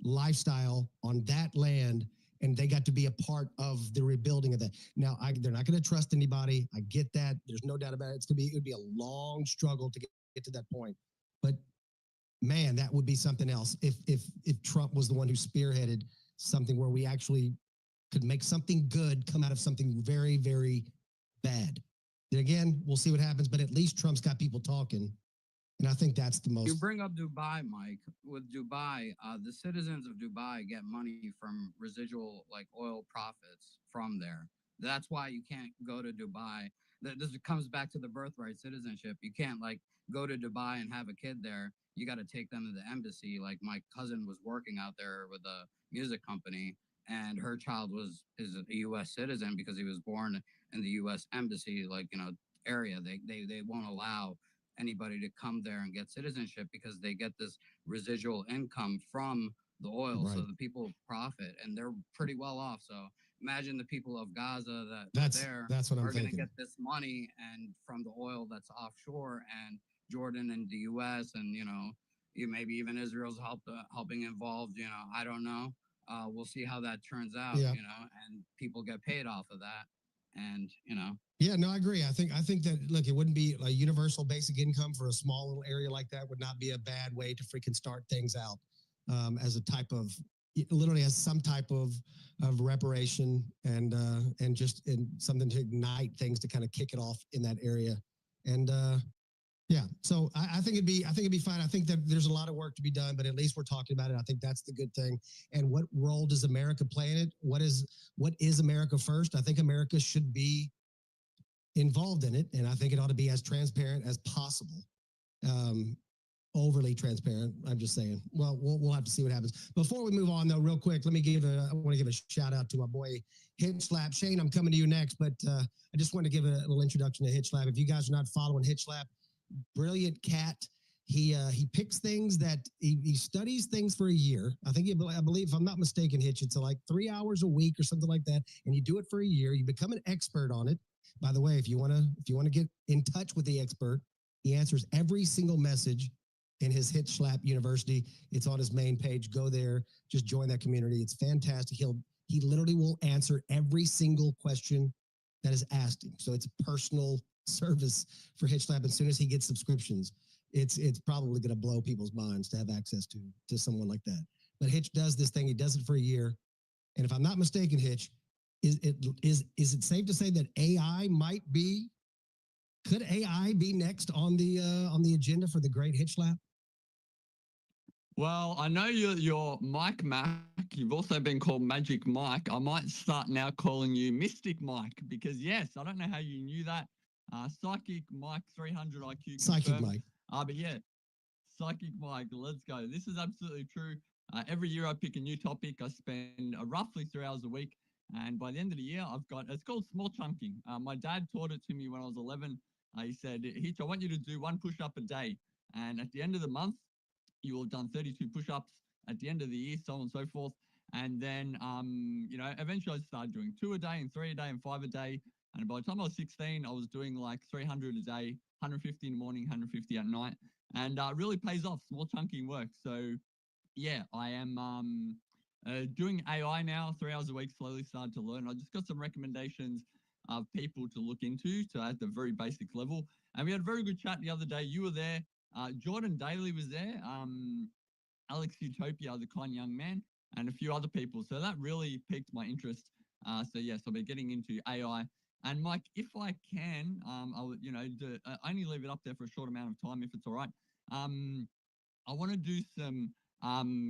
lifestyle on that land, and they got to be a part of the rebuilding of that. Now, they're not going to trust anybody. I get that. There's no doubt about it. It would be a long struggle to get to that point. But man, that would be something else if Trump was the one who spearheaded something where we actually could make something good come out of something very, very bad. And again, we'll see what happens, but at least Trump's got people talking. And I think that's the most.
You bring up Dubai, Mike. With Dubai, the citizens of Dubai get money from residual like oil profits from there. That's why you can't go to Dubai. This comes back to the birthright citizenship. You can't like go to Dubai and have a kid there. You got to take them to the embassy. Like, my cousin was working out there with a music company, and her child is a U.S. citizen because he was born in the U.S. embassy, area. They won't allow anybody to come there and get citizenship because they get this residual income from the oil.
Right.
So the people profit, and they're pretty well off. So imagine the people of Gaza that's
what I'm
are going to
thinking.
get this money and from the oil that's offshore, and Jordan and the U.S. and maybe even Israel's helping involved. I don't know. We'll see how that turns out.
Yeah.
And people get paid off of that, and
Yeah, no, I agree. I think that, look, it wouldn't be like universal basic income for a small little area like that would not be a bad way to freaking start things out as a type of, literally as some type of reparation and just something to ignite things to kind of kick it off in that area. And yeah, so I think it'd be fine. I think that there's a lot of work to be done, but at least we're talking about it. I think that's the good thing. And what role does America play in it? What is America first? I think America should be involved in it, and I think it ought to be as transparent as possible. Overly transparent, I'm just saying. Well, we'll have to see what happens. Before we move on, though, real quick, I want to give a shout out to my boy Hitch Slap. Shane, I'm coming to you next, but I just want to give a little introduction to Hitch Slap. If you guys are not following Hitch Slap, brilliant cat. He picks things that he studies things for a year. I believe, if I'm not mistaken, Hitch, it's like 3 hours a week or something like that, and you do it for a year. You become an expert on it. By the way, if you want to get in touch with the expert, he answers every single message in his Hitch Slap University. It's on his main page. Go there, just join that community. It's fantastic. He literally will answer every single question that is asked him. So it's a personal service for Hitch Slap as soon as he gets subscriptions. it's probably going to blow people's minds to have access to someone like that. But Hitch does this thing. He does it for a year, and if I'm not mistaken, Hitch, is it safe to say that AI might be? Could AI be next on the agenda for the Great Hitch Lab?
Well, I know you're Mike Mac. You've also been called Magic Mike. I might start now calling you Mystic Mike because, yes, I don't know how you knew that. Psychic Mike, 300 IQ.
Psychic
confirmed.
Mike.
But yeah, Psychic Mike, let's go. This is absolutely true. Every year I pick a new topic. I spend roughly 3 hours a week. And by the end of the year, it's called small chunking. My dad taught it to me when I was 11. He said, Hitch, I want you to do 1 push-up a day. And at the end of the month, you will have done 32 push-ups. At the end of the year, so on and so forth. And then, eventually I started doing 2 a day and 3 a day and 5 a day. And by the time I was 16, I was doing like 300 a day, 150 in the morning, 150 at night. And it really pays off. Small chunking works. So, yeah, I am doing AI now, 3 hours a week, slowly started to learn. I just got some recommendations of people to look into at the very basic level. And we had a very good chat the other day. You were there. Jordan Daly was there. Alex Utopia, the kind young man, and a few other people. So that really piqued my interest. So yes, I'll be getting into AI. And Mike, if I can, I'll only leave it up there for a short amount of time, if it's all right. I want to do some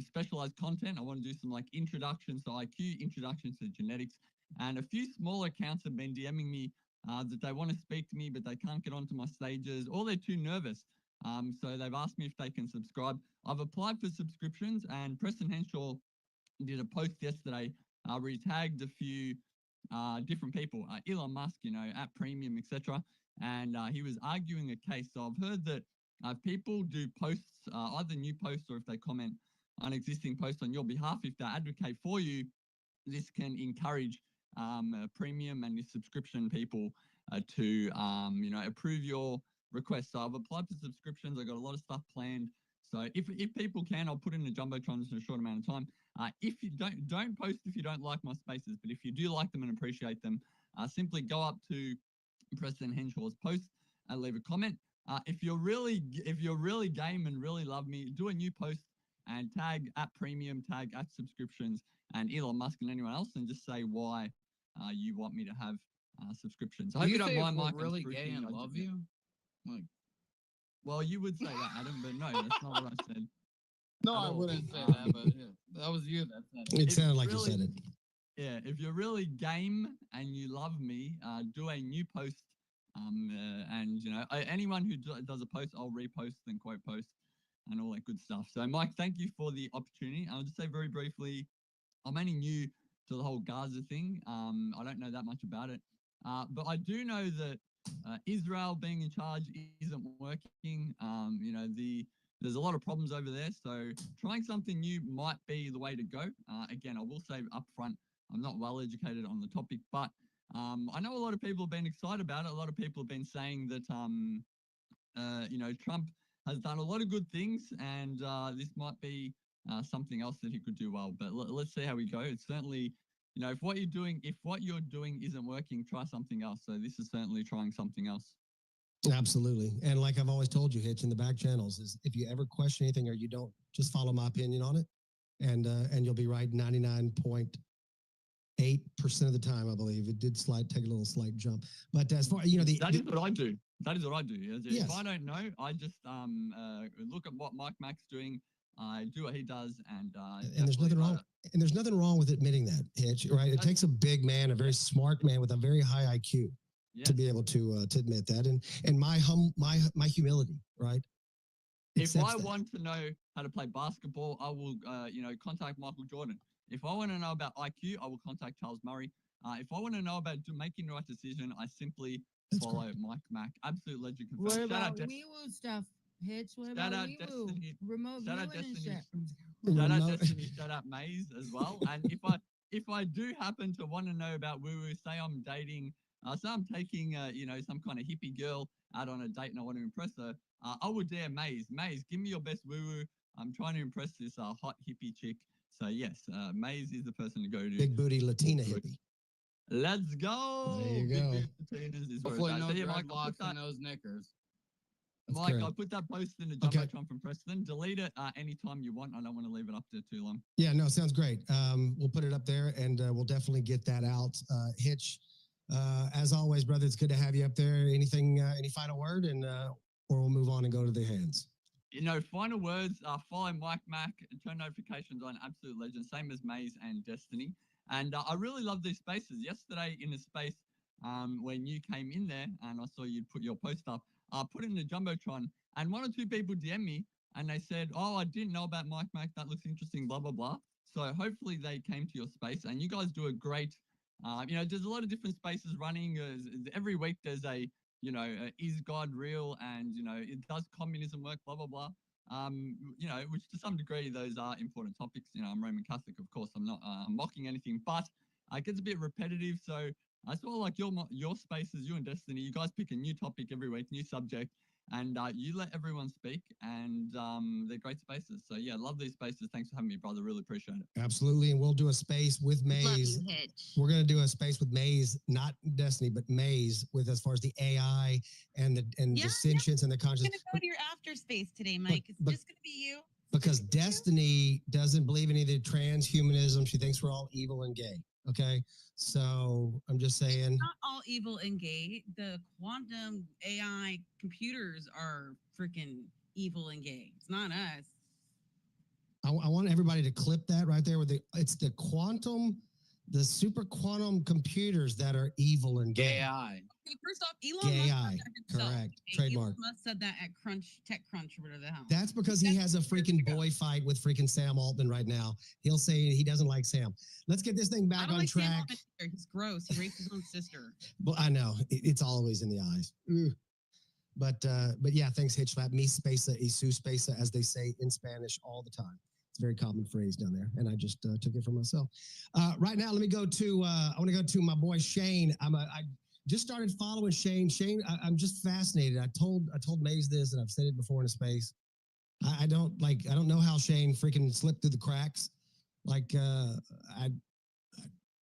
specialized content. I want to do some like introductions to IQ, introductions to genetics, and a few smaller accounts have been DMing me that they want to speak to me, but they can't get onto my stages, or they're too nervous. So they've asked me if they can subscribe. I've applied for subscriptions, and Preston Henshaw did a post yesterday where he tagged a few different people, Elon Musk, at Premium, etc. And he was arguing a case. So I've heard that people do posts, either new posts or if they comment on existing posts on your behalf, if they advocate for you, this can encourage Premium and your subscription people to, approve your request. So I've applied for subscriptions. I've got a lot of stuff planned. So if people can, I'll put in the jumbotrons in a short amount of time. If you don't post if you don't like my spaces, but if you do like them and appreciate them, simply go up to Preston Henshaw's post and leave a comment. If you're really game and really love me, do a new post and tag at Premium, tag at subscriptions, and Elon Musk and anyone else, and just say why you want me to have subscriptions. I hope you don't mind, Mike.
Really gay and love you. Like,
well, you would say that, Adam, but no, that's not what I said.
No, I wouldn't say that, but yeah, that was you that said it.
It sounded like you said it.
Yeah, if you're really game and you love me, do a new post. And anyone who does a post, I'll repost and quote post and all that good stuff. So, Mike, thank you for the opportunity. I'll just say very briefly, I'm only new to the whole Gaza thing. I don't know that much about it, but I do know that Israel being in charge isn't working. There's a lot of problems over there, so trying something new might be the way to go. Again, I will say up front, I'm not well educated on the topic, but I know a lot of people have been excited about it. A lot of people have been saying that, Trump has done a lot of good things, and this might be something else that he could do well. But let's see how we go. It's certainly, if what you're doing isn't working, try something else. So this is certainly trying something else.
Absolutely. And like I've always told you, Hitch, in the back channels, is if you ever question anything or you don't, just follow my opinion on it, and you'll be right 99.8% of the time, I believe. It did take a little slight jump. But as far
that is what I do. That is what I do. If I don't know, I just look at what Mike Mac's doing. I do what he does, and
there's nothing wrong. And there's nothing wrong with admitting that, Hitch. Right? It takes a big man, a very smart man with a very high IQ, to be able to admit that. And my humility, right?
If I want to know how to play basketball, I will contact Michael Jordan. If I want to know about IQ, I will contact Charles Murray. If I want to know about making the right decision, I simply follow Mike Mac. Absolute legend.
What about wee-woo stuff, Hitch? What about wee-woo? Remote viewing and shit.
Shout out Destiny, shout out Maze as well. And if I do happen to want to know about woo-woo, say I'm dating, say I'm taking some kind of hippie girl out on a date and I want to impress her, I would dare Maze. Maze, give me your best woo-woo. I'm trying to impress this hot hippie chick. So yes, Maze is the person to go to.
Big booty Latina hippie.
Let's go.
There you go.
Hopefully no dreadlocks and those knickers.
Mike,
correct.
I put that post in the
Okay.
Jumbotron from Preston. Delete it anytime you want. I don't want to leave it up there too long.
Yeah, no, sounds great. We'll put it up there, and we'll definitely get that out. Hitch, as always, brother, it's good to have you up there. Anything, any final word, and or we'll move on and go to the hands.
Final words, follow MikeMac and turn notifications on. Absolute legend, same as Maze and Destiny. And I really love these spaces. Yesterday in the space, when you came in there and I saw you put your post up, I put in the Jumbotron, and one or two people DM me and they said, oh, I didn't know about MikeMac. That looks interesting, blah, blah, blah. So hopefully they came to your space, and you guys do a great, there's a lot of different spaces running. Every week there's a, is God real? And, it does communism work, blah, blah, blah. Which to some degree, those are important topics. I'm Roman Catholic, of course. I'm not mocking anything, but it gets a bit repetitive. So I saw like your spaces, you and Destiny, you guys pick a new topic every week, new subject, and you let everyone speak, and they're great spaces. So yeah, love these spaces. Thanks for having me, brother. Really appreciate it.
Absolutely, and we'll do a space with Maze.
Love you, Hitch.
We're going to do a space with Maze, not Destiny, but Maze, with as far as the AI and the sentience and the
I'm
consciousness.
gonna go to your after space today, Mike. It's just gonna be you.
Because Destiny doesn't believe in either transhumanism. She thinks we're all evil and gay. Okay, so I'm just saying.
Not all evil and gay. The quantum AI computers are freaking evil and gay. It's not us.
I want everybody to clip that right there with it's the super quantum computers that are evil and gay.
AI.
Okay, first off, Elon Musk said that himself.
Correct.
Okay,
Trademark.
Elon Musk said that at TechCrunch or whatever the hell.
That's because he has a freaking boy fight with freaking Sam Altman right now. He'll say he doesn't like Sam. Let's get this thing back on track.
Sam Altman either. He's gross. He raped his own sister.
Well, I know it's always in the eyes. But yeah, thanks, Hitchlap. Mi spesa y su spesa, as they say in Spanish all the time. It's a very common phrase down there, and I just took it for myself. Right now, let me go to. I want to go to my boy Shane. I just started following Shane. Shane, I'm just fascinated. I told Maze this, and I've said it before in a space. I don't know how Shane freaking slipped through the cracks. I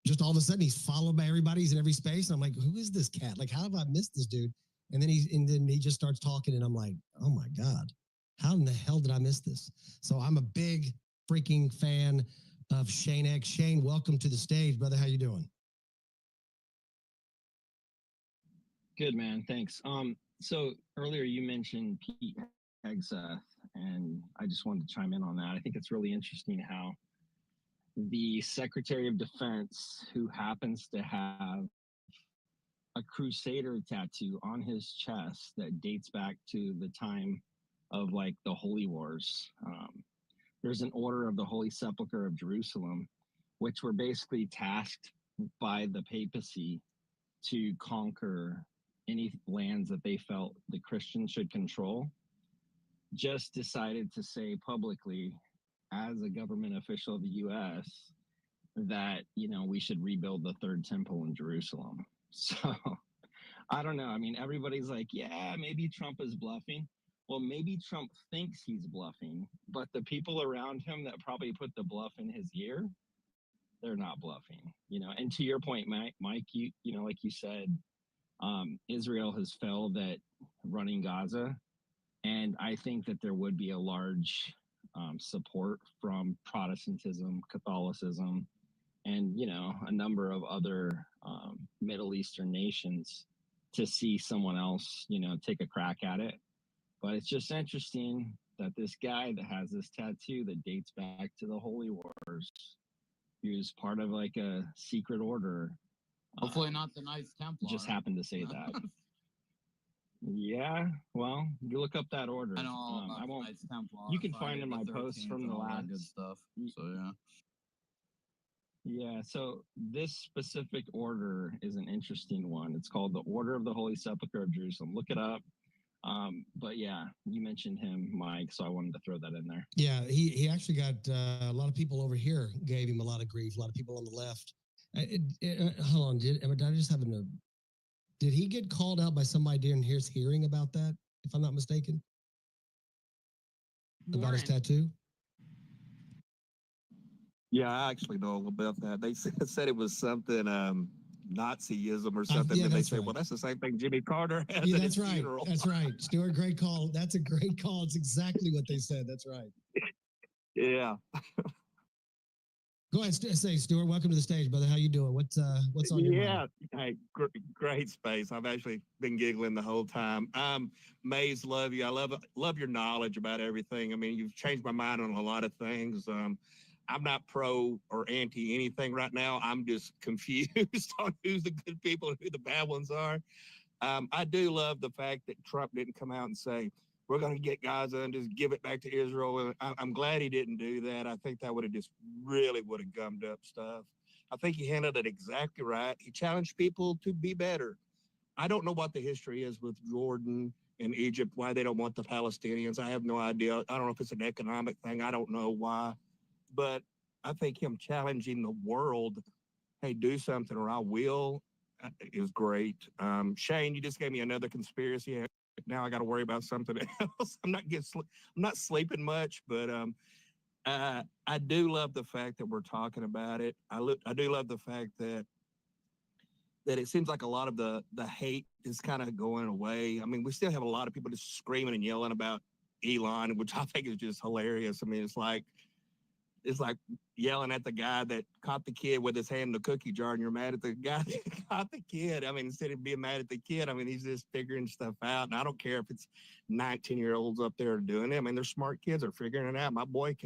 just all of a sudden he's followed by everybody. He's in every space, and I'm like, who is this cat? Like, how have I missed this dude? And then he just starts talking, and I'm like, oh my God, how in the hell did I miss this? So I'm a big freaking fan of Shane X. Shane, welcome to the stage, brother. How you doing?
Good, man. Thanks. So earlier you mentioned Pete Hegseth, and I just wanted to chime in on that. I think it's really interesting how the Secretary of Defense, who happens to have a Crusader tattoo on his chest that dates back to the time of like the Holy Wars. There's an order of the Holy Sepulchre of Jerusalem, which were basically tasked by the papacy to conquer any lands that they felt the Christians should control. Just decided to say publicly, as a government official of the US, that, we should rebuild the third temple in Jerusalem. So I don't know. I mean, everybody's like, yeah, maybe Trump is bluffing. Well, maybe Trump thinks he's bluffing, but the people around him that probably put the bluff in his ear, they're not bluffing, And to your point, Mike, you like you said, Israel has failed at running Gaza. And I think that there would be a large support from Protestantism, Catholicism, and, a number of other Middle Eastern nations to see someone else, take a crack at it. But it's just interesting that this guy that has this tattoo that dates back to the Holy Wars, he was part of like a secret order.
Hopefully not the Knights Templar.
Just happened to say that. Yeah, well, you look up that order.
I know all about
I won't.
Knights Templar.
You can
Friday
find in
the
my posts
13th
from the
and all that
last
good stuff. So yeah.
Yeah, so this specific order is an interesting one. It's called the Order of the Holy Sepulchre of Jerusalem. Look it up. But yeah, you mentioned him, Mike, so I wanted to throw that in there.
Yeah, he actually got a lot of people over here gave him a lot of grief. A lot of people on the left. Hold on, did I just have did he get called out by somebody during his hearing about that? If I'm not mistaken, about his tattoo.
Yeah, I actually know a little bit about that. They said it was something Nazism or something,
yeah,
and they
that's
say,
right.
"Well, that's the same thing Jimmy Carter has
Yeah,
at
that's
his
right.
funeral."
That's right. Stuart, great call. That's a great call. It's exactly what they said. That's right.
Yeah.
Go ahead, say Stuart. Welcome to the stage, brother. How you doing? What's on your mind?
Yeah, hey, great space. I've actually been giggling the whole time. Maze, love you. I love your knowledge about everything. I mean, you've changed my mind on a lot of things. I'm not pro or anti anything right now. I'm just confused on who's the good people and who the bad ones are. I do love the fact that Trump didn't come out and say, we're going to get Gaza and just give it back to Israel. And I'm glad he didn't do that. I think that would have just really would have gummed up stuff. I think he handled it exactly right. He challenged people to be better. I don't know what the history is with Jordan and Egypt, why they don't want the Palestinians. I have no idea. I don't know if it's an economic thing. I don't know why. But I think him challenging the world, hey, do something or I will, is great. Shane, you just gave me another conspiracy. Now I got to worry about something else. I'm not sleeping much, but I do love the fact that we're talking about it. I do love the fact that it seems like a lot of the hate is kind of going away. I mean, we still have a lot of people just screaming and yelling about Elon, which I think is just hilarious. I mean, it's like yelling at the guy that caught the kid with his hand in the cookie jar, and you're mad at the guy that caught the kid. I mean, instead of being mad at the kid, I mean, he's just figuring stuff out. And I don't care if it's 19-year-olds up there doing it. I mean, they're smart kids, are figuring it out. My boy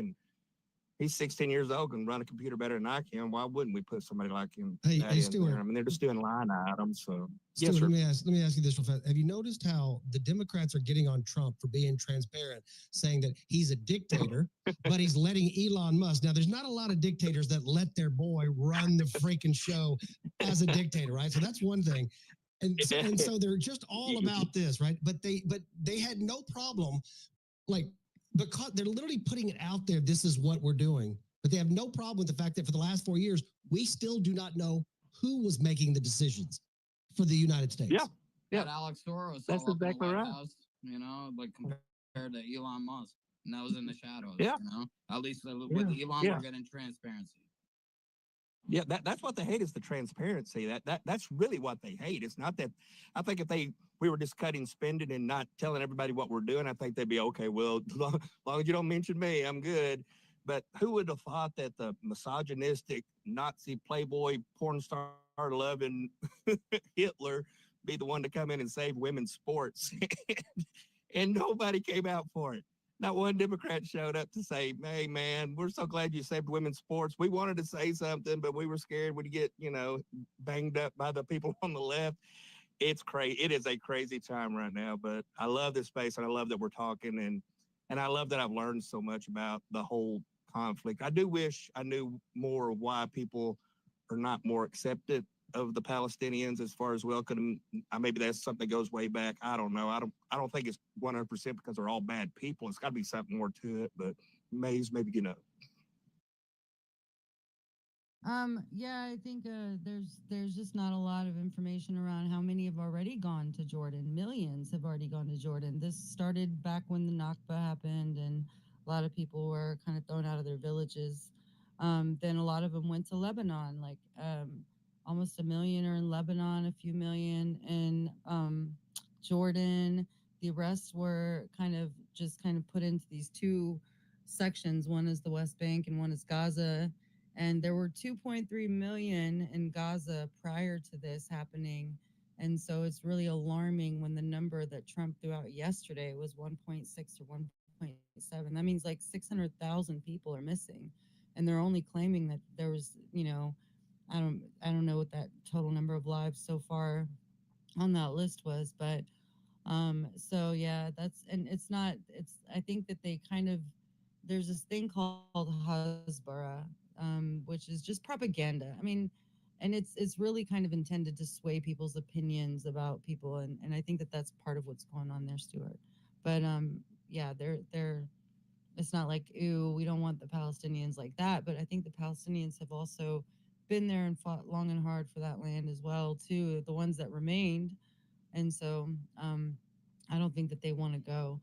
he's 16 years old, can run a computer better than I can. Why wouldn't we put somebody like him
Hey,
in
Stuart.
there? I mean, they're just doing line items. So,
Stuart,
yes, sir.
let me ask you this real fast. Have you noticed how the Democrats are getting on Trump for being transparent, saying that he's a dictator, but he's letting Elon Musk. Now, there's not a lot of dictators that let their boy run the freaking show as a dictator, right? So that's one thing. And so they're just all about this, right? But they had no problem, like, because they're literally putting it out there. This is what we're doing, but they have no problem with the fact that for the last 4 years, we still do not know who was making the decisions for the United States.
That Alex Soros
That's
all up in the
exactly
White
right.
House, like compared to Elon Musk, and that was in the shadows.
Yeah.
At least with
Yeah.
Elon,
Yeah.
we're getting transparency.
Yeah, that's what they hate is the transparency. That's really what they hate. It's not that. I think if we were just cutting spending and not telling everybody what we're doing, I think they'd be okay. Well, long as you don't mention me, I'm good. But who would have thought that the misogynistic Nazi playboy porn star loving Hitler be the one to come in and save women's sports, and nobody came out for it. Not one Democrat showed up to say, hey, man, we're so glad you saved women's sports. We wanted to say something, but we were scared we'd get, banged up by the people on the left. It's crazy. It is a crazy time right now, but I love this space and I love that we're talking and I love that I've learned so much about the whole conflict. I do wish I knew more of why people are not more accepted of the Palestinians as far as welcome. Maybe that's something that goes way back. I don't know. I don't think it's 100% because they're all bad people. It's got to be something more to it. But Maze, maybe
Yeah, I think there's just not a lot of information around how many have already gone to Jordan. Millions have already gone to Jordan. This started back when the Nakba happened, and a lot of people were kind of thrown out of their villages. Then a lot of them went to Lebanon, like almost 1 million are in Lebanon, a few million in Jordan. The rest were kind of put into these two sections. One is the West Bank and one is Gaza. And there were 2.3 million in Gaza prior to this happening. And so it's really alarming when the number that Trump threw out yesterday was 1.6 or 1.7. That means like 600,000 people are missing. And they're only claiming that there was, I don't know what that total number of lives so far on that list was, but so yeah, I think that they there's this thing called Hasbara, which is just propaganda. I mean, and it's really kind of intended to sway people's opinions about people, and I think that that's part of what's going on there, Stuart. But yeah, they're it's not like, ooh, we don't want the Palestinians like that, but I think the Palestinians have also been there and fought long and hard for that land as well too, the ones that remained. And so I don't think that they want to go.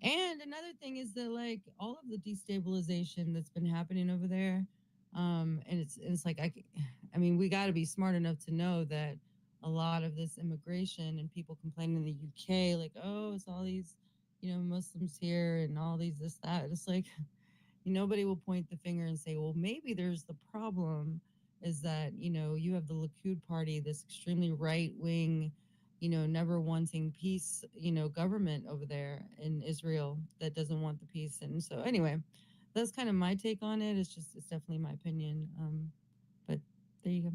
And another thing is that, like, all of the destabilization that's been happening over there, And it's like I mean, we got to be smart enough to know that a lot of this immigration and people complaining in the UK, like, oh, it's all these, Muslims here and all these this that. It's like nobody will point the finger and say, well, maybe there's the problem is that you have the Likud party, this extremely right wing, never wanting peace, government over there in Israel that doesn't want the peace. And so anyway, that's kind of my take on it. It's definitely my opinion. But there you go.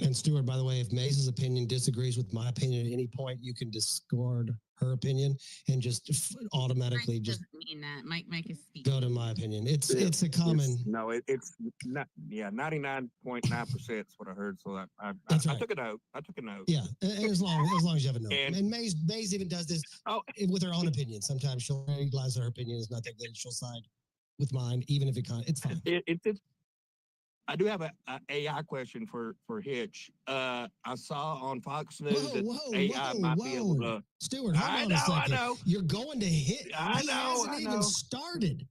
And Stuart, by the way, if Maze's opinion disagrees with my opinion at any point, you can discard her opinion and just automatically
Mike
just
doesn't mean that. Mike is speaking.
go to my opinion. It's a common.
It's not. Yeah, 99.9% is what I heard. So I took a note. I took a note.
Yeah, and as long as you have a note.
And-
And Maze even does this with her own opinion. Sometimes she'll realize her opinion is not that good. She'll side with mine, even if it's fine.
I do have a AI question for Hitch. I saw on Fox News that AI might be able to.
Stuart, hold on a second.
I know.
You're going to hit.
I
He
know.
hasn't
I
even
know.
started,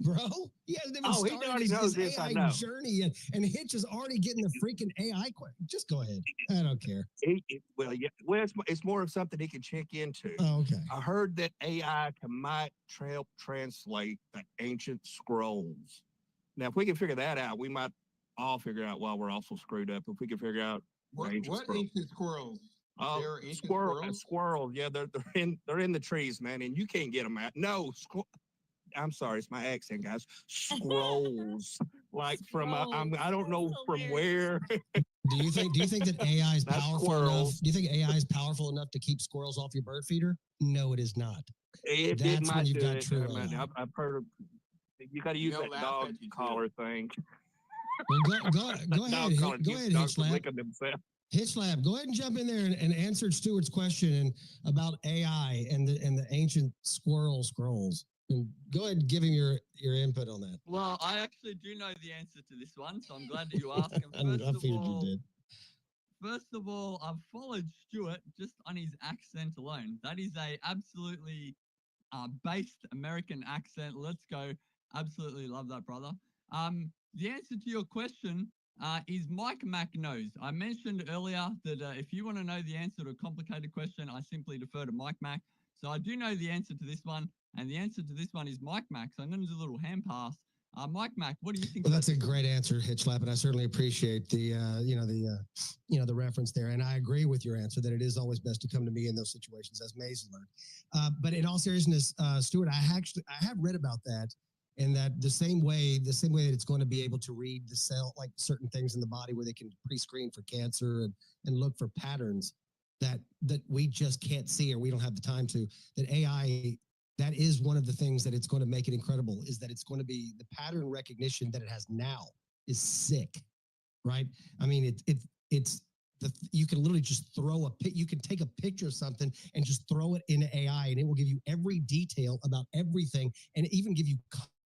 bro. He hasn't even
He
started
already
his
knows this. I
AI
know.
journey yet, and Hitch is already getting the freaking AI question. Just go ahead. I don't care.
It's more of something he can check into.
Oh, okay.
I heard that AI might translate the ancient scrolls. Now, if we can figure that out, we might all figure out why we're also screwed up. If we can figure out
What ancient squirrels? There are ancient squirrels?
Squirrels. Yeah, they're in the trees, man, and you can't get them out. No, I'm sorry, it's my accent, guys. Scrolls, like from I don't know from where.
Do you think that AI is powerful enough? Do you think AI is powerful enough to keep squirrels off your bird feeder? No, it is not. That's
might
when you've
do
got
it.
true
I mean,
AI.
I've heard of. You got to use that dog collar thing.
Well, go ahead. Go ahead,
Dogs
Hitchlab.
licking themselves.
Hitchlab, go ahead and jump in there and answer Stuart's question about AI and the ancient scrolls. And go ahead and give him your input on that.
Well, I actually do know the answer to this one, so I'm glad that you asked. And
I figured you did.
First of all, I've followed Stuart just on his accent alone. That is a absolutely based American accent. Let's go. Absolutely love that, brother. The answer to your question is MikeMac knows. I mentioned earlier that if you want to know the answer to a complicated question, I simply defer to MikeMac. So I do know the answer to this one, and the answer to this one is MikeMac. So I'm going to do a little hand pass. MikeMac, what do you think?
Well, that's a great answer, Hitchlab, and I certainly appreciate the the reference there. And I agree with your answer that it is always best to come to me in those situations, as Mason learned. But in all seriousness, Stuart, I have read about that. And that the same way that it's going to be able to read the cell, like certain things in the body where they can pre-screen for cancer and look for patterns that we just can't see or we don't have the time to, that AI, that is one of the things that it's going to make it incredible, is that it's going to be the pattern recognition that it has now is sick, right? I mean, you can literally just you can take a picture of something and just throw it into AI and it will give you every detail about everything and even give you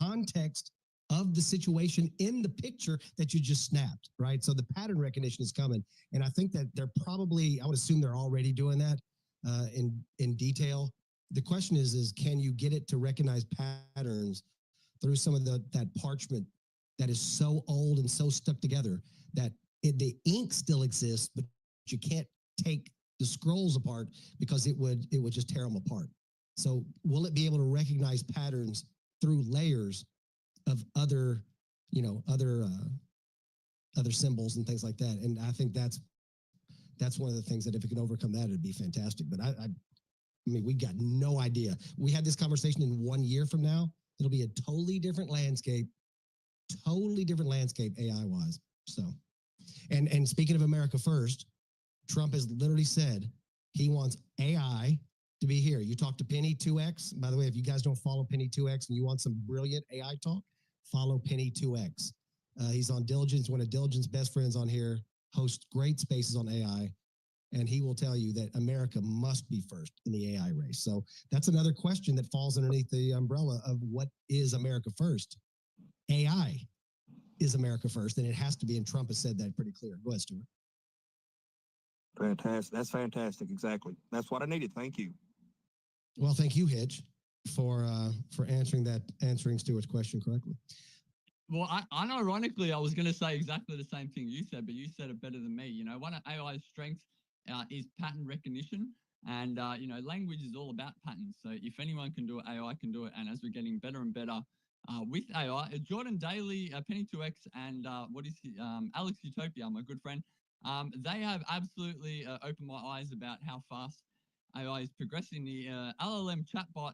context of the situation in the picture that you just snapped, right? So the pattern recognition is coming. And I think that they're probably, I would assume they're already doing that in detail. The question is can you get it to recognize patterns through some of that parchment that is so old and so stuck together that the ink still exists, but you can't take the scrolls apart because it would just tear them apart. So will it be able to recognize patterns through layers of other symbols and things like that? And I think that's one of the things that if it can overcome that, it'd be fantastic. But I mean, we got no idea. We had this conversation in 1 year from now. It'll be a totally different landscape AI wise. So, and speaking of America first, Trump has literally said he wants AI to be here. You talk to Penny 2X. By the way, if you guys don't follow Penny 2X and you want some brilliant AI talk, follow Penny 2X. He's on Diligence, one of Diligent's best friends on here, hosts great spaces on AI. And he will tell you that America must be first in the AI race. So that's another question that falls underneath the umbrella of what is America first. AI is America first, and it has to be, and Trump has said that pretty clear. Go ahead, Stuart.
Fantastic. That's fantastic. Exactly. That's what I needed. Thank you.
Well, thank you, Hitch, for answering Stuart's question correctly.
Well, unironically, I was going to say exactly the same thing you said, but you said it better than me. You know, one of AI's strengths is pattern recognition, and you know, language is all about patterns. So if anyone can do it, AI can do it. And as we're getting better and better with AI, Jordan Daly, Penny 2X, and Alex Utopia, my good friend, they have absolutely opened my eyes about how fast AI is progressing. The LLM chatbot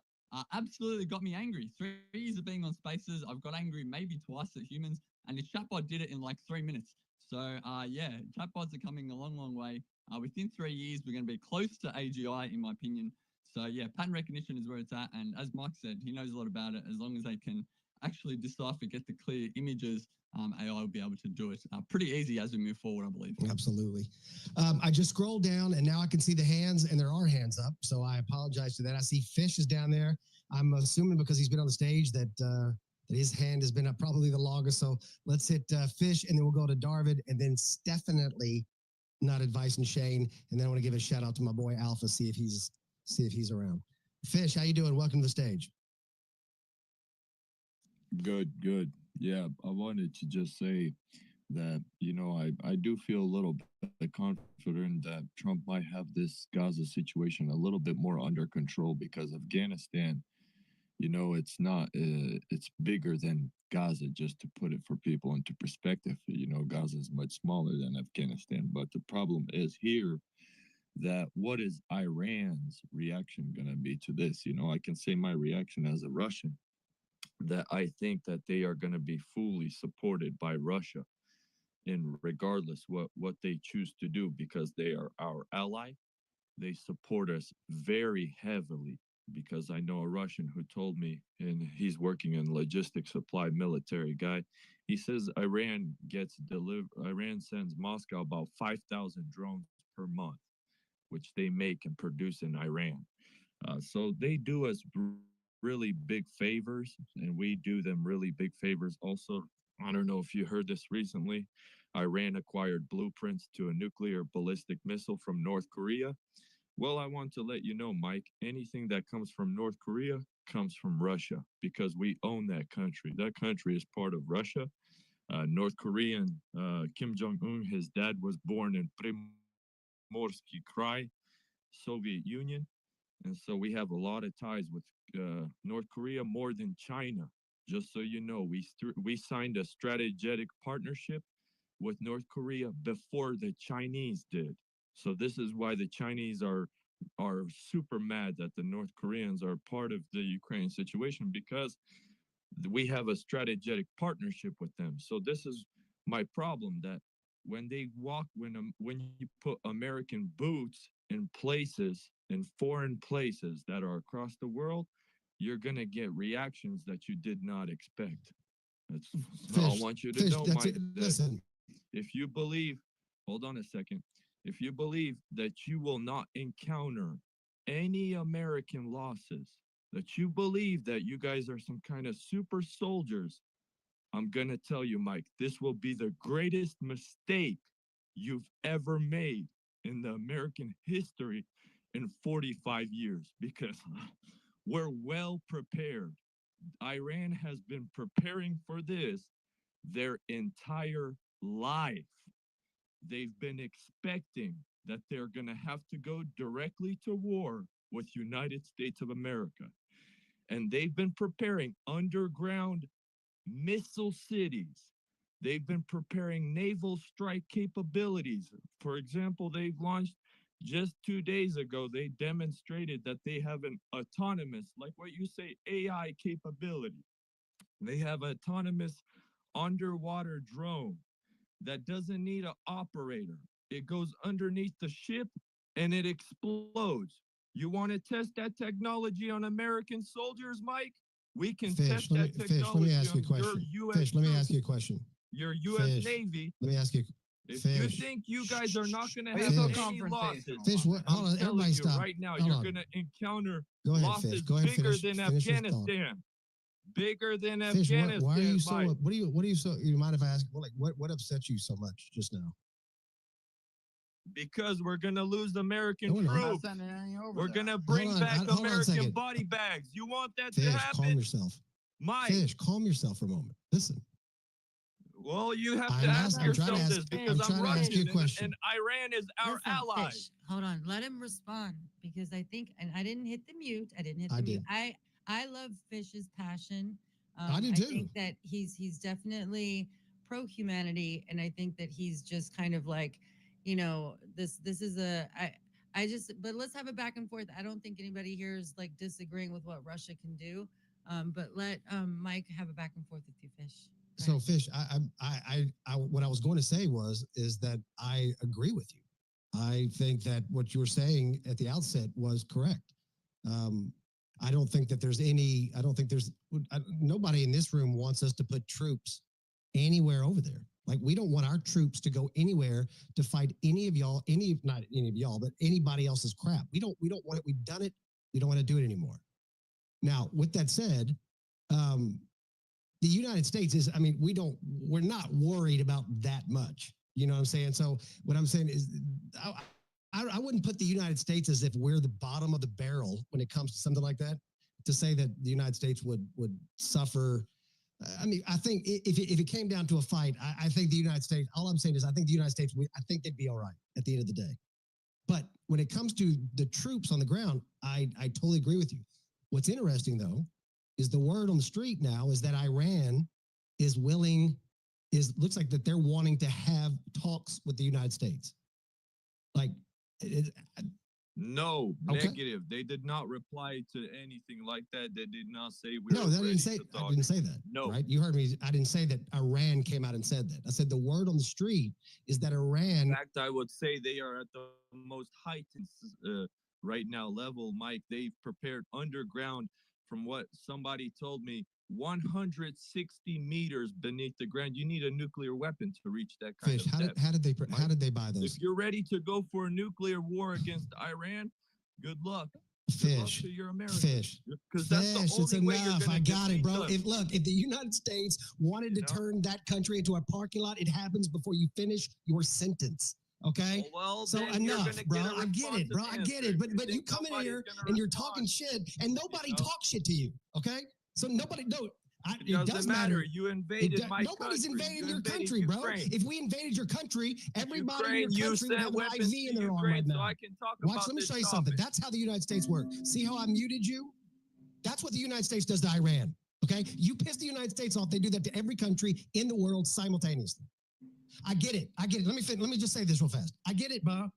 absolutely got me angry. 3 years of being on Spaces, I've got angry maybe twice at humans, and the chatbot did it in like 3 minutes. So yeah, chatbots are coming a long, long way. Within 3 years, we're going to be close to AGI, in my opinion. So yeah, pattern recognition is where it's at, and as Mike said, he knows a lot about it. As long as they can actually decipher, get the clear images, AI will be able to do it pretty easy as we move forward, I believe.
Absolutely. I just scrolled down and now I can see the hands, and there are hands up. So I apologize for that. I see Fish is down there. I'm assuming because he's been on the stage that his hand has been up probably the longest. So let's hit Fish, and then we'll go to Darvid, and then definitely not Advice and Shane. And then I want to give a shout out to my boy Alpha, see if he's around. Fish, how you doing? Welcome to the stage.
Good, good. Yeah, I wanted to just say that, you know, I do feel a little bit confident that Trump might have this Gaza situation a little bit more under control, because Afghanistan, you know, it's not, it's bigger than Gaza, just to put it for people into perspective. You know, Gaza is much smaller than Afghanistan, but the problem is here that what is Iran's reaction going to be to this? You know, I can say my reaction as a Russian, that I think that they are going to be fully supported by Russia in regardless what they choose to do, because they are our ally. They support us very heavily, because I know a Russian who told me, and he's working in logistics supply, military guy. He says Iran sends Moscow about 5,000 drones per month, which they make and produce in Iran. So they do us really big favors, and we do them really big favors also. I don't know if you heard this recently. Iran acquired blueprints to a nuclear ballistic missile from North Korea. Well, I want to let you know, Mike, anything that comes from North Korea comes from Russia, because we own that country. That country is part of Russia. North Korean Kim Jong-un, his dad was born in Primorsky Krai, Soviet Union. And so we have a lot of ties with North Korea, more than China. Just so you know, we signed a strategic partnership with North Korea before the Chinese did. So this is why the Chinese are super mad that the North Koreans are part of the Ukraine situation, because we have a strategic partnership with them. So this is my problem, that when you put American boots in places, in foreign places that are across the world, you're going to get reactions that you did not expect. That's all I want you to know, Mike.
Listen,
if you believe, hold on a second, if you believe that you will not encounter any American losses, that you believe that you guys are some kind of super soldiers, I'm going to tell you, Mike, this will be the greatest mistake you've ever made in the American history in 45 years, because we're well prepared. Iran has been preparing for this their entire life. They've been expecting that they're going to have to go directly to war with United States of America. And they've been preparing underground missile cities. They've been preparing naval strike capabilities. For example, they've launched just 2 days ago, they demonstrated that they have an autonomous, like what you say, AI capability. They have autonomous underwater drone that doesn't need an operator. It goes underneath the ship and it explodes. You want to test that technology on American soldiers, Mike? We can test that technology.
Fish, let me ask you a question. Fish, let me ask you a question.
Your U.S. Navy.
Let me ask you.
If you think you guys are not going to have any losses,
Fish, hold on, everybody stop.
Right now,
Hold
you're
on.
going to encounter
Go ahead,
losses
Fish. Go ahead,
bigger
finish
than
your thought.
Afghanistan. Bigger than
Fish,
Afghanistan.
why are you so?
Mike.
What are you so? You mind if I ask? What upset you so much just now?
Because we're going to lose American
No, we're not.
troops. We're going to bring back
hold on a
American
second.
body bags. You want that to
Fish,
happen?
calm yourself.
Mike.
Fish, calm yourself for a moment. Listen,
Well, you have
I'm
to
ask-
ask
I'm trying to
yourself
ask-
this
I'm
because
trying
I'm
to ask you a
Russian
question.
and Iran is our
Listen,
ally.
Fish, hold on. Let him respond because I think, and I didn't hit the mute. I didn't hit
I
the
did.
mute. I love Fish's passion.
I do
I
too.
think that he's definitely pro humanity, and I think that he's just kind of like, this is I just, but let's have a back and forth. I don't think anybody here is like disagreeing with what Russia can do. But let Mike have a back and forth with you, Fish. Go
So,
ahead.
Fish, what I was going to say is that I agree with you. I think that what you were saying at the outset was correct. I don't think that there's any. I don't think there's nobody in this room wants us to put troops anywhere over there. Like we don't want our troops to go anywhere to fight any of y'all, not any of y'all, but anybody else's crap. We don't want it. We've done it. We don't want to do it anymore. Now, with that said, the United States is, we're not worried about that much. You know what I'm saying? So what I'm saying is I wouldn't put the United States as if we're the bottom of the barrel when it comes to something like that, to say that the United States would suffer. I think if it came down to a fight, I think the United States, all I'm saying is I think the United States, I think they'd be all right at the end of the day. But when it comes to the troops on the ground, I totally agree with you. What's interesting, though, is the word on the street now is that Iran looks like that they're wanting to have talks with the United States. Like,
No,
Okay.
negative. They did not reply to anything like that. They did not say we
no,
were
I
ready
didn't say
to
I
talk.
didn't say that.
No.
Right? You heard me. I didn't say that Iran came out and said that. I said the word on the street is that Iran.
In fact, I would say they are at the most heightened right now level, Mike. They've prepared underground, from what somebody told me, 160 meters beneath the ground. You need a nuclear weapon to reach that kind
Fish.
of depth.
How did they buy those?
If you're ready to go for a nuclear war against Iran, good luck. Good luck
Fish.
to your Americans.
Fish.
Because that's
Fish,
the
it's
only way you're
enough.
gonna
I got it,
defeat
bro.
them.
If the United States wanted to turn that country into a parking lot, it happens before you finish your sentence. Okay?
Oh, well,
So
then you're
enough,
gonna
bro.
get a
I get it, bro. I
responsive
get it.
answer.
But you
think
come in
nobody's
here
gonna
and you're
respond,
talking shit, and nobody
you know?
talks shit to you. Okay? So nobody don't.
It
It
doesn't
does
matter. You invaded my
Nobody's
country.
invading
You
your
invaded
country, bro.
Ukraine.
If we invaded your country, everybody
Ukraine,
in your
you
country would
sent
have an
weapons
IV in
to
their arm
Ukraine
right
so
now.
I can talk
Watch,
about
let me
this
show you something.
topic.
That's how the United States work. See how I muted you? That's what the United States does to Iran. Okay? You piss the United States off, they do that to every country in the world simultaneously. I get it. I get it. Let me just say this real fast. I get it, bro.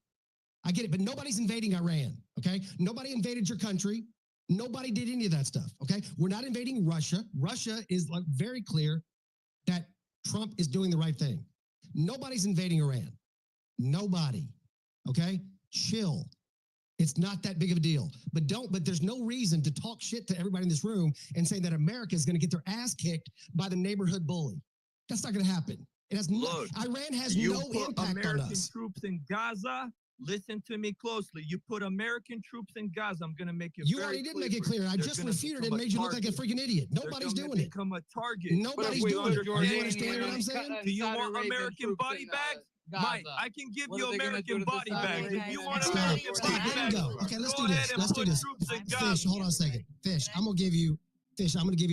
I get it, but nobody's invading Iran, okay? Nobody invaded your country. Nobody did any of that stuff, okay? We're not invading Russia. Russia is like very clear that Trump is doing the right thing. Nobody's invading Iran. Nobody, okay? Chill. It's not that big of a deal. But there's no reason to talk shit to everybody in this room and say that America is going to get their ass kicked by the neighborhood bully. That's not going to happen. It has
Look,
Iran has
you
no
put
impact
American
on us.
troops in Gaza. Listen to me closely. You put American troops in Gaza. I'm going to make it
You
very
already did
clear
make it
for you.
clear. I
They're
just
gonna
refuted it
become
and made you look like a
target.
freaking idiot.
They're
Nobody's
gonna
doing it.
become a target.
Nobody's
But if we
doing it. Are you
understand
understand what I'm saying?
Do you want American body bags? Mike, I can give you American body bags. If you want
Stop.
American
Stop.
body
Let him
bags,
go. Okay, let's
go
do
ahead
this.
and
Let's do
put
this.
troops in
Fish,
Gaza.
hold on a second. Fish, I'm gonna give you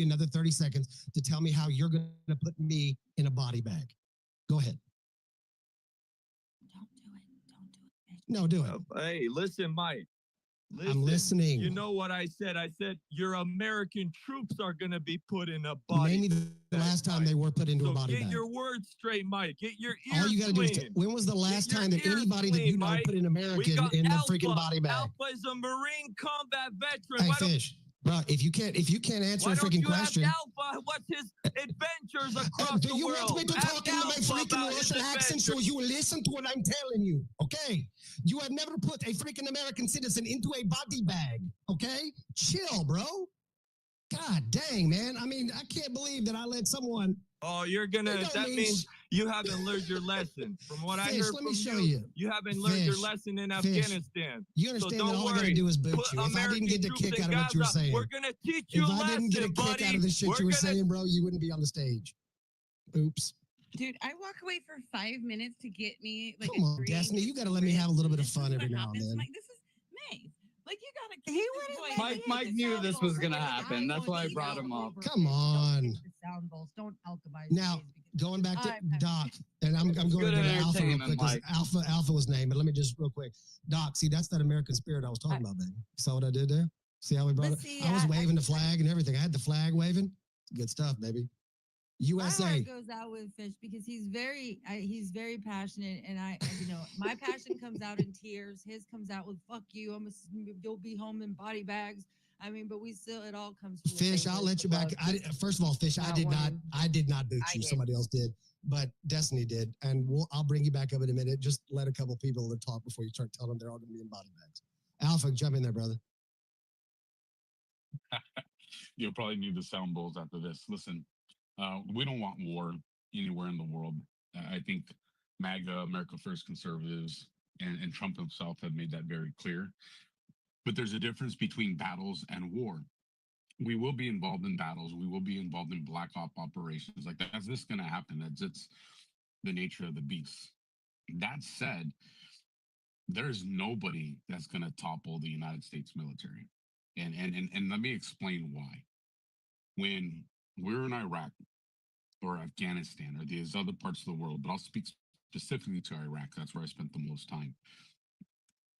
another 30 seconds to tell me how you're gonna put me in a body bag. Go ahead. No, do it.
Hey, listen, Mike. Listen,
I'm listening.
You know what I said? I said your American troops are going to be put in a body
Name me the last time they were put into a body
get
bag.
your words straight, Mike. Get your ears
All you got to do is,
clean.
when was the last
Get your
time that
ears
anybody that you
clean,
know
Mike.
put an
We
American
got
in the
Alpha.
freaking body bag?
Alpha is a Marine combat veteran.
Hey,
Why don't-
Fish, bro, if you can't answer
Why
a
don't
freaking
you
question.
ask Alpha what's his adventures across
Do
the
you
world?
want me to
Ask
talk in my
Alpha
freaking
about his
Russian accent so
adventures.
you will listen to what I'm telling you, okay? You have never put a freaking American citizen into a body bag, okay? Chill, bro. God dang, man. I mean, I can't believe that I let someone...
Oh, you're gonna.
You don't
That
mean
means you haven't learned your lesson. From what I
Fish,
heard
let
from
me show
you,
you.
haven't learned your
Fish,
lesson in
Fish,
Afghanistan.
You understand
so
that
don't
all I gotta
worry.
do is boot
Put
you. If I didn't get the
American
kick
troops
out
in
of what you were
Gaza,
saying,
we're gonna teach you
if
a
I didn't get a
lesson,
kick
buddy.
out of the shit
We're
you were
gonna
saying, bro, you wouldn't be on the stage. Oops.
Dude, I walk away for 5 minutes to get me like
Come
a
on,
drink.
Destiny. You gotta let me have a little bit of fun every now and
Happens.
then.
Like, this is Maze. Like, you gotta keep
He
this
wouldn't
boy
let
happy.
me
Mike knew this was gonna happen. That's why I brought him up.
Come on.
The sound bowls. Don't alchemize.
Now,
these
going back to
All right.
Doc, and I'm going to
Good
go to Alpha real
entertainment,
quick because
Mike.
Alpha was named. But let me just real quick, Doc. See, that's that American spirit I was talking about, baby. Saw what I did there? See how we brought
But
it?
see,
I was waving the flag and everything. I had the flag waving. Good stuff, baby.
my
USA.
heart goes out with Fish because he's very passionate, and my passion comes out in tears. His comes out with "fuck you." You'll be home in body bags. I mean, but we still it all comes from the
Fish,
same
I'll
place
let
of
you back.
love.
First of all, Fish,
Not one.
I did not boot
I
you.
did.
Somebody else did, but Destiny did, and I'll bring you back up in a minute. Just let a couple people that talk before you start telling them they're all going to be in body bags. Alpha, jump in there, brother.
You'll probably need the sound bowls after this. Listen, we don't want war anywhere in the world. I think MAGA, America First conservatives, and Trump himself have made that very clear. But there's a difference between battles and war. We will be involved in battles. We will be involved in black op operations. Like that's just going to happen. That's it's the nature of the beast. That said, there's nobody that's going to topple the United States military. And let me explain why. When we're in Iraq or Afghanistan or these other parts of the world, but I'll speak specifically to Iraq. That's where I spent the most time.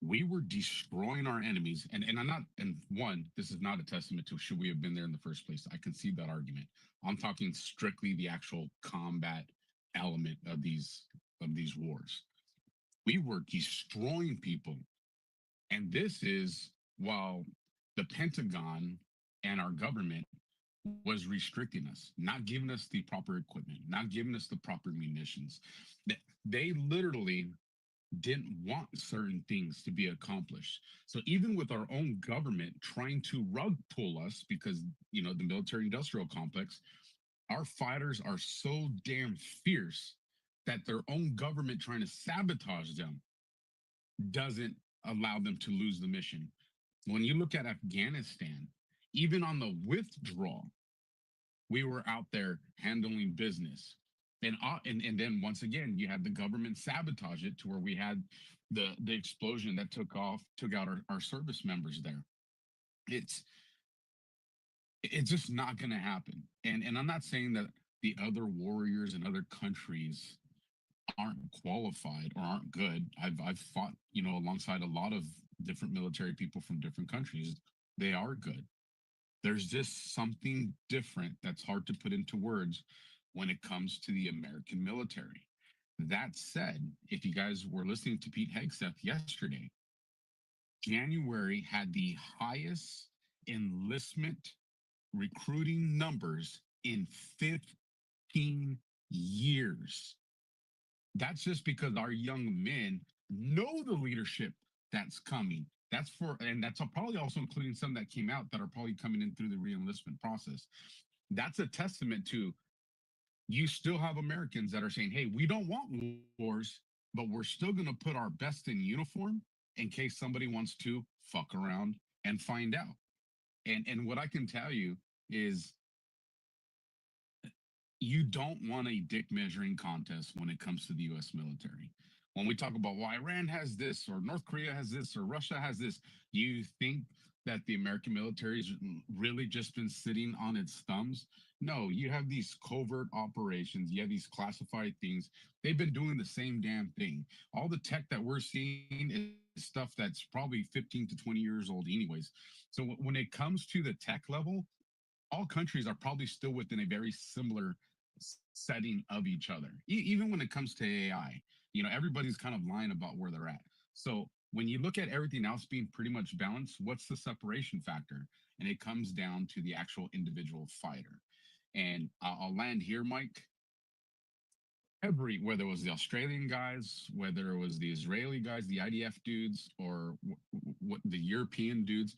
We were destroying our enemies. And I'm not, and one, this is not a testament to should we have been there in the first place. I concede that argument. I'm talking strictly the actual combat element of these wars. We were destroying people. And this is while the Pentagon and our government was restricting us, not giving us the proper equipment, not giving us the proper munitions. They literally didn't want certain things to be accomplished. So even with our own government trying to rug pull us because, the military industrial complex, our fighters are so damn fierce that their own government trying to sabotage them doesn't allow them to lose the mission. When you look at Afghanistan, even on the withdrawal, we were out there handling business. And then once again, you had the government sabotage it to where we had the explosion that took out our service members there. It's just not going to happen. And I'm not saying that the other warriors in other countries aren't qualified or aren't good. I've fought, alongside a lot of different military people from different countries. They are good. There's just something different that's hard to put into words when it comes to the American military. That said, if you guys were listening to Pete Hegseth yesterday, January had the highest enlistment recruiting numbers in 15 years. That's just because our young men know the leadership that's coming. And that's probably also including some that came out that are probably coming in through the re-enlistment process. That's a testament to you still have Americans that are saying, hey, we don't want wars, but we're still going to put our best in uniform in case somebody wants to fuck around and find out. And what I can tell you is you don't want a dick measuring contest when it comes to the U.S. military. When we talk about, well, Iran has this, or North Korea has this, or Russia has this, you think that the American military has really just been sitting on its thumbs? No, you have these covert operations, you have these classified things. They've been doing the same damn thing. All the tech that we're seeing is stuff that's probably 15 to 20 years old anyways. So when it comes to the tech level, all countries are probably still within a very similar setting of each other. Even when it comes to AI, everybody's kind of lying about where they're at. So when you look at everything else being pretty much balanced, what's the separation factor? And it comes down to the actual individual fighter. And I'll land here, Mike. Whether it was the Australian guys, whether it was the Israeli guys, the IDF dudes, or the European dudes,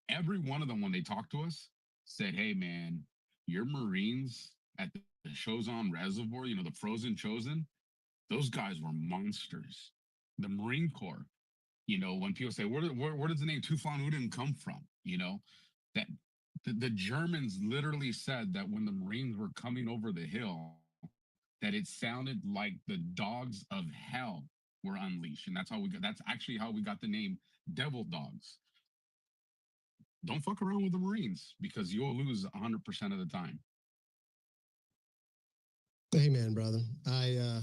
every one of them, when they talked to us, said, hey, man, your Marines at the Chosin Reservoir, the frozen Chosin, those guys were monsters. The Marine Corps, when people say, where does the name Tufan Udin come from? That the Germans literally said that when the Marines were coming over the hill, that it sounded like the dogs of hell were unleashed. And that's actually how we got the name Devil Dogs. Don't fuck around with the Marines because you'll lose 100% of the time.
Amen, brother. I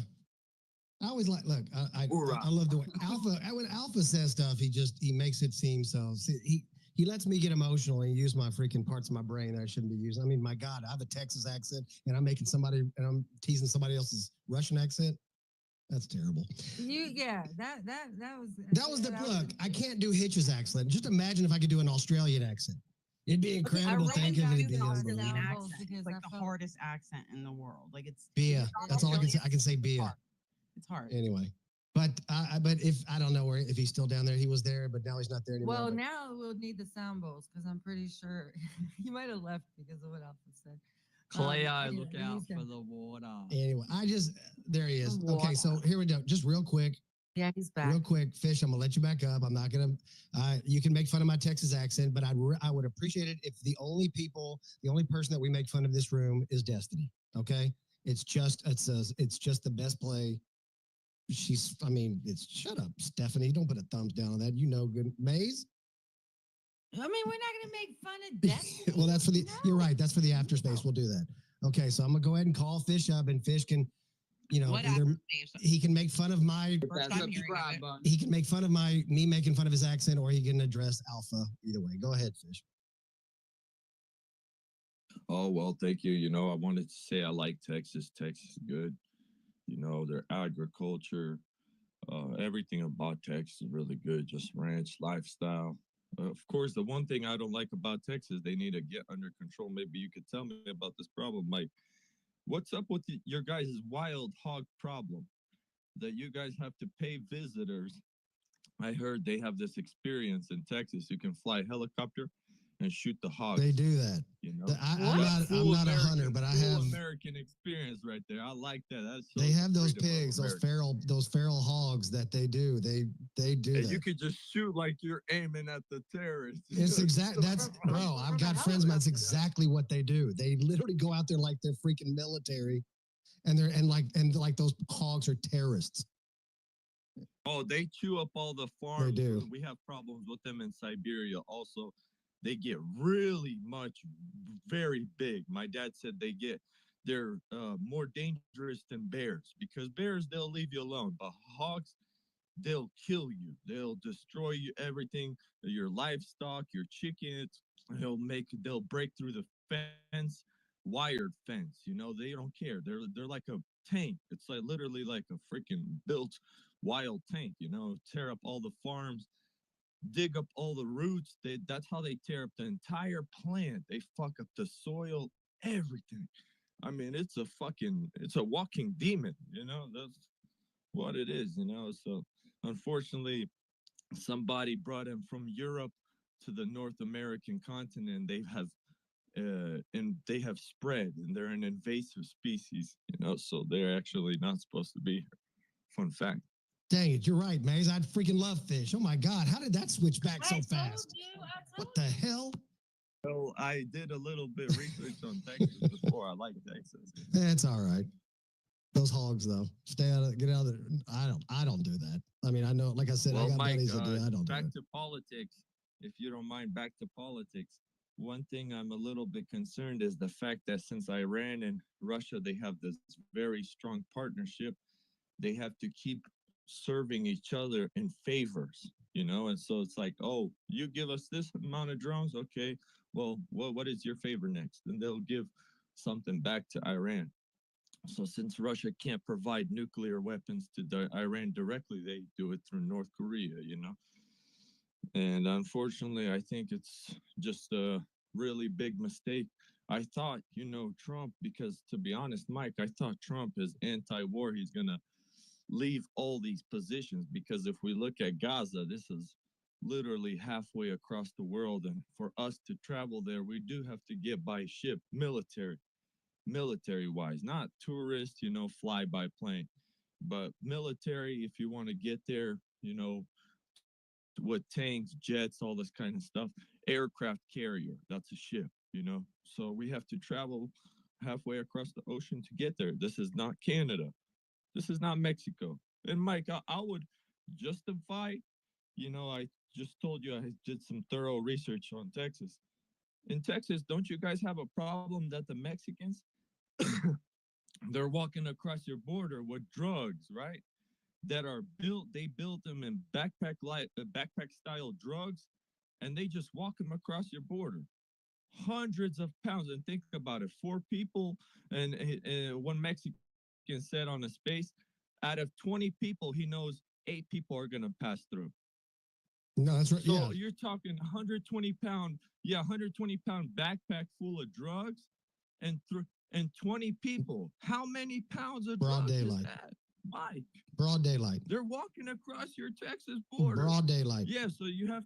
always like look. I love the way Alpha. When Alpha says stuff, he makes it seem so. See, he lets me get emotional and use my freaking parts of my brain that I shouldn't be using. I mean, my God, I have a Texas accent, and I'm teasing somebody else's Russian accent. That's terrible. That was the look. I can't do Hitch's accent. Just imagine if I could do an Australian accent. It'd be incredible. Think of it. It'd be unbelievable.
It's like the hardest accent in the world. Like it's
Bia. That's all I can say. I can say Bia.
It's hard.
Anyway, but if I don't know where if he's still down there, he was there, but now he's not there anymore.
Well,
but-
now we'll need the sound bowls because I'm pretty sure he might have left because of what Alpha said.
Cleo,
Anyway,
look
he's
out
done.
for the water.
Anyway, there he is. Okay, so here we go. Just real quick.
Yeah, he's back.
Real quick, Fish. I'm gonna let you back up. I'm not gonna. You can make fun of my Texas accent, but I would appreciate it if the only person that we make fun of this room is Destiny. Okay, it's just the best play. Shut up, Stephanie. Don't put a thumbs down on that. You know, good Maze.
I mean, we're not going to make fun of Destiny.
Well, that's for the. You're right. That's for the after space. We'll do that. Okay, so I'm gonna go ahead and call Fish up, and Fish can,
What
either
afterspace?
he can make fun of my.
First time hearing of it.
He can make fun of me making fun of his accent, or he can address Alpha. Either way, go ahead, Fish.
Oh, well, thank you. I wanted to say I like Texas. Texas is good. Their agriculture, everything about Texas is really good. Just ranch lifestyle. Of course, the one thing I don't like about Texas, they need to get under control. Maybe you could tell me about this problem, Mike. What's up with your guys' wild hog problem that you guys have to pay visitors? I heard they have this experience in Texas. You can fly a helicopter and shoot the hogs.
They do that. I'm not a hunter, but I have.
American experience right there. I like that. That's
They have those pigs, those feral hogs that they do. They do
and
that.
you could just shoot like you're aiming at the terrorists.
It's that's bro. I've got friends of mine. That's exactly what they do. They literally go out there like they're freaking military, and those hogs are terrorists.
Oh, they chew up all the farms.
They do.
We have problems with them in Siberia. Also, they get really very big. My dad said they're more dangerous than bears because bears, they'll leave you alone, but hogs, they'll kill you. They'll destroy you, everything, your livestock, your chickens. They'll break through the fence, wired fence. They don't care. They're like a tank. It's like literally like a freaking built wild tank. Tear up all the farms, dig up all the roots. That's how they tear up the entire plant. They fuck up the soil, everything. I mean, it's a walking demon. That's what it is. So unfortunately, somebody brought him from Europe to the North American continent. They have spread, and they're an invasive species. So they're actually not supposed to be here. Fun fact.
Dang it, you're right, Maze. I'd freaking love Fish. Oh my God, how did that switch back so fast? What the hell?
So I did a little bit research on Texas before. I like Texas.
It's all right. Those hogs, though, get out of there. I don't do that. I mean, I know, like I said, I got
Mike,
buddies that do. I don't do
back
it.
to politics, if you don't mind. Back to politics. One thing I'm a little bit concerned is the fact that since Iran and Russia, they have this very strong partnership, they have to keep serving each other in favors, and so it's like, oh, you give us this amount of drones, okay, well, what is your favor next? And they'll give something back to Iran. So since Russia can't provide nuclear weapons to Iran directly, they do it through North Korea, and unfortunately, I think it's just a really big mistake. I thought, Trump, because to be honest, Mike, I thought Trump is anti-war. He's gonna leave all these positions, because if we look at Gaza, this is literally halfway across the world, and for us to travel there, we do have to get by ship, military wise, not tourists, fly by plane, but military. If you want to get there, with tanks, jets, all this kind of stuff, aircraft carrier, that's a ship, so we have to travel halfway across the ocean to get there. This is not Canada. This is not Mexico. And Mike, I would justify, I just told you I did some thorough research on Texas. In Texas, don't you guys have a problem that the Mexicans
They're walking across your border with drugs, right? That are built. They built them in backpack style drugs, and they just walk them across your border. Hundreds of pounds. And think about it: 4 people, and one Mexican said on a space, out of 20 people, he knows 8 people are gonna pass through.
No, that's right.
So
Yeah.
you're talking 120 pound, 120 pound backpack full of drugs, and 20 people. How many pounds of
Broad
drugs is
daylight.
that, Mike?
Broad daylight.
They're walking across your Texas border.
Broad daylight.
Yeah, so you have.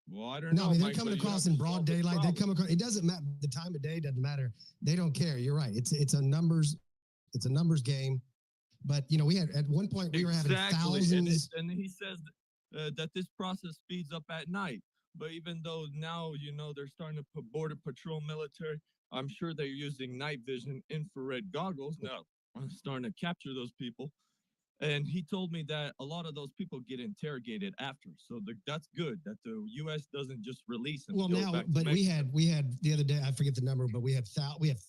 Well, I don't
No,
know.
I mean they're
Mike,
coming
but you have
across
to
in broad
solve this
daylight. They
problem.
come across. It doesn't matter. The time of day doesn't matter. They don't care. You're right. It's a numbers. It's a numbers game. But we had at one point we were having
Exactly,
thousands.
and he says that this process speeds up at night. But even though now they're starting to put border patrol military, I'm sure they're using night vision infrared goggles now. I'm starting to capture those people. And he told me that a lot of those people get interrogated after. So that's good that the U.S. doesn't just release them.
Well,
go
now,
back to
but
Mexico.
we had the other day. I forget the number, but we have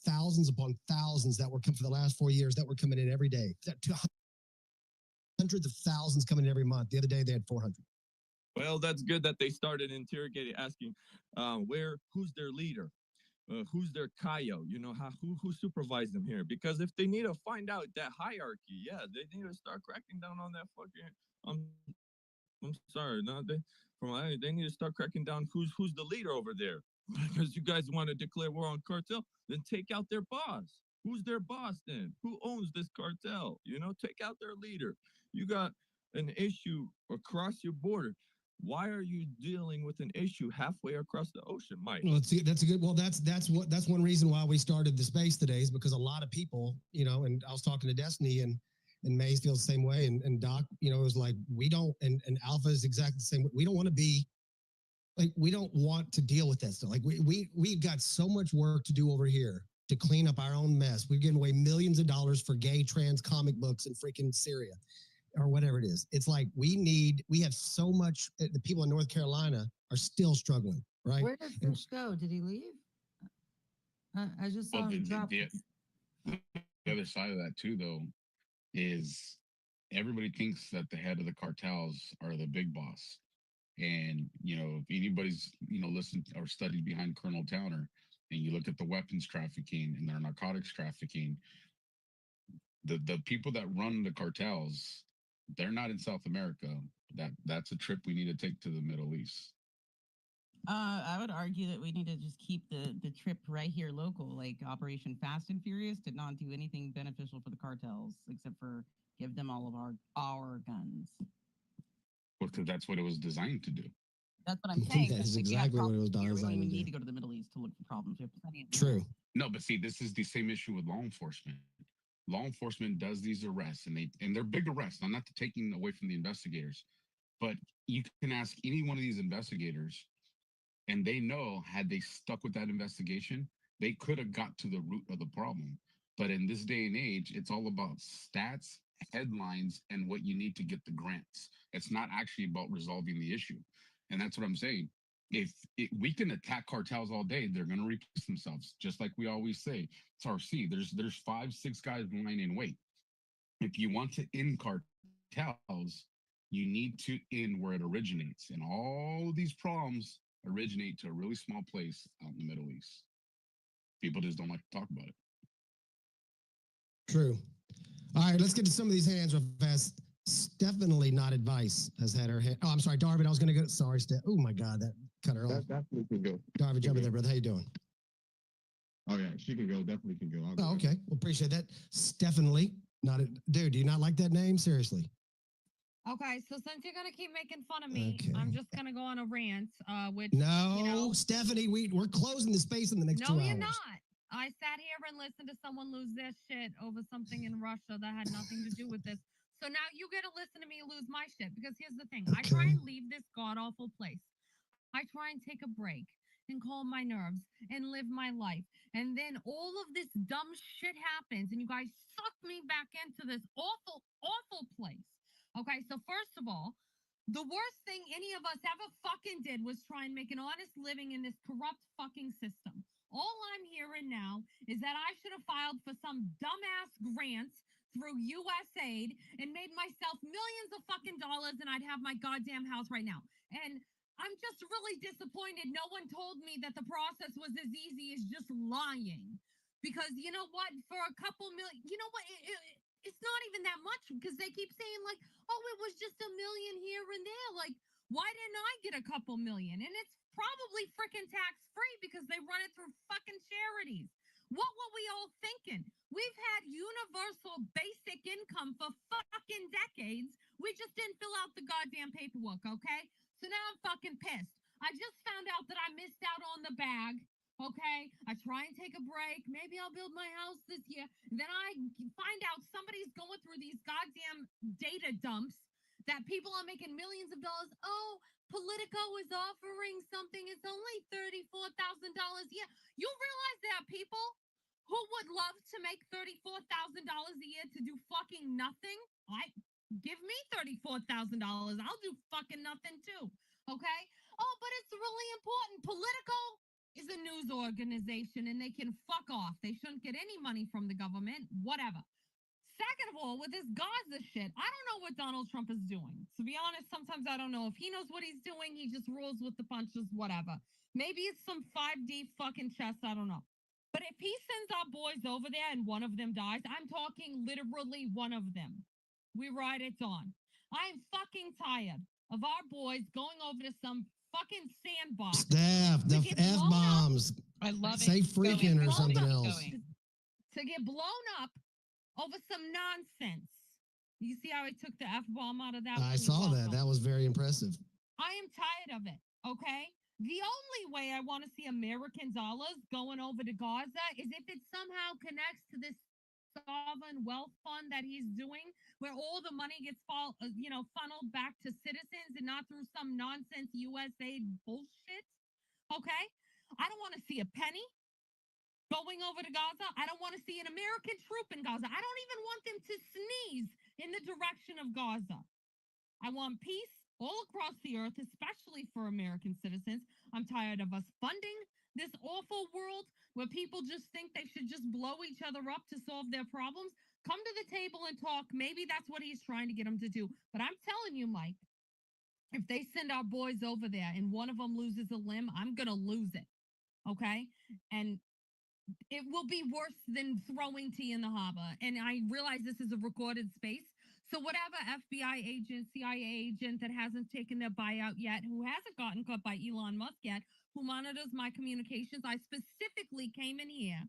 thousands upon thousands that were coming for the last 4 years that were coming in every day. Hundreds of thousands coming in every month. The other day they had 400.
Well, that's good that they started interrogating, asking who's their leader, who's their Kayo, who supervised them here. Because if they need to find out that hierarchy, yeah, they need to start cracking down on that fucking. I'm sorry, no, they need to start cracking down who's the leader over there. Because you guys want to declare war on cartel, then take out their boss. Who's their boss then? Who owns this cartel? Take out their leader. You got an issue across your border. Why are you dealing with an issue halfway across the ocean, Mike?
Well, that's a good. Well, that's one reason why we started the space today is because a lot of people, and I was talking to Destiny and Mays feels the same way, and Doc, it was like we don't, and Alpha is exactly the same way. We don't want to be like we don't want to deal with that stuff. Like we've got so much work to do over here to clean up our own mess. We're giving away millions of dollars for gay trans comic books in freaking Syria or whatever it is. It's like we have so much. The people in North Carolina are still struggling, right?
Where did Fish go? Did he leave? I just saw
Well,
him drop.
the other side of that too, though, is everybody thinks that the head of the cartels are the big boss. And if anybody's listened or studied behind Colonel Towner, and you look at the weapons trafficking and their narcotics trafficking, the people that run the cartels, they're not in South America. That's a trip we need to take to the Middle East.
I would argue that we need to just keep the trip right here local. Like Operation Fast and Furious did not do anything beneficial for the cartels except for give them all of our guns.
Well, because that's what it was designed to do.
That's what I'm saying.
That is
if we have
exactly what it was
problems here, we don't
designed
even
to
need
do.
to go to the Middle East to look for problems. We have plenty of
True.
No, but see, this is the same issue with law enforcement. Law enforcement does these arrests, and they're big arrests. I'm not taking away from the investigators, but you can ask any one of these investigators, and they know had they stuck with that investigation, they could have got to the root of the problem. But in this day and age, it's all about stats, headlines, and what you need to get the grants. It's not actually about resolving the issue. And that's what I'm saying. If we can attack cartels all day, they're going to replace themselves, just like we always say. It's RC. There's 5-6 guys lying in wait. If you want to end cartels, you need to end where it originates. And all of these problems originate to a really small place out in the Middle East. People just don't like to talk about it.
True. All right, let's get to some of these hands real fast. Definitely not advice has had her hand. Oh, I'm sorry, Darvin. I was going to go. Sorry, Steph. Oh my God, that cut her off.
That definitely can go.
Darvin, jump in there, brother. How you doing?
Oh yeah, she can go. Definitely can go.
Oh, okay. Well, appreciate that. Stephanie, not a dude. Do you not like that name? Seriously.
Okay, so since you're gonna keep making fun of me,
Okay.
I'm just gonna go on a rant. Which
No, Stephanie, we're closing the space in the next 2
no,
hours.
you're not. I sat here and listened to someone lose their shit over something in Russia that had nothing to do with this. So now you get to listen to me lose my shit because here's the thing: I try and leave this god awful place. I try and take a break and calm my nerves and live my life. And then all of this dumb shit happens, and you guys suck me back into this awful, awful place. Okay, so first of all,
The worst thing any of us ever fucking did was try and make an honest living in this corrupt fucking system. All I'm hearing now is that I should have filed for some dumbass grants through USAID and made myself millions of fucking dollars and I'd have my goddamn house right now. And I'm just really disappointed no one told me that the process was as easy as just lying. Because you know what? For a couple million, you know what? It's not even that much because they keep saying, like, oh, it was just a million here and there. Like, why didn't I get a couple million? And it's probably freaking tax free because they run it through fucking charities. What were we all thinking? We've had universal basic income for fucking decades. We just didn't fill out the goddamn paperwork, okay? So now I'm fucking pissed. I just found out that I missed out on the bag. Okay, I try and take a break. Maybe I'll build my house this year. Then I find out somebody's going through these goddamn data dumps that people are making millions of dollars. Oh, Politico is offering something. It's only $34,000 a year. You realize there are people who would love to make $34,000 a year to do fucking nothing? Give me $34,000. I'll do fucking nothing too. Okay? Oh, but it's really important. Politico is a news organization and they can fuck off. They shouldn't get any money from the government, whatever. Second of all, with this Gaza shit, I don't know what Donald Trump is doing. To be honest, sometimes I don't know if he knows what he's doing. He just rolls with the punches, whatever. Maybe it's some 5D fucking chess. I don't know. But if he sends our boys over there and one of them dies, I'm talking literally one of them. We ride it on. I'm fucking tired of our boys going over to some fucking sandbox.
Staff, the F-bombs.
I love
Say
it.
freaking or something else.
To get blown up over some nonsense. You see how I took the F-bomb out of that?
I saw that. That was very impressive.
I am tired of it, okay? The only way I want to see American dollars going over to Gaza is if it somehow connects to this sovereign wealth fund that he's doing, where all the money gets funneled back to citizens and not through some nonsense USAID bullshit. Okay, I don't want to see a penny going over to Gaza. I don't want to see an American troop in Gaza. I don't even want them to sneeze in the direction of Gaza. I want peace all across the earth, especially for American citizens. I'm tired of us funding this awful world where people just think they should just blow each other up to solve their problems. Come to the table and talk. Maybe that's what he's trying to get them to do. But I'm telling you, Mike, if they send our boys over there and one of them loses a limb, I'm going to lose it. Okay? And it will be worse than throwing tea in the harbor. And I realize this is a recorded space. So whatever FBI agent, CIA agent that hasn't taken their buyout yet, who hasn't gotten caught by Elon Musk yet, who monitors my communications, I specifically came in here.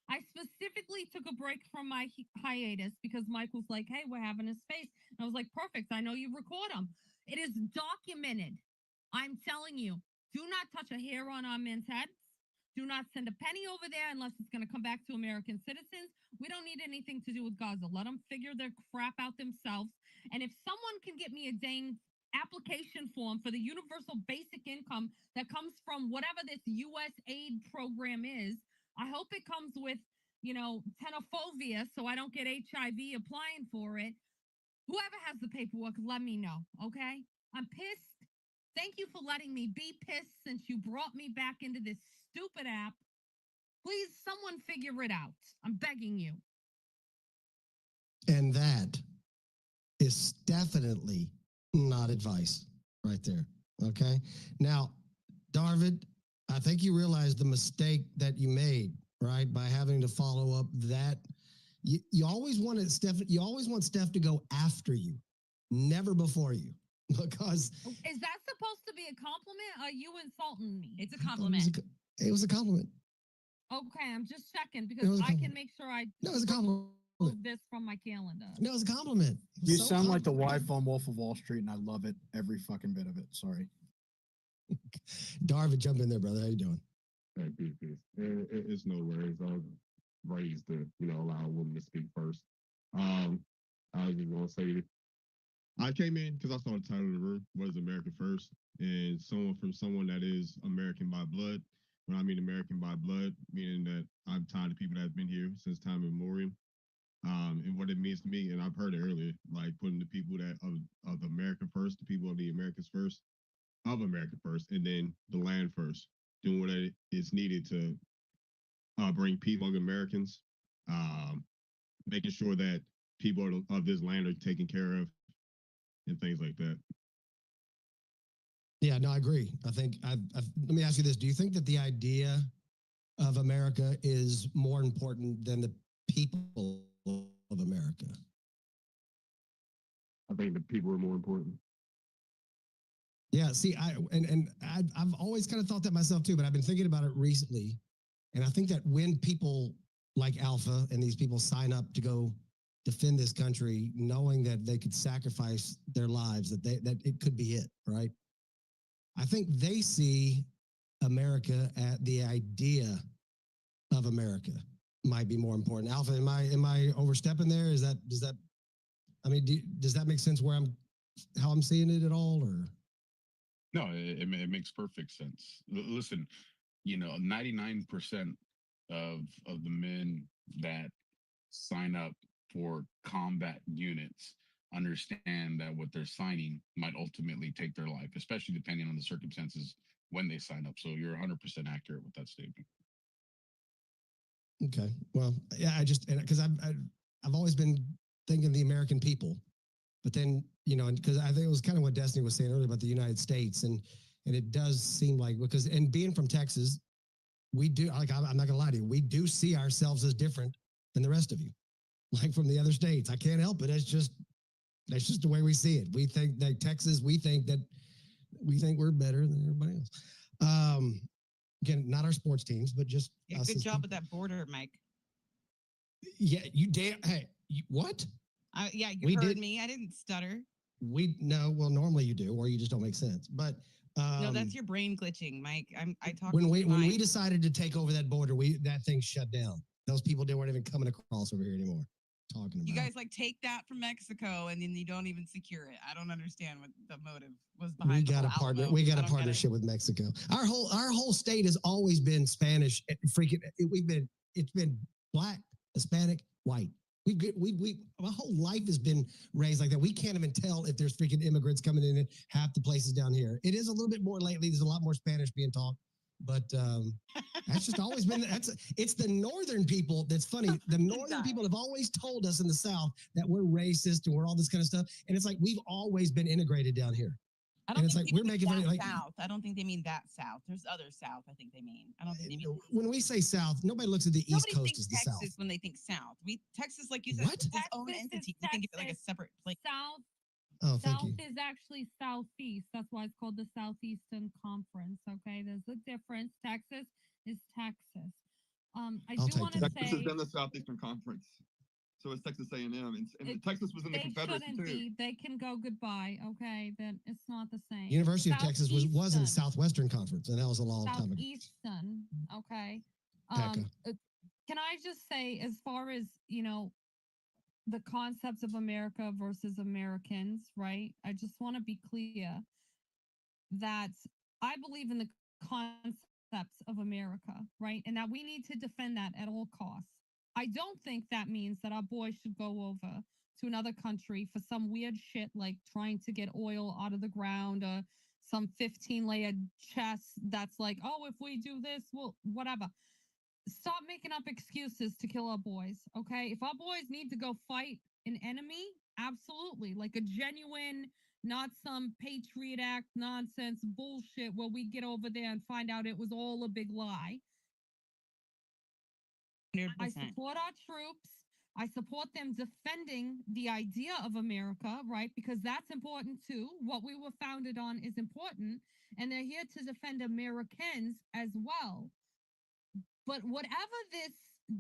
I specifically took a break from my hiatus because Mike was like, hey, we're having a space. And I was like, perfect. I know you record them. It is documented. I'm telling you, do not touch a hair on our men's heads. Do not send a penny over there unless it's going to come back to American citizens. We don't need anything to do with Gaza. Let them figure their crap out themselves. And if someone can get me a dang application form for the universal basic income that comes from whatever this U.S. aid program is, I hope it comes with, tenofovir so I don't get HIV applying for it. Whoever has the paperwork, let me know, okay? I'm pissed. Thank you for letting me be pissed since you brought me back into this stupid app. Please, someone figure it out. I'm begging you.
And that is definitely not advice right there. Okay. Now, Darvid, I think you realize the mistake that you made, right? By having to follow up that you always wanted Steph, you always want Steph to go after you, never before you. Because
is that supposed to be a compliment? Or are you insulting me?
It's a compliment.
It was a compliment.
Okay, I'm just checking because I can make sure I
no, it's a compliment.
Remove this from my calendar.
No, it's a compliment.
You sound like the wife on Wolf of Wall Street, and I love it, every fucking bit of it. Sorry.
Darvid, jump in there, brother. How you doing?
Hey, peace. It's no worries. I was raised to, allow a woman to speak first. I was just gonna say, I came in because I saw the title of the room was America First, and someone that is American by blood. When I mean American by blood, meaning that I'm tired of people that have been here since time immemorial. and what it means to me. And I've heard it earlier, like putting the people that of America first, the people of the Americas first, of America first, and then the land first, doing what is needed to bring peace among Americans, um, making sure that people of this land are taken care of, and things like that.
Yeah, no, I agree. I think let me ask you this: do you think that the idea of America is more important than the people of America?
I think the people are more important.
Yeah, see, I've always kind of thought that myself too, but I've been thinking about it recently, and I think that when people like Alpha and these people sign up to go defend this country, knowing that they could sacrifice their lives, that it could be it, right? I think they see America at the idea of America might be more important. Alpha, am I overstepping there? Does that I mean, does that make sense where how I'm seeing it at all, or?
No, it makes perfect sense. Listen, 99% of the men that sign up for combat units understand that what they're signing might ultimately take their life, especially depending on the circumstances when they sign up. So you're 100% accurate with that statement.
Okay. Well, yeah, because I've always been thinking the American people, but then, because I think it was kind of what Destiny was saying earlier about the United States, and it does seem like, because, and being from Texas, we do, like, I'm not gonna lie to you, we do see ourselves as different than the rest of you, like from the other states. I can't help it. That's just the way we see it. We think that Texas, we think we're better than everybody else. Again, not our sports teams, but just
Yeah,
us
good
as
job
people.
with that border, Mike.
Yeah, you damn. Hey, what?
Yeah, you
We
heard
did-
me. I didn't stutter.
No, well, normally you do, or you just don't make sense. But
No, that's your brain glitching, Mike. I talk
when
with
we
mine.
decided to take over that border, that thing shut down. Those people weren't even coming across over here anymore. Talking about
You guys like take that from Mexico and then you don't even secure it. I don't understand what the motive was behind.
we
the
got a
whole
partner.
Alamo.
We got
I
a
don't get it.
partnership with Mexico. Our whole state has always been Spanish. It's been black, Hispanic, white. My whole life has been raised like that. We can't even tell if there's freaking immigrants coming in half the places down here. It is a little bit more lately. There's a lot more Spanish being taught, but that's just always been. It's the northern people that's funny. The northern people have always told us in the South that we're racist and we're all this kind of stuff, and it's like we've always been integrated down here.
I
And
don't
it's
think
like
they
we're
mean
making
that
very like
South. I don't think they mean that South. There's other South. I think they mean. I don't think they mean.
when we say South, nobody looks at the East
Nobody
Coast
thinks
as the
Texas
South.
when they think South. Texas, like you said,
What?
is its own entity. We think of it like a separate place.
South.
Oh, thank
South
you.
is actually Southeast. That's why it's called the Southeastern Conference. Okay, there's a difference. Texas is Texas. I
I'll
do
take
want to
that.
Texas
say
has been the Southeastern Conference. So is Texas A&M. And Texas was in the
they
Confederacy
shouldn't
too.
be. They can go goodbye. Okay, then it's not the same.
University of Texas was in the
Southeastern.
Southwestern Conference, and that was a long time ago.
Southeastern. Okay.
PECA.
Can I just say, as far as the concepts of America versus Americans, right? I just want to be clear that I believe in the concepts of America, right? And that we need to defend that at all costs. I don't think that means that our boys should go over to another country for some weird shit like trying to get oil out of the ground or some 15-layered chest that's like, oh, if we do this, well, whatever. Stop making up excuses to kill our boys, okay? If our boys need to go fight an enemy, absolutely. Like a genuine, not some Patriot Act nonsense bullshit where we get over there and find out it was all a big lie.
100%.
I support our troops. I support them defending the idea of America, right? Because that's important too. What we were founded on is important. And they're here to defend Americans as well. But whatever this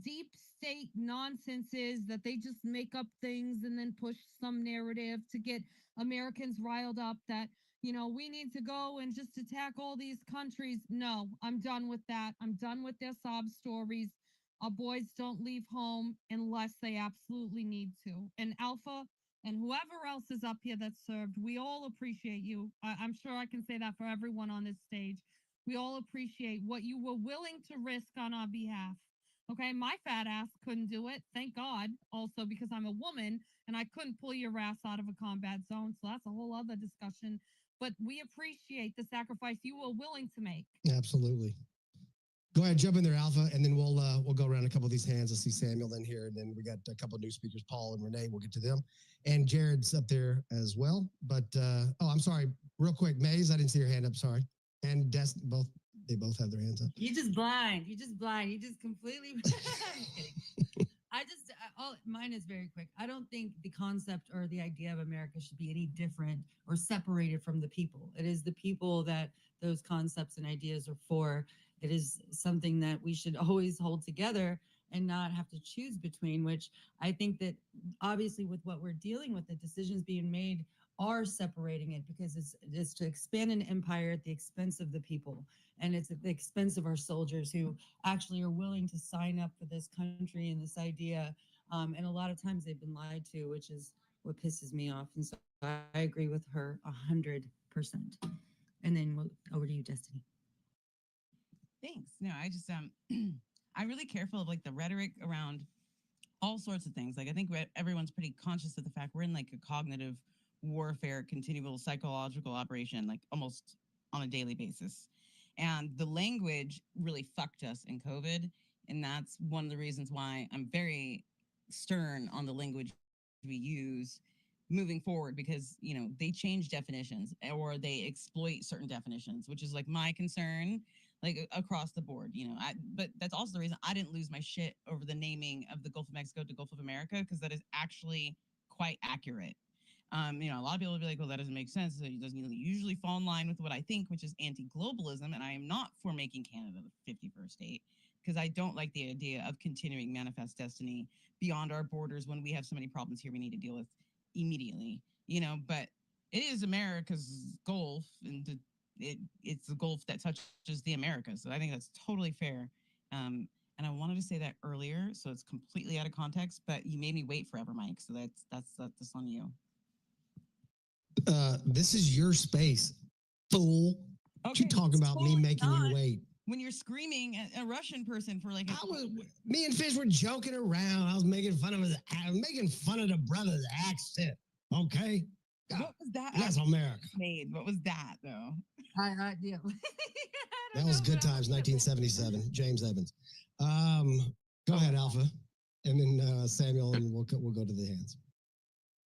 deep state nonsense is that they just make up things and then push some narrative to get Americans riled up that, we need to go and just attack all these countries. No, I'm done with that. I'm done with their sob stories. Our boys don't leave home unless they absolutely need to. And Alpha and whoever else is up here that served, we all appreciate you. I'm sure I can say that for everyone on this stage. We all appreciate what you were willing to risk on our behalf.
Okay, my fat ass couldn't do it. Thank God. Also, because I'm a woman and I couldn't pull your ass out of a combat zone. So that's a whole other discussion. But we appreciate the sacrifice you were willing to make.
Absolutely. Go ahead, jump in there, Alpha, and then we'll go around a couple of these hands. I see Samuel in here, and then we got a couple of new speakers, Paul and Renee. We'll get to them, and Jared's up there as well. But oh, I'm sorry, real quick, Maze, I didn't see your hand up. Sorry, and both they both have their hands up.
You just blind. You just blind. You just completely. I'm kidding. Mine is very quick. I don't think the concept or the idea of America should be any different or separated from the people. It is the people that those concepts and ideas are for. It is something that we should always hold together and not have to choose between, which I think that obviously with what we're dealing with, the decisions being made are separating it because it's to expand an empire at the expense of the people. And it's at the expense of our soldiers who actually are willing to sign up for this country and this idea. And a lot of times they've been lied to, which is what pisses me off. And so I agree with her 100%. And then over to you, Destiny.
Thanks. No, I just I'm really careful of like the rhetoric around all sorts of things. Like I think everyone's pretty conscious of the fact we're in like a cognitive warfare, continual psychological operation, like almost on a daily basis. And the language really fucked us in COVID. And that's one of the reasons why I'm very stern on the language we use moving forward because, you know, they change definitions or they exploit certain definitions, which is like my concern, like across the board, you know. But that's also the reason I didn't lose my shit over the naming of the Gulf of Mexico to Gulf of America because that is actually quite accurate. You know, a lot of people will be like, well, that doesn't make sense. It doesn't usually fall in line with what I think, which is anti-globalism. And I am not for making Canada the 51st state because I don't like the idea of continuing manifest destiny beyond our borders when we have so many problems here we need to deal with immediately, you know, but it is America's Gulf and it's the Gulf that touches the Americas. So I think that's totally fair. And I wanted to say that earlier, so it's completely out of context, but you made me wait forever, Mike. So that's on you.
This is your space, fool. What you talking about me making you wait?
When you're screaming at a Russian person for like
me and Fish were joking around. I was making fun of the brother's accent. Okay.
What was that?
That's America.
Made. What was that though?
Yeah.
That was Good Times, 1977. James Evans. Go ahead, Alpha, and then Samuel, and we'll go to the hands.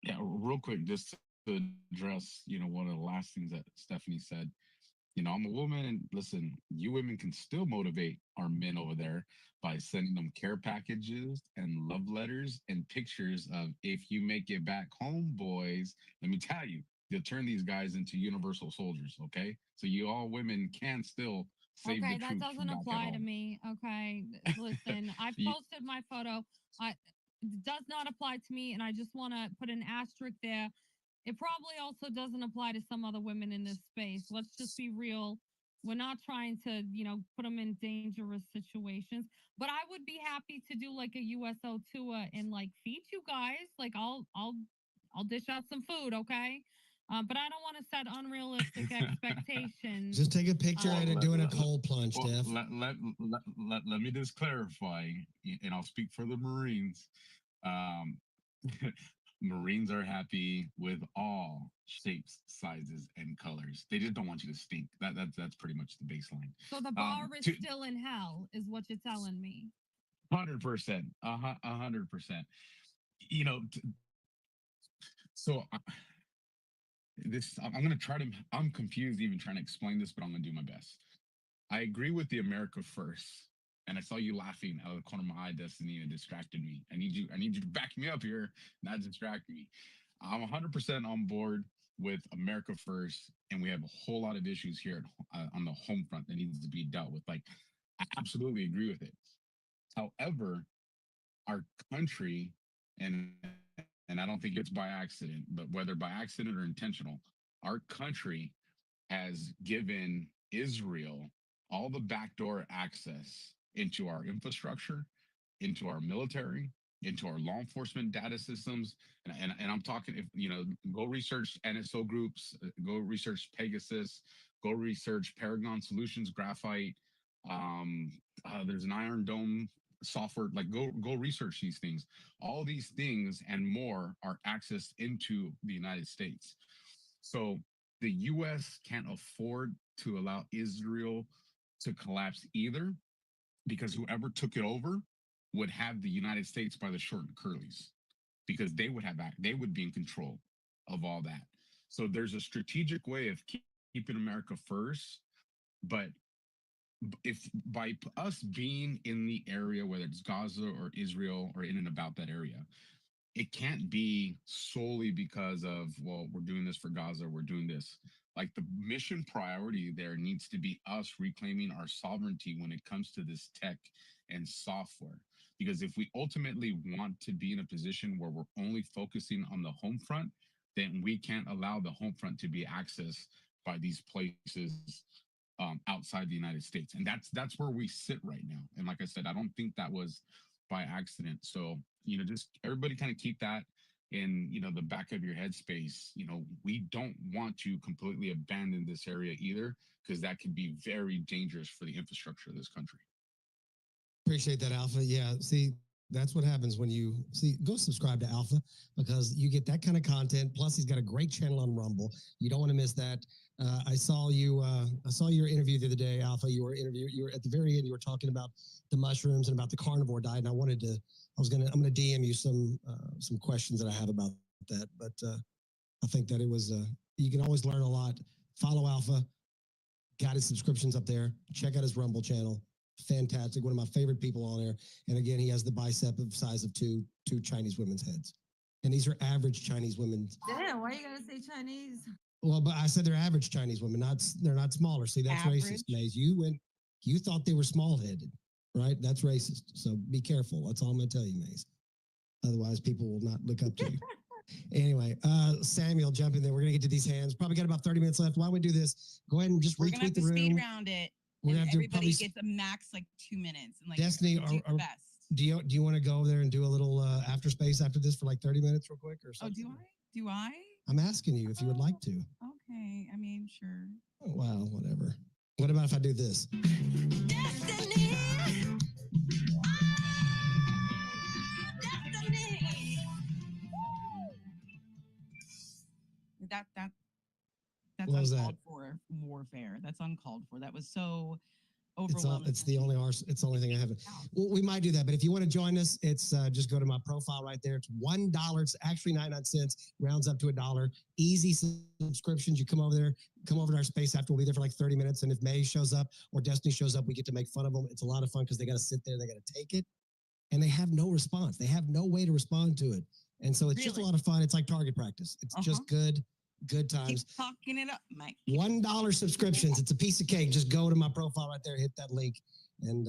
Yeah, real quick, just to address, you know, one of the last things that Stephanie said. You know, I'm a woman, and listen, you women can still motivate our men over there by sending them care packages and love letters and pictures of if you make it back home, boys. Let me tell you, you'll turn these guys into universal soldiers. Okay, so you all women can still save
okay,
the
that
troops
doesn't
from back at
apply to
home.
me. Okay, listen, I posted my photo. It does not apply to me, and I just want to put an asterisk there. It probably also doesn't apply to some other women in this space. Let's just be real. We're not trying to, you know, put them in dangerous situations. But I would be happy to do like a USO tour and like feed you guys. Like I'll dish out some food, okay? But I don't want to set unrealistic expectations.
Just take a picture and doing a cold plunge, Steph.
Let me just clarify, and I'll speak for the Marines. Marines are happy with all shapes, sizes, and colors. They just don't want you to stink. That's pretty much the baseline.
So the bar is still in hell, is what you're telling me.
100%, 100%. You know, so I'm gonna try to. I'm confused even trying to explain this, but I'm gonna do my best. I agree with the America first. And I saw you laughing out of the corner of my eye, Destiny, and it distracted me. I need you to back me up here, not distract me. I'm 100% on board with America first, and we have a whole lot of issues here on the home front that needs to be dealt with. Like, I absolutely agree with it. However, our country, and I don't think it's by accident, but whether by accident or intentional, our country has given Israel all the backdoor access into our infrastructure, into our military, into our law enforcement data systems. And I'm talking, if you know, go research NSO groups, go research Pegasus, go research Paragon Solutions, Graphite. There's an Iron Dome software, like go research these things. All these things and more are accessed into the United States. So the US can't afford to allow Israel to collapse either, because whoever took it over would have the United States by the short and curlies, because they would they would be in control of all that. So there's a strategic way of keeping America first, but if by us being in the area, whether it's Gaza or Israel or in and about that area, it can't be solely because of, well, we're doing this for Gaza, we're doing this. Like, the mission priority there needs to be us reclaiming our sovereignty when it comes to this tech and software. Because if we ultimately want to be in a position where we're only focusing on the home front, then we can't allow the home front to be accessed by these places outside the United States. And that's where we sit right now. And like I said, I don't think that was by accident. So, just everybody kind of keep that in, the back of your headspace. We don't want to completely abandon this area either, because that could be very dangerous for the infrastructure of this country.
Appreciate that, Alpha. Yeah, see, that's what happens when you go subscribe to Alpha, because you get that kind of content. Plus, he's got a great channel on Rumble. You don't want to miss that. I saw your interview the other day, Alpha. You were at the very end. You were talking about the mushrooms and about the carnivore diet. And I'm going to DM you some questions that I have about that. But I think that it was you can always learn a lot. Follow Alpha. Got his subscriptions up there. Check out his Rumble channel. Fantastic. One of my favorite people on there. And again, he has the bicep of size of two Chinese women's heads. And these are average Chinese women.
Damn, why are you gonna say Chinese?
Well, but I said they're average Chinese women, they're not smaller. See, that's racist, Maze. You thought they were small-headed, right? That's racist. So be careful. That's all I'm gonna tell you, Maze. Otherwise, people will not look up to you. Anyway, Samuel, jump in there. We're gonna get to these hands. Probably got about 30 minutes left. Why don't we do this? Go ahead and just
We're gonna
retweet
have to
the room.
speed round it.
We're gonna
And
have to
everybody
probably
gets a max 2 minutes. And
Destiny,
do the best.
do you want to go over there and do a little after space after this for 30 minutes real quick or something?
Oh, do I?
I'm asking you if you would like to.
Okay, I mean, sure.
Oh, wow, whatever. What about if I do this?
Destiny! That's
What was
uncalled
that?
for warfare. That's uncalled for. That was so
It's
overwhelming.
it's the only thing I haven't. Well, we might do that, but if you want to join us, it's just go to my profile right there. It's $1. It's actually 99 cents. Rounds up to $1. Easy subscriptions. You come over there, come over to our space after. We'll be there for 30 minutes. And if May shows up or Destiny shows up, we get to make fun of them. It's a lot of fun because they got to sit there, they got to take it, and they have no response. They have no way to respond to it, and so it's just a lot of fun. It's like target practice. It's just good times.
Keep talking it up, Mike.
$1 subscriptions. It's a piece of cake. Just go to my profile right there, hit that link, and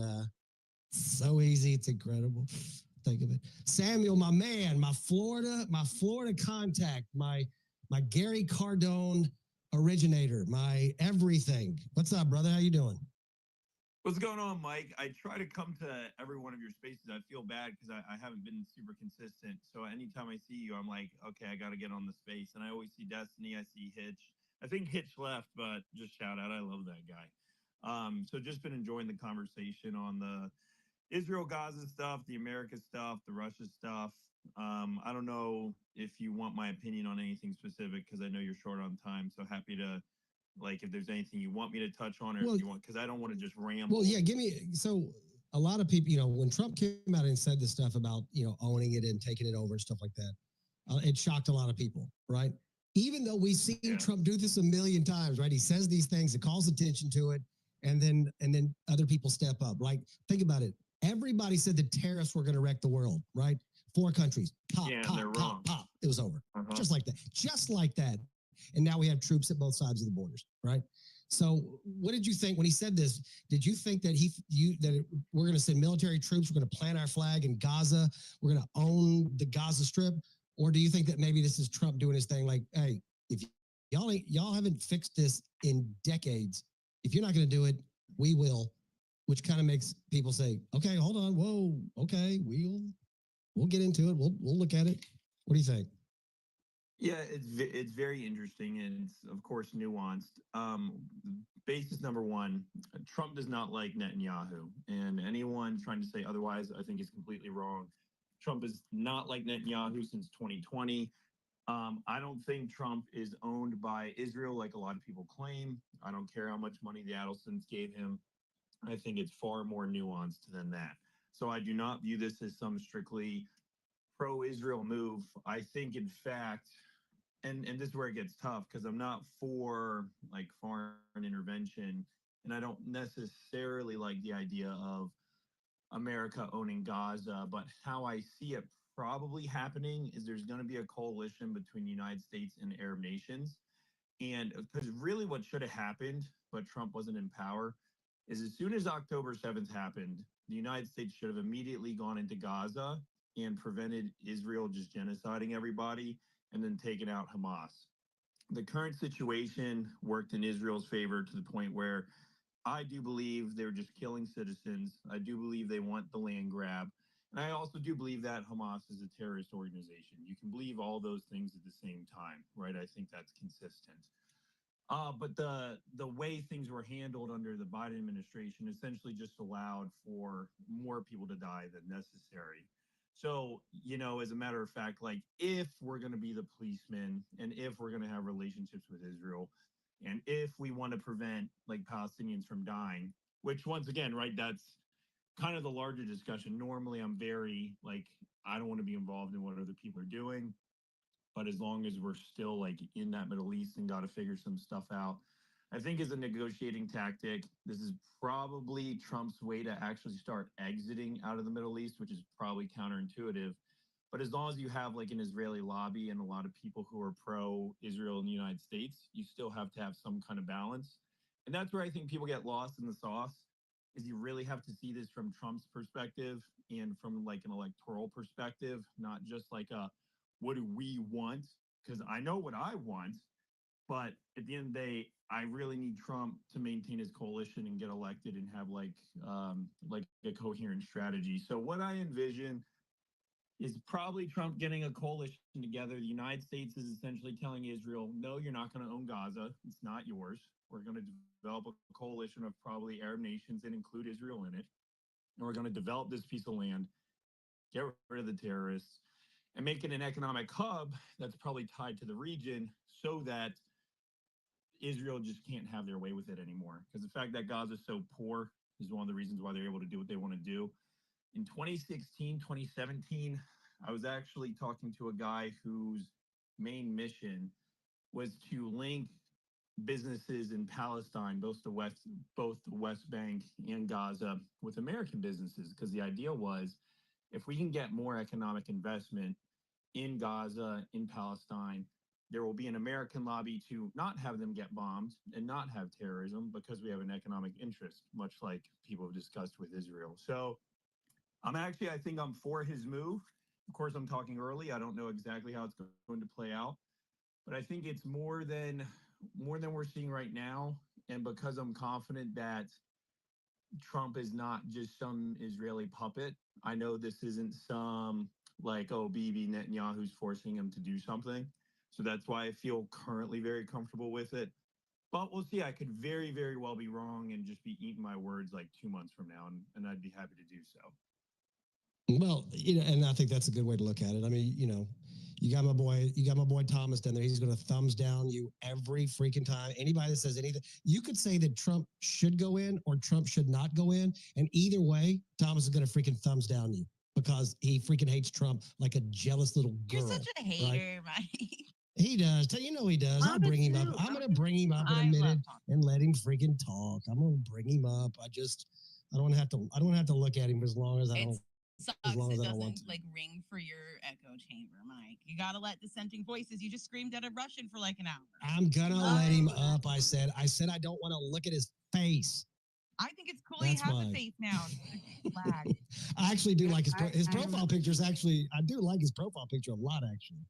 so easy. It's incredible. Think of it. Samuel, my man, my Florida contact, my Gary Cardone originator, my everything. What's up, brother? How you doing?
What's going on, Mike? I try to come to every one of your spaces. I feel bad because I haven't been super consistent. So anytime I see you, I'm like, okay, I got to get on the space. And I always see Destiny. I see Hitch. I think Hitch left, but just shout out. I love that guy. So just been enjoying the conversation on the Israel-Gaza stuff, the America stuff, the Russia stuff. I don't know if you want my opinion on anything specific because I know you're short on time. So happy to, if there's anything you want me to touch on, or if you want, because I don't want to just ramble.
Well, yeah, so a lot of people, when Trump came out and said this stuff about, owning it and taking it over and stuff like that, it shocked a lot of people, right? Even though we've seen Trump do this a million times, right? He says these things, it calls attention to it, and then other people step up. Like, think about it. Everybody said the tariffs were going to wreck the world, right? 4 countries, pop, pop. It was over. Just like that. Just like that. And now we have troops at both sides of the borders, right? So what did you think when he said this? Did you think that we're going to send military troops, we're going to plant our flag in Gaza, we're going to own the Gaza Strip? Or do you think that maybe this is Trump doing his thing like, hey, if y'all haven't fixed this in decades, if you're not going to do it, we will, which kind of makes people say, okay, hold on, whoa, okay, we'll get into it. We'll look at it. What do you think?
Yeah, it's very interesting and it's of course nuanced. Basis number one, Trump does not like Netanyahu, and anyone trying to say otherwise, I think is completely wrong. Trump is not like Netanyahu since 2020. I don't think Trump is owned by Israel like a lot of people claim. I don't care how much money the Adelsons gave him. I think it's far more nuanced than that. So I do not view this as some strictly pro-Israel move. I think, in fact, and this is where it gets tough because I'm not for like foreign intervention, and I don't necessarily like the idea of America owning Gaza. But how I see it probably happening is there's going to be a coalition between the United States and Arab nations, and because really what should have happened, but Trump wasn't in power, is as soon as October 7th happened, the United States should have immediately gone into Gaza and prevented Israel just genociding everybody and then taken out Hamas. The current situation worked in Israel's favor to the point where I do believe they're just killing citizens. I do believe they want the land grab. And I also do believe that Hamas is a terrorist organization. You can believe all those things at the same time, right? I think that's consistent. But the way things were handled under the Biden administration essentially just allowed for more people to die than necessary. So, as a matter of fact, like if we're going to be the policemen and if we're going to have relationships with Israel and if we want to prevent like Palestinians from dying, which once again, right, that's kind of the larger discussion. Normally, I'm very like, I don't want to be involved in what other people are doing. But as long as we're still like in that Middle East and got to figure some stuff out, I think as a negotiating tactic, this is probably Trump's way to actually start exiting out of the Middle East, which is probably counterintuitive. But as long as you have like an Israeli lobby and a lot of people who are pro Israel in the United States, you still have to have some kind of balance. And that's where I think people get lost in the sauce is you really have to see this from Trump's perspective and from like an electoral perspective, not just like a what do we want? Because I know what I want, but at the end of the day, I really need Trump to maintain his coalition and get elected and have like a coherent strategy. So what I envision is probably Trump getting a coalition together. The United States is essentially telling Israel, no, you're not going to own Gaza. It's not yours. We're going to develop a coalition of probably Arab nations and include Israel in it. And we're going to develop this piece of land, get rid of the terrorists, and make it an economic hub that's probably tied to the region so that Israel just can't have their way with it anymore. Because the fact that Gaza is so poor is one of the reasons why they're able to do what they want to do. In 2016, 2017, I was actually talking to a guy whose main mission was to link businesses in Palestine, both the West Bank and Gaza, with American businesses, because the idea was if we can get more economic investment in Gaza, in Palestine, there will be an American lobby to not have them get bombed and not have terrorism because we have an economic interest, much like people have discussed with Israel. So I think I'm for his move. Of course, I'm talking early. I don't know exactly how it's going to play out, but I think it's more than we're seeing right now. And because I'm confident that Trump is not just some Israeli puppet, I know this isn't some like, oh, Bibi Netanyahu's forcing him to do something. So that's why I feel currently very comfortable with it. But we'll see. I could very, very well be wrong and just be eating my words like 2 months from now, and I'd be happy to do so.
Well, and I think that's a good way to look at it. I mean, you got my boy Thomas down there. He's going to thumbs down you every freaking time. Anybody that says anything, you could say that Trump should go in or Trump should not go in, and either way, Thomas is going to freaking thumbs down you because he freaking hates Trump like a jealous little girl.
You're such a hater, Mike.
He does. He does. I'll bring him up. I'm going to bring him up in a minute and let him freaking talk. I'm going to bring him up. I don't have to look at him as long as I don't.
Sucks
as long as
it
I don't want
doesn't
to.
like ring for your echo chamber, Mike. You gotta let dissenting voices. You just screamed at a Russian for like an hour.
I'm gonna let him up. I said I don't want to look at his face.
I think it's cool
That's
he has
why.
a face now. Flag.
I actually do like his profile pictures. Actually, I do like his profile picture a lot. Actually,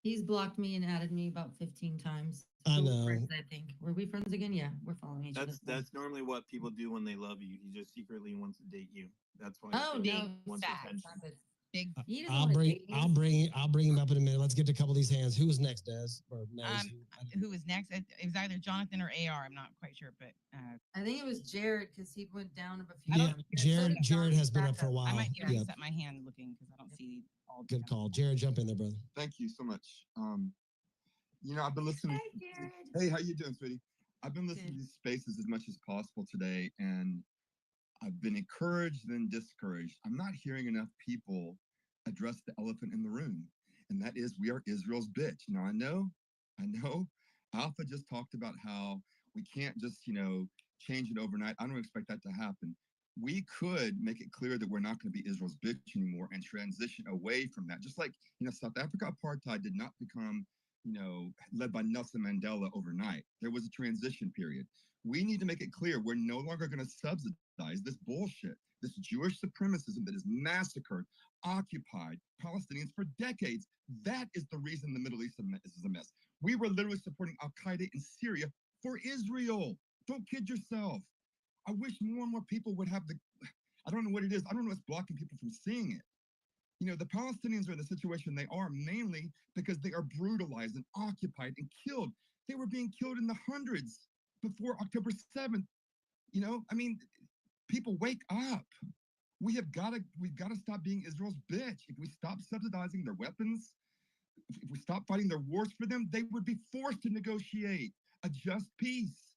He's blocked me and added me about 15 times.
I
So we're
know.
friends, I think. Were we friends again? Yeah, we're following each other.
That's normally what people do when they love you. He just secretly wants to date you. That's why.
Oh,
he
no,
wants
facts.
attention.
big.
I'll bring him up in a minute. Let's get to a couple of these hands. Who was next, Des? Or Maze?
Who was next? It was either Jonathan or AR. I'm not quite sure, but
I think it was Jared because he went down a few.
Yeah, Jared has been up for a while.
I might
Yeah.
set my hand looking because I don't see all.
Good call. Jared, jump in there, brother.
Thank you so much. I've been listening. Hey, how you doing, sweetie? I've been listening to these spaces as much as possible today, and I've been encouraged and discouraged. I'm not hearing enough people address the elephant in the room, and that is we are Israel's bitch. Now, I know, Alpha just talked about how we can't just, change it overnight. I don't expect that to happen. We could make it clear that we're not going to be Israel's bitch anymore and transition away from that. Just like, South Africa apartheid did not become, led by Nelson Mandela overnight. There was a transition period. We need to make it clear we're no longer going to subsidize this bullshit, this Jewish supremacism that has massacred, occupied Palestinians for decades. That is the reason the Middle East is a mess. We were literally supporting Al-Qaeda in Syria for Israel. Don't kid yourself. I wish more and more people would have I don't know what it is. I don't know what's blocking people from seeing it. The Palestinians are in the situation they are mainly because they are brutalized and occupied and killed. They were being killed in the hundreds before October 7th. People wake up. We've got to stop being Israel's bitch. If we stop subsidizing their weapons, if we stop fighting their wars for them, they would be forced to negotiate a just peace.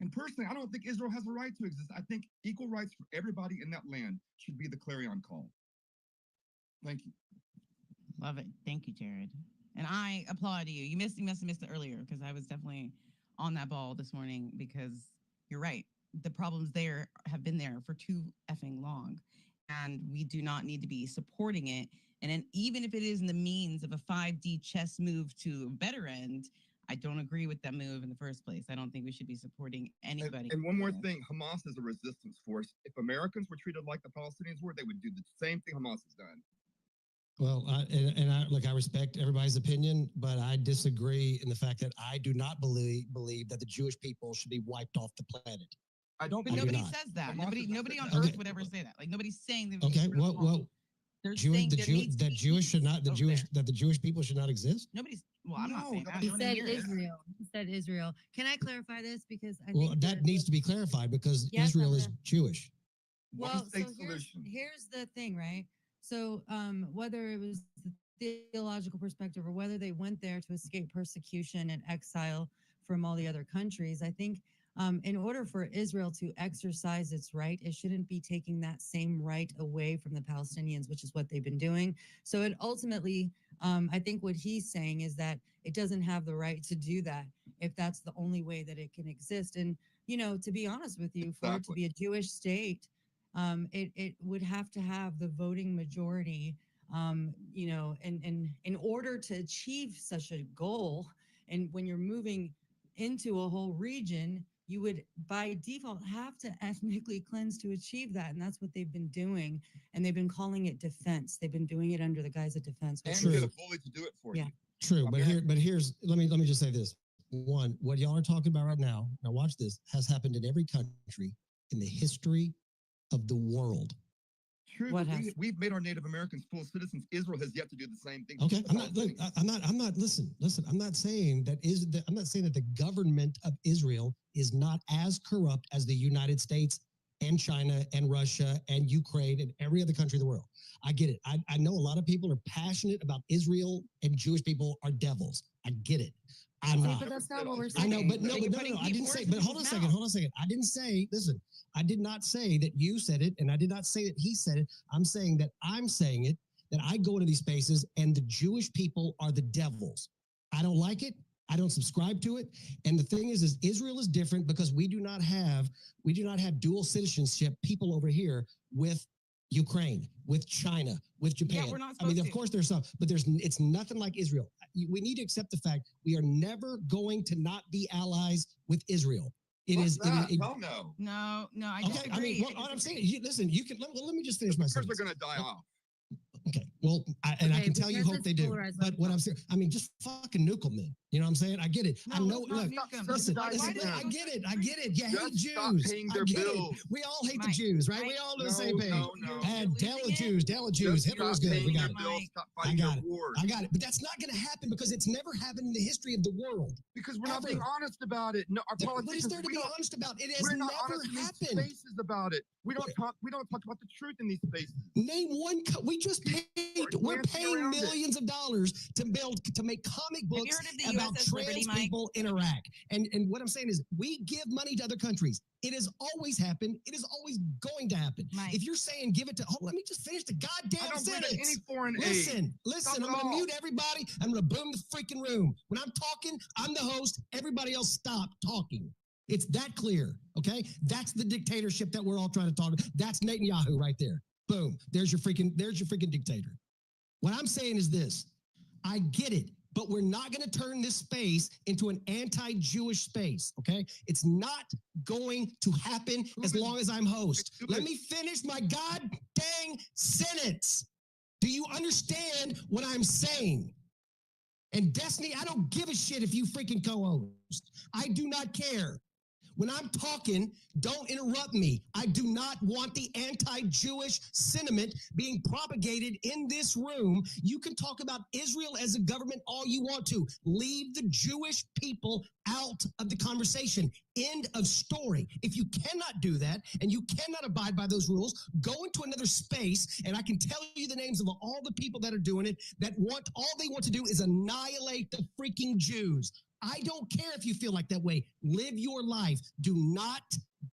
And personally, I don't think Israel has a right to exist. I think equal rights for everybody in that land should be the clarion call. Thank you.
Love it. Thank you, Jared. And I applaud you. You must have missed it earlier because I was definitely on that ball this morning because you're right. The problems there have been there for too effing long. And we do not need to be supporting it. And then even if it is in the means of a 5D chess move to a better end, I don't agree with that move in the first place. I don't think we should be supporting anybody.
And one more thing, Hamas is a resistance force. If Americans were treated like the Palestinians were, they would do the same thing Hamas has done.
Well, I respect everybody's opinion, but I disagree in the fact that I do not believe that the Jewish people should be wiped off the planet.
I don't.
But nobody says that. Nobody on earth would ever say that. Like nobody's saying that.
Okay, well, the Jewish people should not exist.
Nobody's. Well, I'm not saying that.
He said Israel. He said Israel. Can I clarify this because I
Well,
think
that needs to be clarified because Israel is Jewish.
Well, so here's the thing, right? So whether it was the theological perspective or whether they went there to escape persecution and exile from all the other countries, I think in order for Israel to exercise its right, it shouldn't be taking that same right away from the Palestinians, which is what they've been doing. So it ultimately, I think what he's saying is that it doesn't have the right to do that if that's the only way that it can exist. And, to be honest with you, for it to be a Jewish state, it would have to have the voting majority, and in order to achieve such a goal, and when you're moving into a whole region, you would by default have to ethnically cleanse to achieve that. And that's what they've been doing. And they've been calling it defense. They've been doing it under the guise of defense.
And get a bully to do it for you.
True, but here's let me just say this. One, what y'all are talking about right now, watch this, has happened in every country in the history of the world.
True, we've made our Native Americans full citizens. Israel has yet to do the same thing.
Okay, listen, I'm not saying that the government of Israel is not as corrupt as the United States and China and Russia and Ukraine and every other country in the world. I get it. I know a lot of people are passionate about Israel and Jewish people are devils. I get it. I'm not.
But that's not what we're saying.
I know, but no. I didn't say. But hold on a second. I didn't say. Listen, I did not say that you said it, and I did not say that he said it. I'm saying that I'm saying it. That I go into these spaces, and the Jewish people are the devils. I don't like it. I don't subscribe to it. And the thing is Israel is different because we do not have dual citizenship people over here with Ukraine, with China, with Japan.
Yeah, we're not
I mean,
supposed
of course there's some, but it's nothing like Israel. We need to accept the fact we are never going to not be allies with Israel.
Hell no.
No, I disagree.
I mean, what I'm saying, listen, you can, let me just finish my sentence.
First, they're going to die off.
Okay, well, I can tell you hope they do. But what I'm saying, I mean, just fucking nuke them then. You know what I'm saying? I get it. I
No,
know.
let's not
Look,
nuke 'em.
listen,
Why
listen.
do
I
they-
get it. I get it. You hate
Just stop
Jews.
paying
I
their
get
bills.
it. We all hate the
Mike,
Jews, right? We
Mike,
all on the same page.
No.
And
losing
Della
it.
Jews, Della Jews.
Just
Hitler was
stop
good. We
paying
got
their
it.
bills. Stop
I
fighting
got
their
it.
wars.
I got it. But that's not going to happen because it's never happened in the history of the world.
Because we're not
Ever.
being honest about it. No, our
What
politicians.
is there to
we
be
don't-
honest about? It has
We're not
never
honest in these
happened.
spaces about it. We don't talk. We don't talk about the truth in these spaces.
Name one. We just paid. We're
dancing
paying
around it.
millions of dollars to make comic
Have you
books
heard of the
about
USS
trans
Liberty, Mike?
people in Iraq. And what I'm saying is, we give money to other countries. It has always happened. It is always going to happen.
Mike.
If you're saying give it to, let me just finish the goddamn
I don't believe in
sentence.
any foreign aid.
Listen,
Stop
I'm
it
going to
all.
mute everybody. I'm going to boom the freaking room. When I'm talking, I'm the host. Everybody else stop talking. It's that clear, okay? That's the dictatorship that we're all trying to talk about. That's Netanyahu right there. Boom. There's your freaking dictator. What I'm saying is this. I get it, but we're not going to turn this space into an anti-Jewish space, okay? It's not going to happen as long as I'm host. Let me finish my god dang sentence. Do you understand what I'm saying? And Destiny, I don't give a shit if you freaking co-host. I do not care. When I'm talking, don't interrupt me. I do not want the anti-Jewish sentiment being propagated in this room. You can talk about Israel as a government all you want to. Leave the Jewish people out of the conversation. End of story. If you cannot do that and you cannot abide by those rules, go into another space and I can tell you the names of all the people that are doing it that all they want to do is annihilate the freaking Jews. I don't care if you feel like that way. Live your life. Do not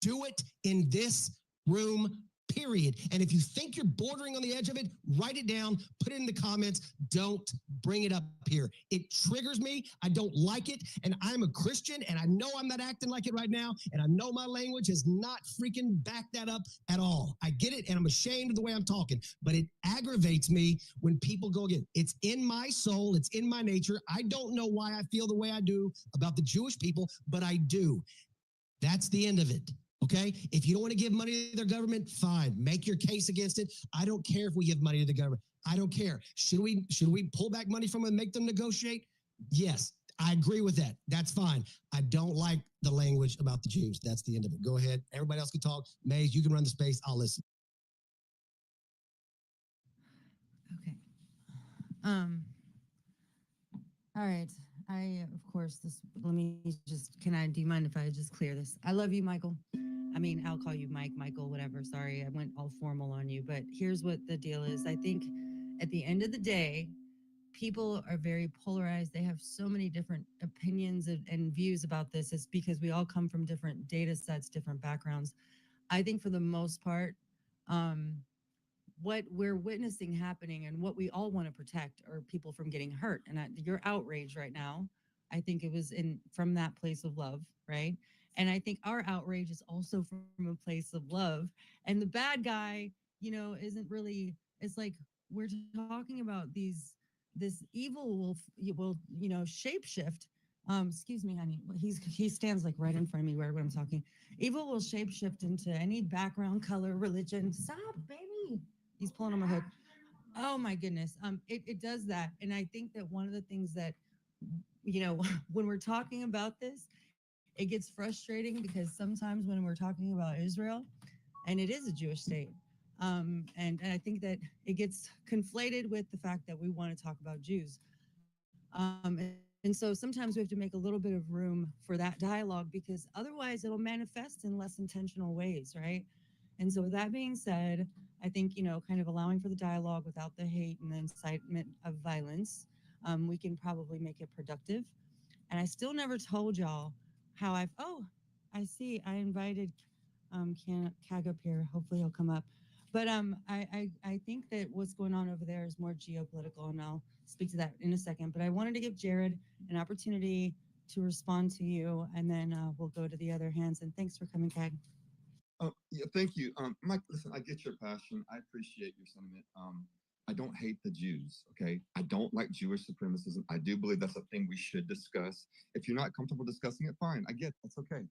do it in this room, period. And if you think you're bordering on the edge of it, write it down, put it in the comments. Don't bring it up here. It triggers me. I don't like it. And I'm a Christian and I know I'm not acting like it right now. And I know my language has not freaking backed that up at all. I get it. And I'm ashamed of the way I'm talking, but it aggravates me when people go again. It's in my soul. It's in my nature. I don't know why I feel the way I do about the Jewish people, but I do. That's the end of it. Okay. If you don't want to give money to their government, fine. Make your case against it. I don't care if we give money to the government. I don't care. Should we pull back money from them and make them negotiate? Yes, I agree with that. That's fine. I don't like the language about the Jews. That's the end of it. Go ahead. Everybody else can talk. Maze, you can run the space. I'll listen.
Okay. All right. Of course, let me just, do you mind if I just clear this? I love you, Michael. I mean, I'll call you Mike, Michael, whatever. Sorry, I went all formal on you, but here's what the deal is. I think at the end of the day, people are very polarized. They have so many different opinions and views about this. It's because we all come from different data sets, different backgrounds. I think for the most part, what we're witnessing happening and what we all want to protect are people from getting hurt. And your outrage right now, I think it was from that place of love, right? And I think our outrage is also from a place of love. And the bad guy, isn't really, it's like we're talking about this evil will shapeshift. Excuse me, honey. He stands like right in front of me where I'm talking. Evil will shapeshift into any background, color, religion. Stop, baby. He's pulling on my hood. Oh my goodness. It does that. And I think that one of the things that, when we're talking about this, it gets frustrating because sometimes when we're talking about Israel, and it is a Jewish state, and I think that it gets conflated with the fact that we want to talk about Jews. And so sometimes we have to make a little bit of room for that dialogue because otherwise it'll manifest in less intentional ways, right? And so with that being said, I think, kind of allowing for the dialogue without the hate and the incitement of violence, we can probably make it productive. And I still never told y'all how I see I invited Cag up here. Hopefully he'll come up. But I think that what's going on over there is more geopolitical, and I'll speak to that in a second. But I wanted to give Jared an opportunity to respond to you, and then we'll go to the other hands. And thanks for coming, Cag.
Yeah, thank you. Mike, listen, I get your passion. I appreciate your sentiment. I don't hate the Jews, okay? I don't like Jewish supremacism. I do believe that's a thing we should discuss. If you're not comfortable discussing it, fine. I get that's okay.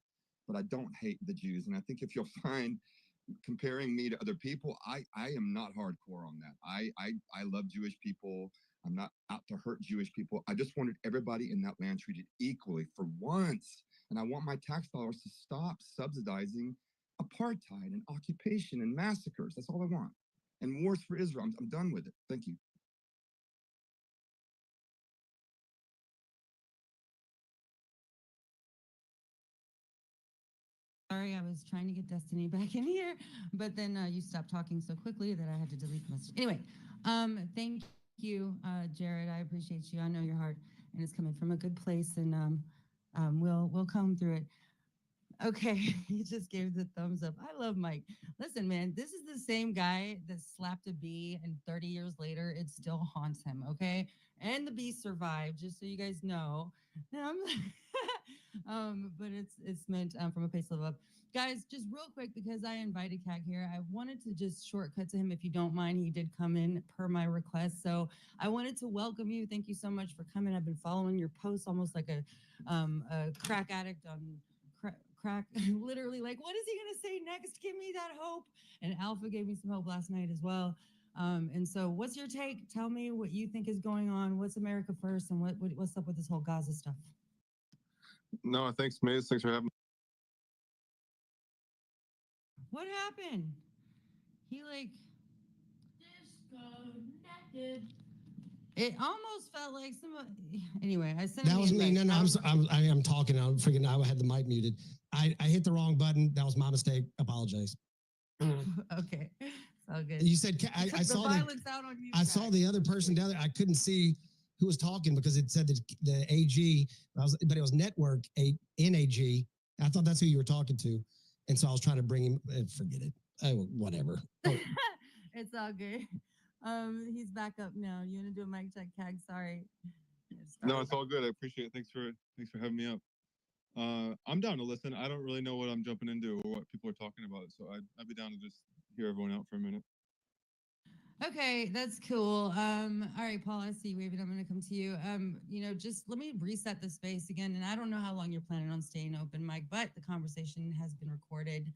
But I don't hate the Jews. And I think if you'll find comparing me to other people, I am not hardcore on that. I love Jewish people. I'm not out to hurt Jewish people. I just wanted everybody in that land treated equally for once. And I want my tax dollars to stop subsidizing apartheid and occupation and massacres. That's all I want. And wars for Israel. I'm done with it. Thank you.
Sorry, I was trying to get Destiny back in here, but then you stopped talking so quickly that I had to delete the message. Anyway, thank you, Jared. I appreciate you. I know your heart, and it's coming from a good place, and we'll come through it. Okay, he just gave the thumbs up. I love Mike. Listen, man, this is the same guy that slapped a bee, and 30 years later, it still haunts him. Okay, and the bee survived, just so you guys know. But it's meant from a place of love. Guys, just real quick, because I invited Cat here, I wanted to just shortcut to him, if you don't mind. He did come in per my request, so I wanted to welcome you. Thank you so much for coming. I've been following your posts almost like a crack addict on crack. Literally, like, what is he gonna say next? Give me that hope. And Alpha gave me some hope last night as well. And so, what's your take? Tell me what you think is going on. What's America first, and what's up with this whole Gaza stuff?
No, thanks, Maze. Thanks for having me.
What happened? He like disconnected. It almost felt like some. Anyway, I sent.
That was me. No, I am talking. I'm freaking. I had the mic muted. I hit the wrong button. That was my mistake. Apologize.
Okay, it's all good.
You said I saw I saw the other person down there. I couldn't see who was talking because it said the AG, but it was network NAG. I thought that's who you were talking to, and so I was trying to bring him. Forget it. Whatever.
It's all good. He's back up now. You want to do a mic check, Cag? Sorry.
No, it's all good. I appreciate it. Thanks for having me up. I'm down to listen. I don't really know what I'm jumping into or what people are talking about, so I'd be down to just hear everyone out for a minute.
Okay, that's cool. All right, Paul, I see you waving. I'm going to come to you. Just let me reset the space again. And I don't know how long you're planning on staying open, Mike, but the conversation has been recorded.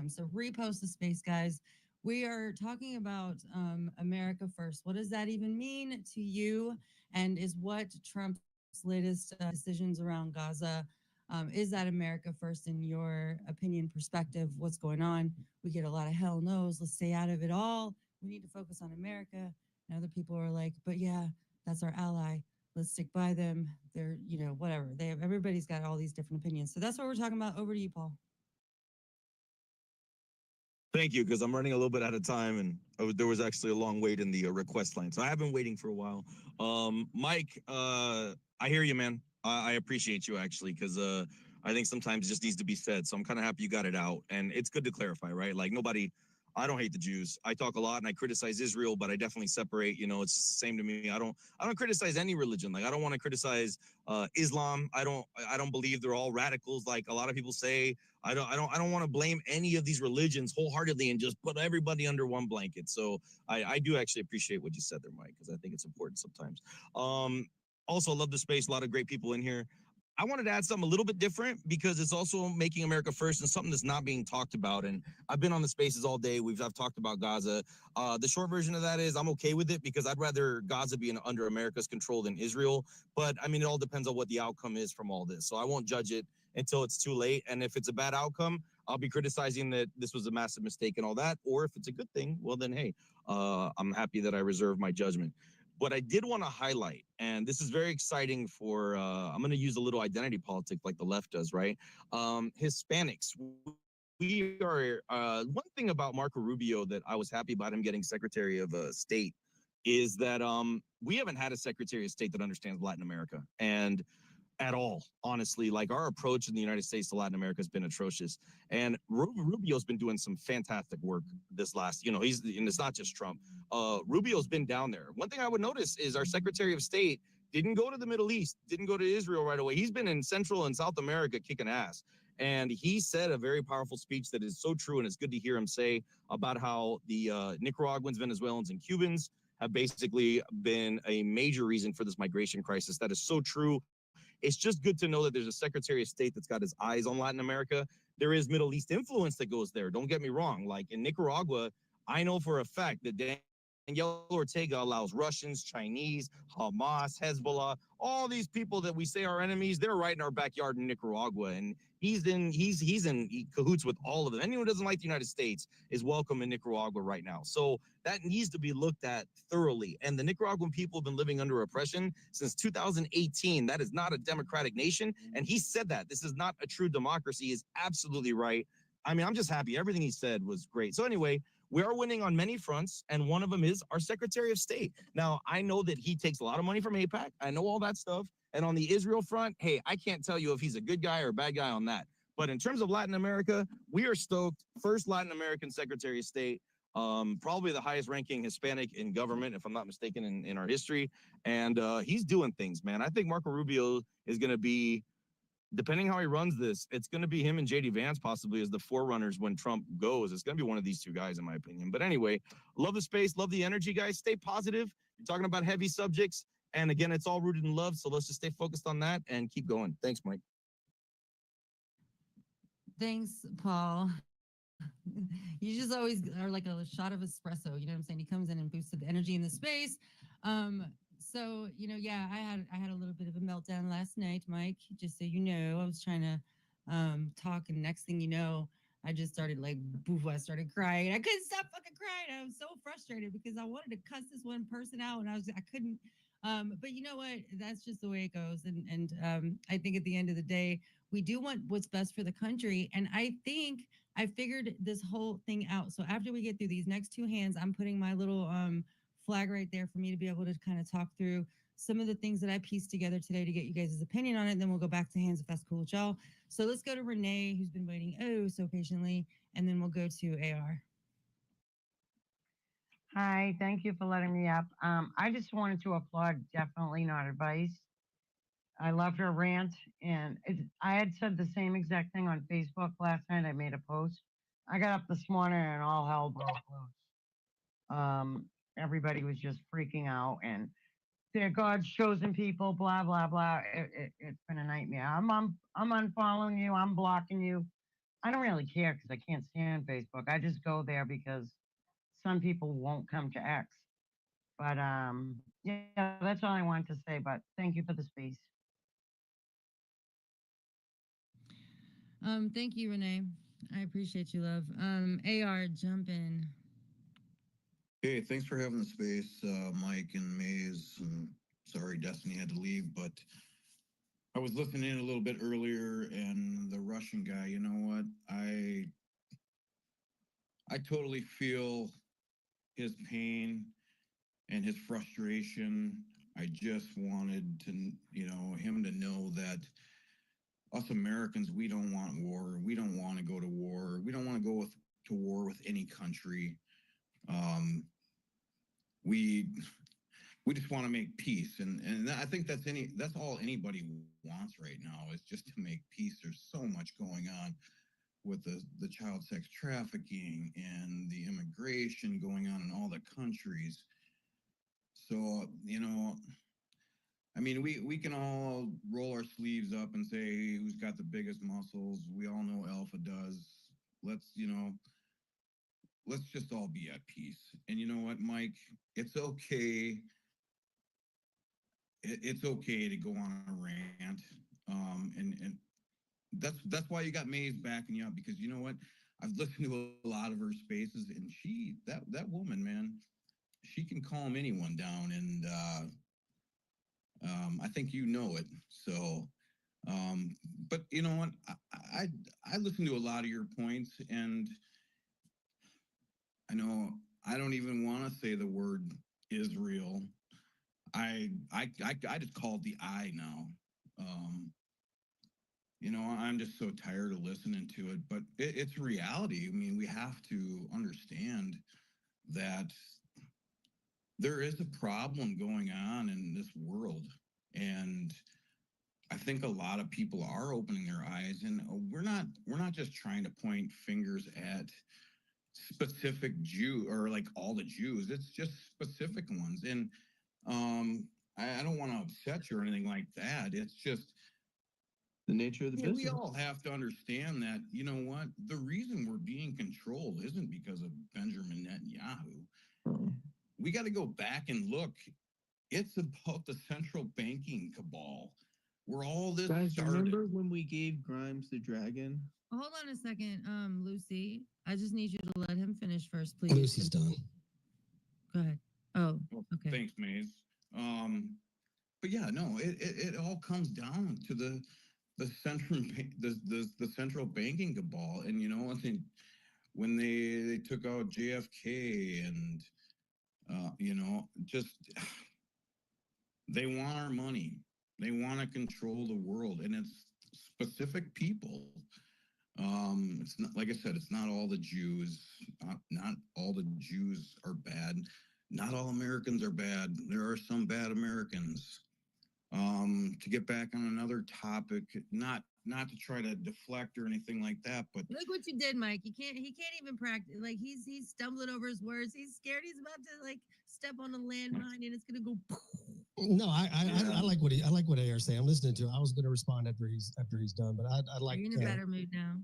So repost the space, guys. We are talking about America first. What does that even mean to you? And is what Trump's latest decisions around Gaza, is that America first in your opinion, perspective? What's going on? We get a lot of hell no's. Let's stay out of it all. We need to focus on America. And other people are like, but yeah, that's our ally. Let's stick by them. They're, whatever. Everybody's got all these different opinions. So that's what we're talking about. Over to you, Paul.
Thank you, because I'm running a little bit out of time, and there was actually a long wait in the request line, so I have been waiting for a while. Mike, I hear you, man. I appreciate you, actually, because I think sometimes it just needs to be said, so I'm kind of happy you got it out, and it's good to clarify, right? Like, I don't hate the Jews. I talk a lot and I criticize Israel, but I definitely separate. It's the same to me. I don't criticize any religion. Like, I don't want to criticize Islam. I don't believe they're all radicals like a lot of people say. I don't want to blame any of these religions wholeheartedly and just put everybody under one blanket. So I do actually appreciate what you said there, Mike, because I think it's important sometimes. Also, love the space. A lot of great people in here. I wanted to add something a little bit different because it's also making America first and something that's not being talked about. And I've been on the spaces all day. I've talked about Gaza. The short version of that is I'm okay with it because I'd rather Gaza be under America's control than Israel. But I mean, it all depends on what the outcome is from all this. So I won't judge it until it's too late. And if it's a bad outcome, I'll be criticizing that this was a massive mistake and all that. Or if it's a good thing, well, then, hey, I'm happy that I reserve my judgment. What I did want to highlight, and this is very exciting for, I'm going to use a little identity politics like the left does, right? Hispanics. We are, one thing about Marco Rubio that I was happy about him getting Secretary of State is that we haven't had a Secretary of State that understands Latin America. And at all, honestly, like our approach in the United States to Latin America has been atrocious. And Rubio's been doing some fantastic work this last, and it's not just Trump. Rubio's been down there. One thing I would notice is our Secretary of State didn't go to the Middle East, didn't go to Israel right away. He's been in Central and South America kicking ass. And he said a very powerful speech that is so true, and it's good to hear him say about how the Nicaraguans, Venezuelans, and Cubans have basically been a major reason for this migration crisis. That is so true. It's just good to know that there's a Secretary of State that's got his eyes on Latin America. There is Middle East influence that goes there. Don't get me wrong. Like in Nicaragua, I know for a fact that Daniel Ortega allows Russians, Chinese, Hamas, Hezbollah, all these people that we say are enemies, they're right in our backyard in Nicaragua. And he's in cahoots with all of them. Anyone who doesn't like the United States is welcome in Nicaragua right now. So that needs to be looked at thoroughly. And the Nicaraguan people have been living under oppression since 2018. That is not a democratic nation. And he said that this is not a true democracy. He is absolutely right. I mean, I'm just happy. Everything he said was great. So anyway, we are winning on many fronts, and one of them is our Secretary of State. Now, I know that he takes a lot of money from AIPAC. I know all that stuff. And on the Israel front, hey, I can't tell you if he's a good guy or a bad guy on that. But in terms of Latin America, we are stoked. First Latin American Secretary of State, probably the highest ranking Hispanic in government, if I'm not mistaken, in our history. And he's doing things, man. I think Marco Rubio is going to be, depending how he runs this, it's going to be him and JD Vance possibly as the forerunners when Trump goes. It's going to be one of these two guys, in my opinion. But anyway, love the space, love the energy, guys. Stay positive. You're talking about heavy subjects. And again, it's all rooted in love. So let's just stay focused on that and keep going. Thanks, Mike.
Thanks, Paul. You just always are like a shot of espresso. You know what I'm saying? He comes in and boosted the energy in the space. So yeah, I had a little bit of a meltdown last night, Mike. Just so you know, I was trying to talk, and next thing you know, I just started like boof. I started crying. I couldn't stop fucking crying. I was so frustrated because I wanted to cuss this one person out, and I couldn't. But you know what? That's just the way it goes. And I think at the end of the day, we do want what's best for the country. And I think I figured this whole thing out. So after we get through these next two hands, I'm putting my little flag right there for me to be able to kind of talk through some of the things that I pieced together today to get you guys' opinion on it. And then we'll go back to hands if that's cool with y'all. So let's go to Renee, who's been waiting so patiently. And then we'll go to AR.
Hi, thank you for letting me up. I just wanted to applaud, definitely not advice. I loved her rant, and I had said the same exact thing on Facebook last night. I made a post. I got up this morning and all hell broke loose. Everybody was just freaking out, and they're God's chosen people, blah blah blah. It's been a nightmare. I'm unfollowing you. I'm blocking you. I don't really care because I can't stand Facebook. I just go there because some people won't come to X. But yeah, that's all I wanted to say. But thank you for the space.
Thank you, Renee. I appreciate you, love. AR, jump in.
Hey, thanks for having the space, Mike and Maze. And sorry, Destiny had to leave, but I was listening in a little bit earlier, and the Russian guy. You know what? I totally feel his pain and his frustration. I just wanted to, him to know that us Americans, we don't want war. We don't want to go to war. We don't want to go to war with any country. We just want to make peace, and I think that's all anybody wants right now is just to make peace. There's so much going on with the child sex trafficking and the immigration going on in all the countries. So, I mean, we can all roll our sleeves up and say who's got the biggest muscles. We all know Alpha does. Let's just all be at peace. And you know what, Mike? It's okay. It's okay to go on a rant. And that's why you got Maze backing you up, because you know what? I've listened to a lot of her spaces, and that woman, man, she can calm anyone down, and I think you know it. So, but you know what? I listen to a lot of your points, and I know I don't even want to say the word Israel. I just call it the I now. I'm just so tired of listening to it, but it's reality. I mean, we have to understand that there is a problem going on in this world, and I think a lot of people are opening their eyes, and we're not just trying to point fingers at specific Jew or like all the Jews. It's just specific ones, and I don't want to upset you or anything like that. It's just
the nature of the business.
We all have to understand that, you know what, the reason we're being controlled isn't because of Benjamin Netanyahu. we got to go back and look. It's about the central banking cabal where all this
Guys,
started.
remember when we gave Grimes the dragon?
Hold on a second, Lucy. I just need you to let him finish first, please.
Lucy's done.
Go ahead. Oh,
Well,
okay.
thanks, Maze. But yeah, no, it all comes down to the central banking cabal, and you know, I think when they took out JFK and you know, just they want our money. They want to control the world, and it's specific people. It's not, like I said, it's not all the Jews. Not all the Jews are bad. Not all Americans are bad. There are some bad Americans. To get back on another topic, not to try to deflect or anything like that, but
Look what you did, Mike. He can't even practice. Like he's stumbling over his words. He's scared. He's about to like step on a landmine and it's gonna go.
No, I like what I like what AR say. I'm listening to it. I was going to respond after he's done, but I like.
You're in a better mood now.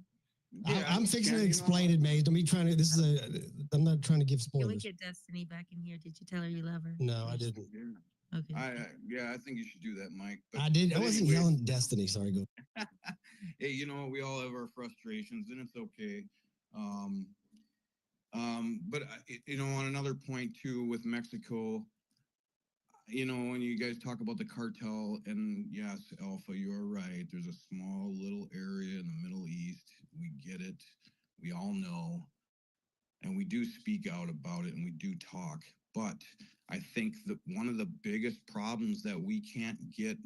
I'm fixing to explain it, Maze. Don't be trying to. This is I'm not trying to give
Can we
spoilers.
get Destiny back in here? Did you tell her you love her?
No, I didn't.
Okay.
I think you should do that, Mike. But,
I did. I
but
wasn't
anyway,
yelling at Destiny. Sorry, go.
hey, you know, we all have our frustrations, and it's okay. But you know, on another point too, with Mexico, you know, when you guys talk about the cartel, and yes, Alpha, you are right. There's a small little area in the Middle East. We get it. We all know, and we do speak out about it, and we do talk. But I think that one of the biggest problems that we can't get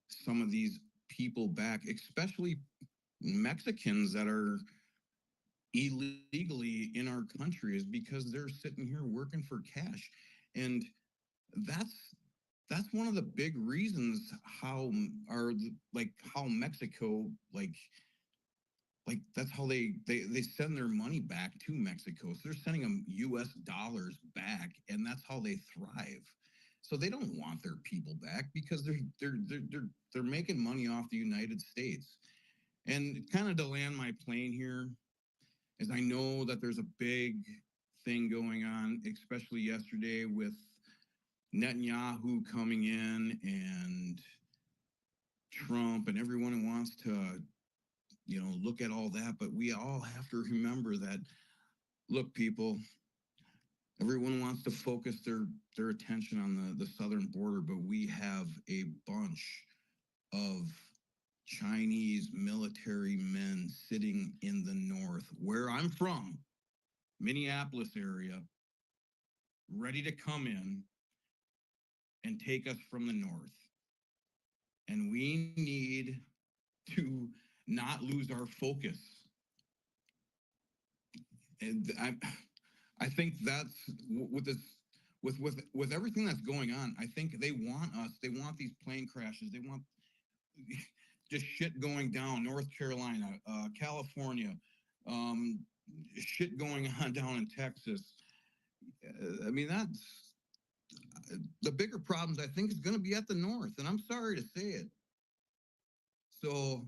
some of these people back, especially Mexicans that are illegally in our country, is because they're sitting here working for cash. And that's one of the big reasons how Mexico that's how they send their money back to Mexico. So they're sending them US dollars back, and that's how they thrive. So they don't want their people back because they're making money off the United States. And kind of to land my plane here is I know that there's a big thing going on, especially yesterday with Netanyahu coming in and Trump and everyone who wants to, you know, look at all that. But we all have to remember that, look, people, everyone wants to focus their attention on the southern border, but we have a bunch of Chinese military men sitting in the north, where I'm from, Minneapolis area, ready to come in and take us from the north. And we need to not lose our focus. And I think that's with this, with everything that's going on. I think they want us. They want these plane crashes. They want just shit going down. North Carolina, California, shit going on down in Texas. I mean, that's the bigger problems. I think is going to be at the north, and I'm sorry to say it. So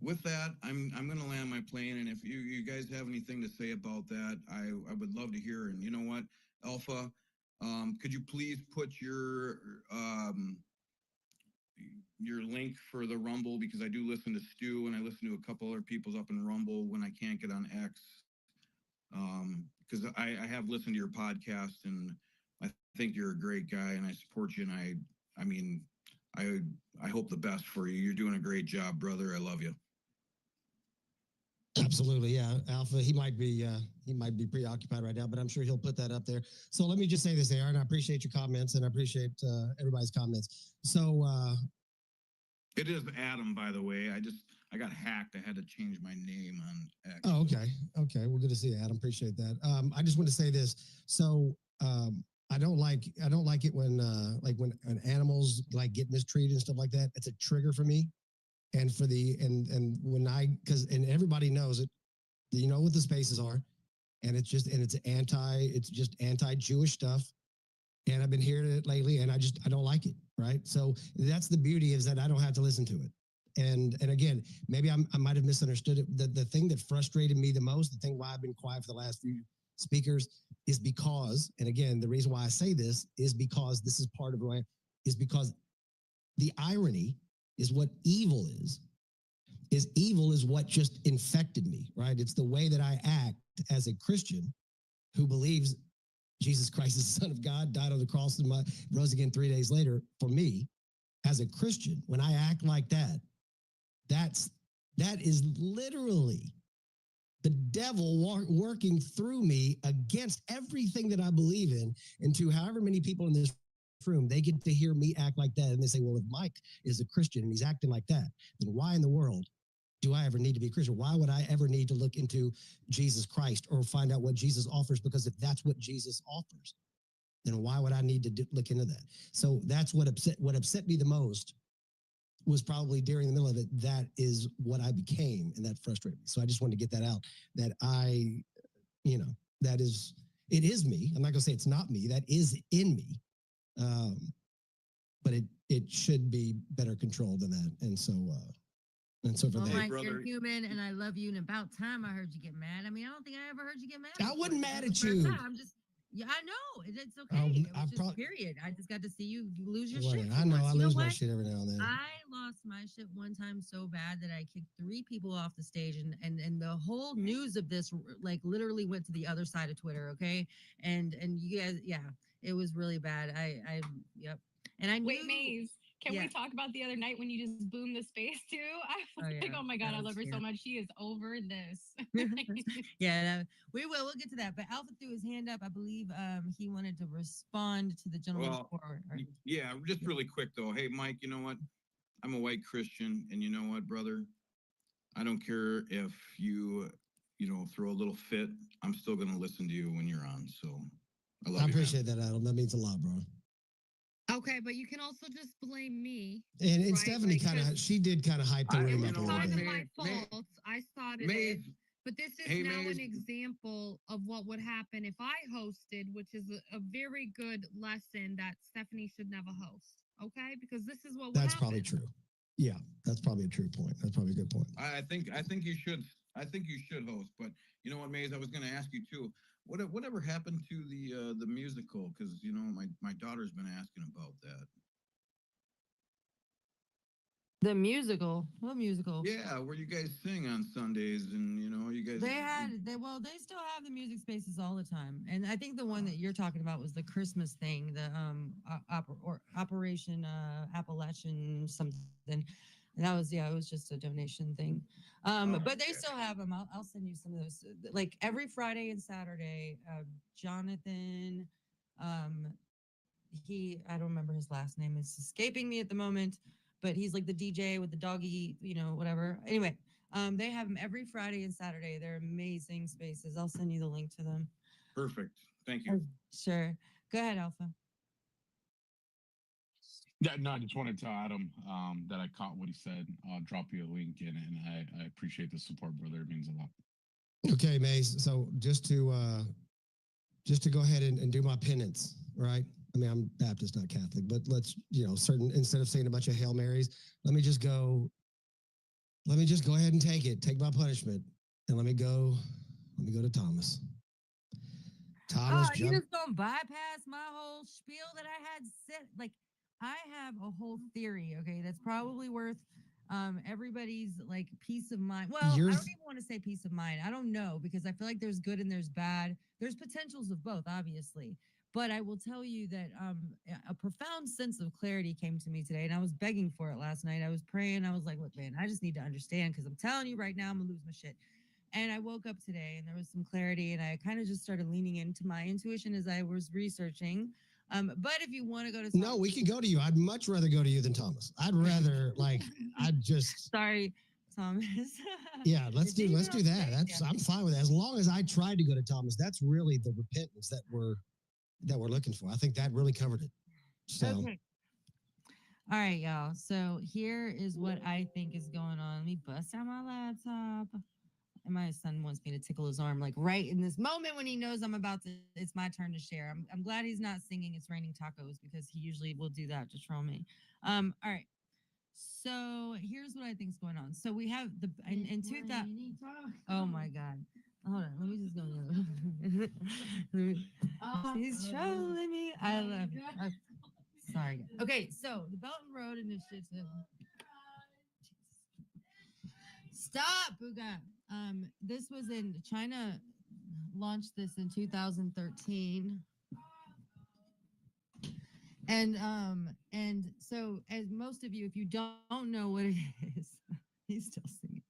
with that, I'm going to land my plane, and if you guys have anything to say about that, I would love to hear. And you know what, Alpha, could you please put your link for the Rumble, because I do listen to Stu and I listen to a couple other people's up in Rumble when I can't get on X, because I have listened to your podcast and I think you're a great guy and I support you, and I mean I hope the best for you. You're doing a great job, brother. I love you.
Absolutely, yeah. Alpha, he might be preoccupied right now, but I'm sure he'll put that up there. So let me just say this, Aaron. I appreciate your comments and I appreciate everybody's comments. So
it is Adam, by the way. I got hacked. I had to change my name on X.
Oh, okay. Okay. Well, good to see you, Adam. Appreciate that. I just want to say this. So I don't like it when when animals like get mistreated and stuff like that. It's a trigger for me. And for and when because everybody knows it, you know what the spaces are, and it's just anti-Jewish stuff. And I've been hearing it lately, and I don't like it. Right. So that's the beauty, is that I don't have to listen to it. And again, maybe I might have misunderstood it. The thing that frustrated me the most, the thing why I've been quiet for the last speakers is because, and again, the reason why I say this is because this is part of who I am, is because the irony is what evil is evil is what just infected me, right? It's the way that I act as a Christian who believes Jesus Christ is the Son of God, died on the cross and rose again 3 days later. For me, as a Christian, when I act like that, that is literally the devil working through me against everything that I believe in, and to however many people in this room, they get to hear me act like that, and they say, well, if Mike is a Christian and he's acting like that, then why in the world do I ever need to be a Christian? Why would I ever need to look into Jesus Christ or find out what Jesus offers? Because if that's what Jesus offers, then why would I need to look into that? So that's what upset me the most was probably during the middle of it. That is what I became, and that frustrated me. So I just wanted to get that out, that that is, it is me. I'm not gonna say it's not me. That is in me. But it should be better controlled than that. And so for
Well,
that.
Mike, you're human, and I love you. And about time I heard you get mad. I mean, I don't think I ever heard you get mad.
I wasn't
before.
mad
This is
at
the first
you.
time. I'm just, yeah, I know. It's okay. It was just period. I just got to see you lose your shit.
I know, I
You
lose my
what?
shit every now and then.
I lost my shit one time so bad that I kicked 3 people off the stage, and the whole news of this like literally went to the other side of Twitter. Okay, and you guys, yeah, it was really bad. Yep. And I knew.
Wait, Maze, can
Yeah.
we talk about the other night when you just boomed the space too? I was like,
yeah,
oh my God,
that
I love
was-
her so
yeah.
much. She is over this.
Yeah, we will. We'll get to that. But Alpha threw his hand up. I believe he wanted to respond to the gentleman
Well,
before.
yeah, just really quick though. Hey, Mike, you know what? I'm a white Christian, and you know what, brother? I don't care if you throw a little fit. I'm still gonna listen to you when you're on. So I love
I
you.
appreciate that, Adam. That means a lot, bro.
Okay, but you can also just blame me.
And
right?
Stephanie
Like, 'cause
she did kind of hype the
it
room
was
up a little
kind of
bit.
my fault. I started it. But this is
Hey,
now
Maze.
an example of what would happen if I hosted, which is a very good lesson that Stephanie should never host. Okay, because this is what would
That's
happen.
probably true. Yeah, that's probably a true point. That's probably a good point.
I think you should. I think you should host. But you know what, Maze? I was going to ask you too. Whatever happened to the musical? Because my daughter's been asking about that.
The musical. What musical?
Yeah, where you guys sing on Sundays, and you guys.
They still have the music spaces all the time, and I think the one that you're talking about was the Christmas thing, the Operation Appalachian something. And that was it was just a donation thing. But they still have them. I'll send you some of those. Like every Friday and Saturday, Jonathan, I don't remember his last name. It's escaping me at the moment. But he's like the DJ with the doggy, whatever. Anyway, they have them every Friday and Saturday. They're amazing spaces. I'll send you the link to them.
Perfect. Thank you.
Sure. Go ahead, Alpha.
Yeah, no, I just wanted to tell Adam that I caught what he said. I'll drop you a link in, and I appreciate the support, brother. It means a lot.
Okay, Maze. So just to go ahead and do my penance, right? I mean, I'm Baptist, not Catholic, but let's, instead of saying a bunch of Hail Marys, let me just go ahead and take my punishment, and let me go to Thomas. Thomas,
You just gonna bypass my whole spiel that I had said? Like, I have a whole theory, okay, that's probably worth everybody's like peace of mind. Well, I don't even want to say peace of mind. I don't know, because I feel like there's good and there's bad. There's potentials of both, obviously. But I will tell you that a profound sense of clarity came to me today, and I was begging for it last night. I was praying. I was like, look, man, I just need to understand, because I'm telling you right now, I'm going to lose my shit. And I woke up today, and there was some clarity, and I kind of just started leaning into my intuition as I was researching. But if you want to go to...
No, we can go to you. I'd much rather go to you than Thomas. I'd rather,
Sorry, Thomas.
Yeah, let's do that. I'm fine with that. As long as I tried to go to Thomas, that's really the repentance that we're looking for. I think that really covered it. So.
Okay. All right, y'all. So here is what I think is going on. Let me bust out my laptop. And my son wants me to tickle his arm, like right in this moment when he knows it's my turn to share. I'm glad he's not singing It's Raining Tacos, because he usually will do that to troll me. All right. So here's what I think is going on. So we have in 2000. Oh my God. Hold on, let me just go. He's trolling me. I love it. Sorry. Okay, so the Belt and Road Initiative. Stop, Buga. This was in China. Launched this in 2013. And so as most of you, if you don't know what it is, he's still singing.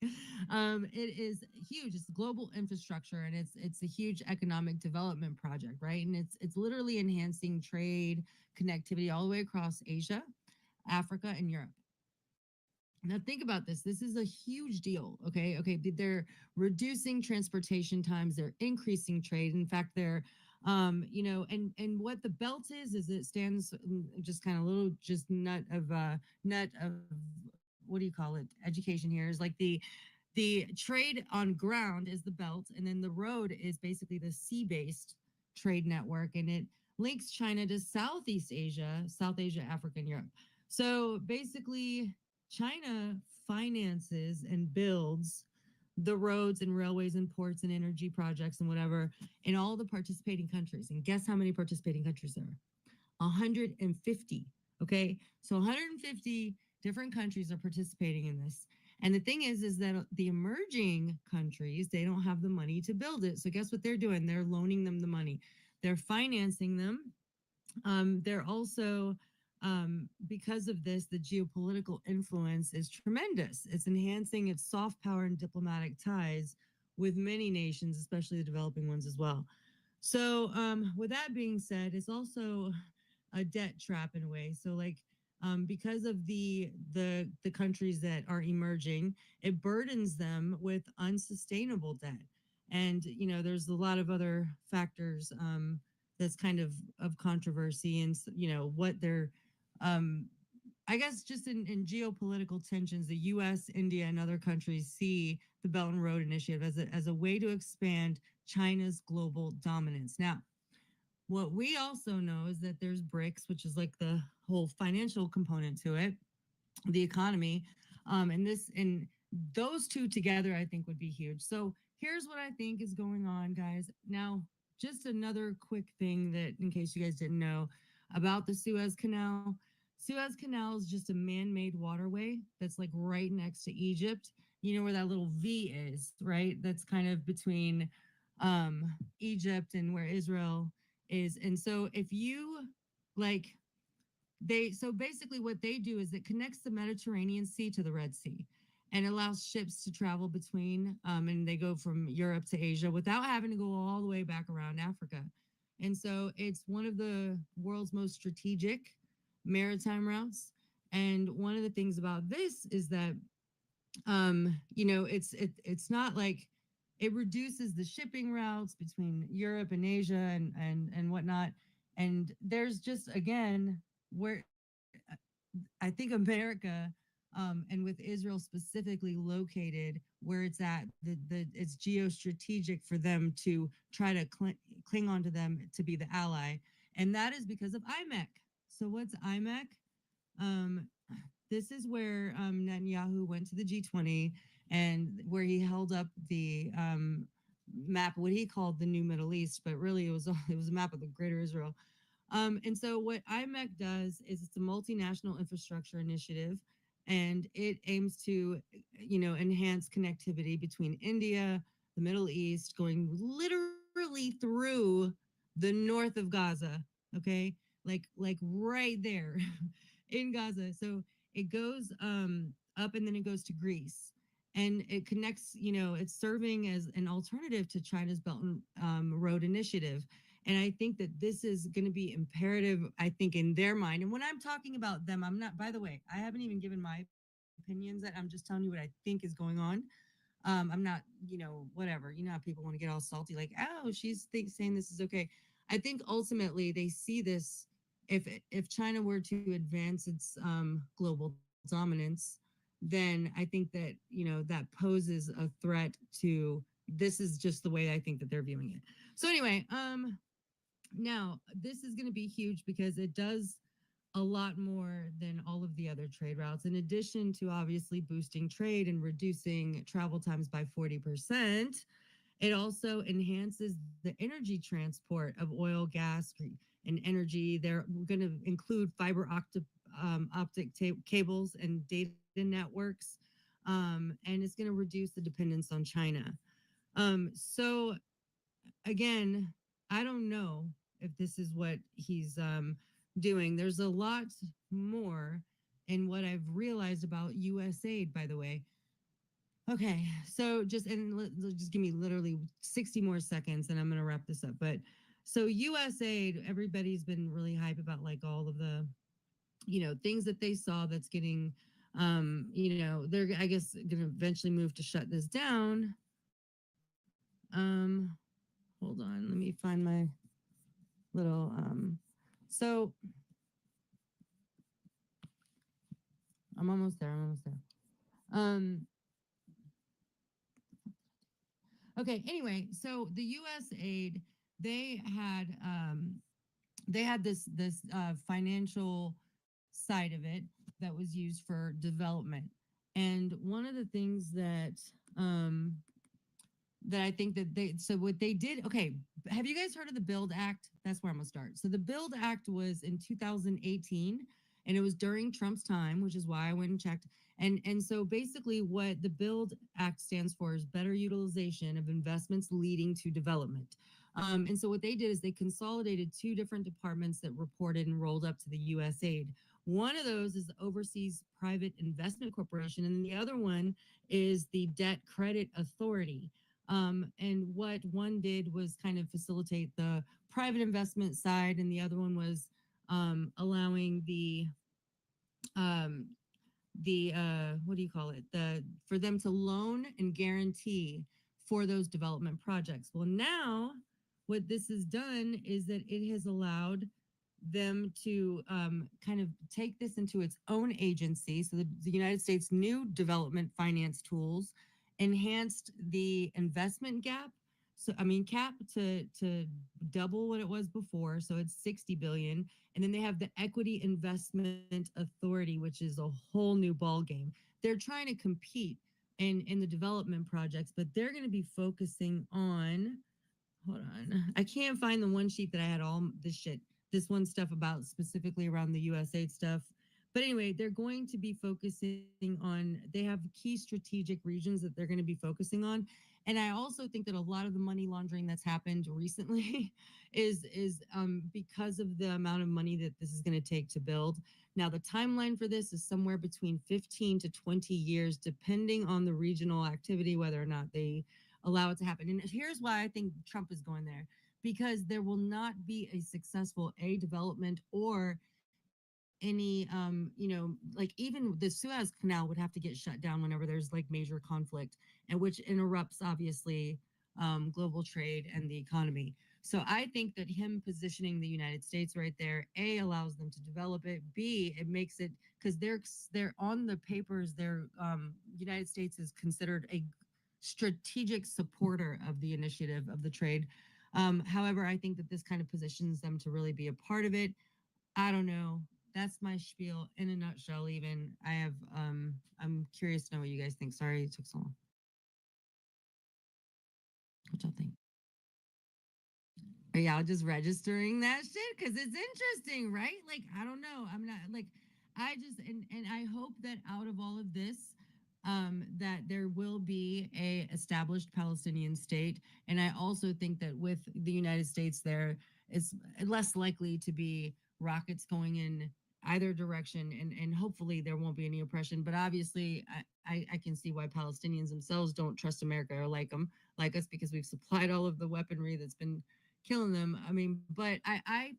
It is huge. It's global infrastructure, and it's a huge economic development project, right? And it's literally enhancing trade connectivity all the way across Asia, Africa, and Europe. Now think about this. This is a huge deal. Okay. They're reducing transportation times. They're increasing trade. In fact, they're and what the belt is it stands just kind of little just nut of what do you call it? Education here is like the trade on ground is the belt, and then the road is basically the sea-based trade network, and it links China to South Asia, Africa, and Europe. So basically, China finances and builds the roads and railways and ports and energy projects and whatever in all the participating countries. And guess how many participating countries there are? 150. Okay. So 150 different countries are participating in this. And the thing is that the emerging countries, they don't have the money to build it. So guess what they're doing? They're loaning them the money. They're financing them. They're also because of this, the geopolitical influence is tremendous. It's enhancing its soft power and diplomatic ties with many nations, especially the developing ones as well. So, with that being said, it's also a debt trap in a way. So, like, because of the countries that are emerging, it burdens them with unsustainable debt. And there's a lot of other factors that's kind of controversy, and what they're I guess just in geopolitical tensions, the U.S., India, and other countries see the Belt and Road Initiative as a way to expand China's global dominance. Now, what we also know is that there's BRICS, which is like the whole financial component to it, the economy, and those two together, I think, would be huge. So here's what I think is going on, guys. Now, just another quick thing that, in case you guys didn't know, about the Suez Canal. Suez Canal is just a man-made waterway that's like right next to Egypt. You know where that little V is, right? That's kind of between Egypt and where Israel is. And so if you like so basically what they do is it connects the Mediterranean Sea to the Red Sea and allows ships to travel between and they go from Europe to Asia without having to go all the way back around Africa. And so it's one of the world's most strategic maritime routes. And one of the things about this is that it's not like it reduces the shipping routes between Europe and Asia and whatnot. And there's just again where I think America and with Israel specifically located where it's at, it's geostrategic for them to try to cling on to them to be the ally. And that is because of IMEC. So what's IMEC? This is where Netanyahu went to the G20 and where he held up the map, what he called the new Middle East, but really it was a map of the greater Israel. And so what IMEC does is it's a multinational infrastructure initiative, and it aims to, enhance connectivity between India, the Middle East, going literally through the north of Gaza, okay? Like right there in Gaza. So it goes up and then it goes to Greece. And it connects, it's serving as an alternative to China's Belt and Road Initiative. And I think that this is going to be imperative, I think, in their mind. And when I'm talking about them, I'm not, by the way, I haven't even given my opinions that I'm just telling you what I think is going on. I'm not, whatever. You know how people want to get all salty, like, oh, she's saying this is okay. I think ultimately they see this, if China were to advance its global dominance, then I think that, that poses a threat to, this is just the way I think that they're viewing it. So anyway, now this is going to be huge because it does a lot more than all of the other trade routes. In addition to obviously boosting trade and reducing travel times by 40%, It also enhances the energy transport of oil, gas, and energy. They're going to include optic cables and data networks, and it's going to reduce the dependence on China. So again, I don't know if this is what he's doing. There's a lot more in what I've realized about U.S. aid, by the way. Okay, so just just give me literally 60 more seconds, and I'm gonna wrap this up. But so U.S. aid, everybody's been really hype about like all of the, things that they saw that's getting, they're I guess gonna eventually move to shut this down. Hold on, let me find my little so I'm almost there. Okay, anyway, so the US aid, they had this financial side of it that was used for development. And one of the things that I think that so what they did, okay, have you guys heard of the Build Act? That's where I'm gonna start. So the Build Act was in 2018, and it was during Trump's time, which is why I went and checked. And so basically what the Build Act stands for is better utilization of investments leading to development. And so what they did is they consolidated two different departments that reported and rolled up to the USAID. One of those is the Overseas Private Investment Corporation, and the other one is the Debt Credit Authority. And what one did was kind of facilitate the private investment side, and the other one was allowing the what do you call it? For them to loan and guarantee for those development projects. Well, now what this has done is that it has allowed them to kind of take this into its own agency. So the United States new development finance tools enhanced the investment cap. So I mean cap to double what it was before. So it's 60 billion. And then they have the Equity Investment Authority, which is a whole new ball game. They're trying to compete in the development projects, but they're going to be focusing on, hold on, I can't find the one sheet that I had all this one stuff about specifically around the USAID stuff. But anyway, they're going to be focusing on, they have key strategic regions that they're going to be focusing on. And I also think that a lot of the money laundering that's happened recently is because of the amount of money that this is going to take to build. Now, the timeline for this is somewhere between 15 to 20 years, depending on the regional activity, whether or not they allow it to happen. And here's why I think Trump is going there, because there will not be a successful development or any like even the Suez Canal would have to get shut down whenever there's like major conflict, and which interrupts obviously global trade and the economy. So I think that him positioning the United States right there, A, allows them to develop it, B, it makes it, because they're on the papers, United States is considered a strategic supporter of the initiative of the trade. However, I think that this kind of positions them to really be a part of it. I don't know. That's my spiel in a nutshell. Even I'm curious to know what you guys think. Sorry it took so long. What y'all think? Are y'all just registering that shit? Because it's interesting, right? Like, I don't know. I'm not like, I just, and I hope that out of all of this, that there will be a established Palestinian state. And I also think that with the United States there, it's less likely to be rockets going in either direction, and hopefully there won't be any oppression. But obviously I can see why Palestinians themselves don't trust America or like us, because we've supplied all of the weaponry that's been killing them. I mean, but I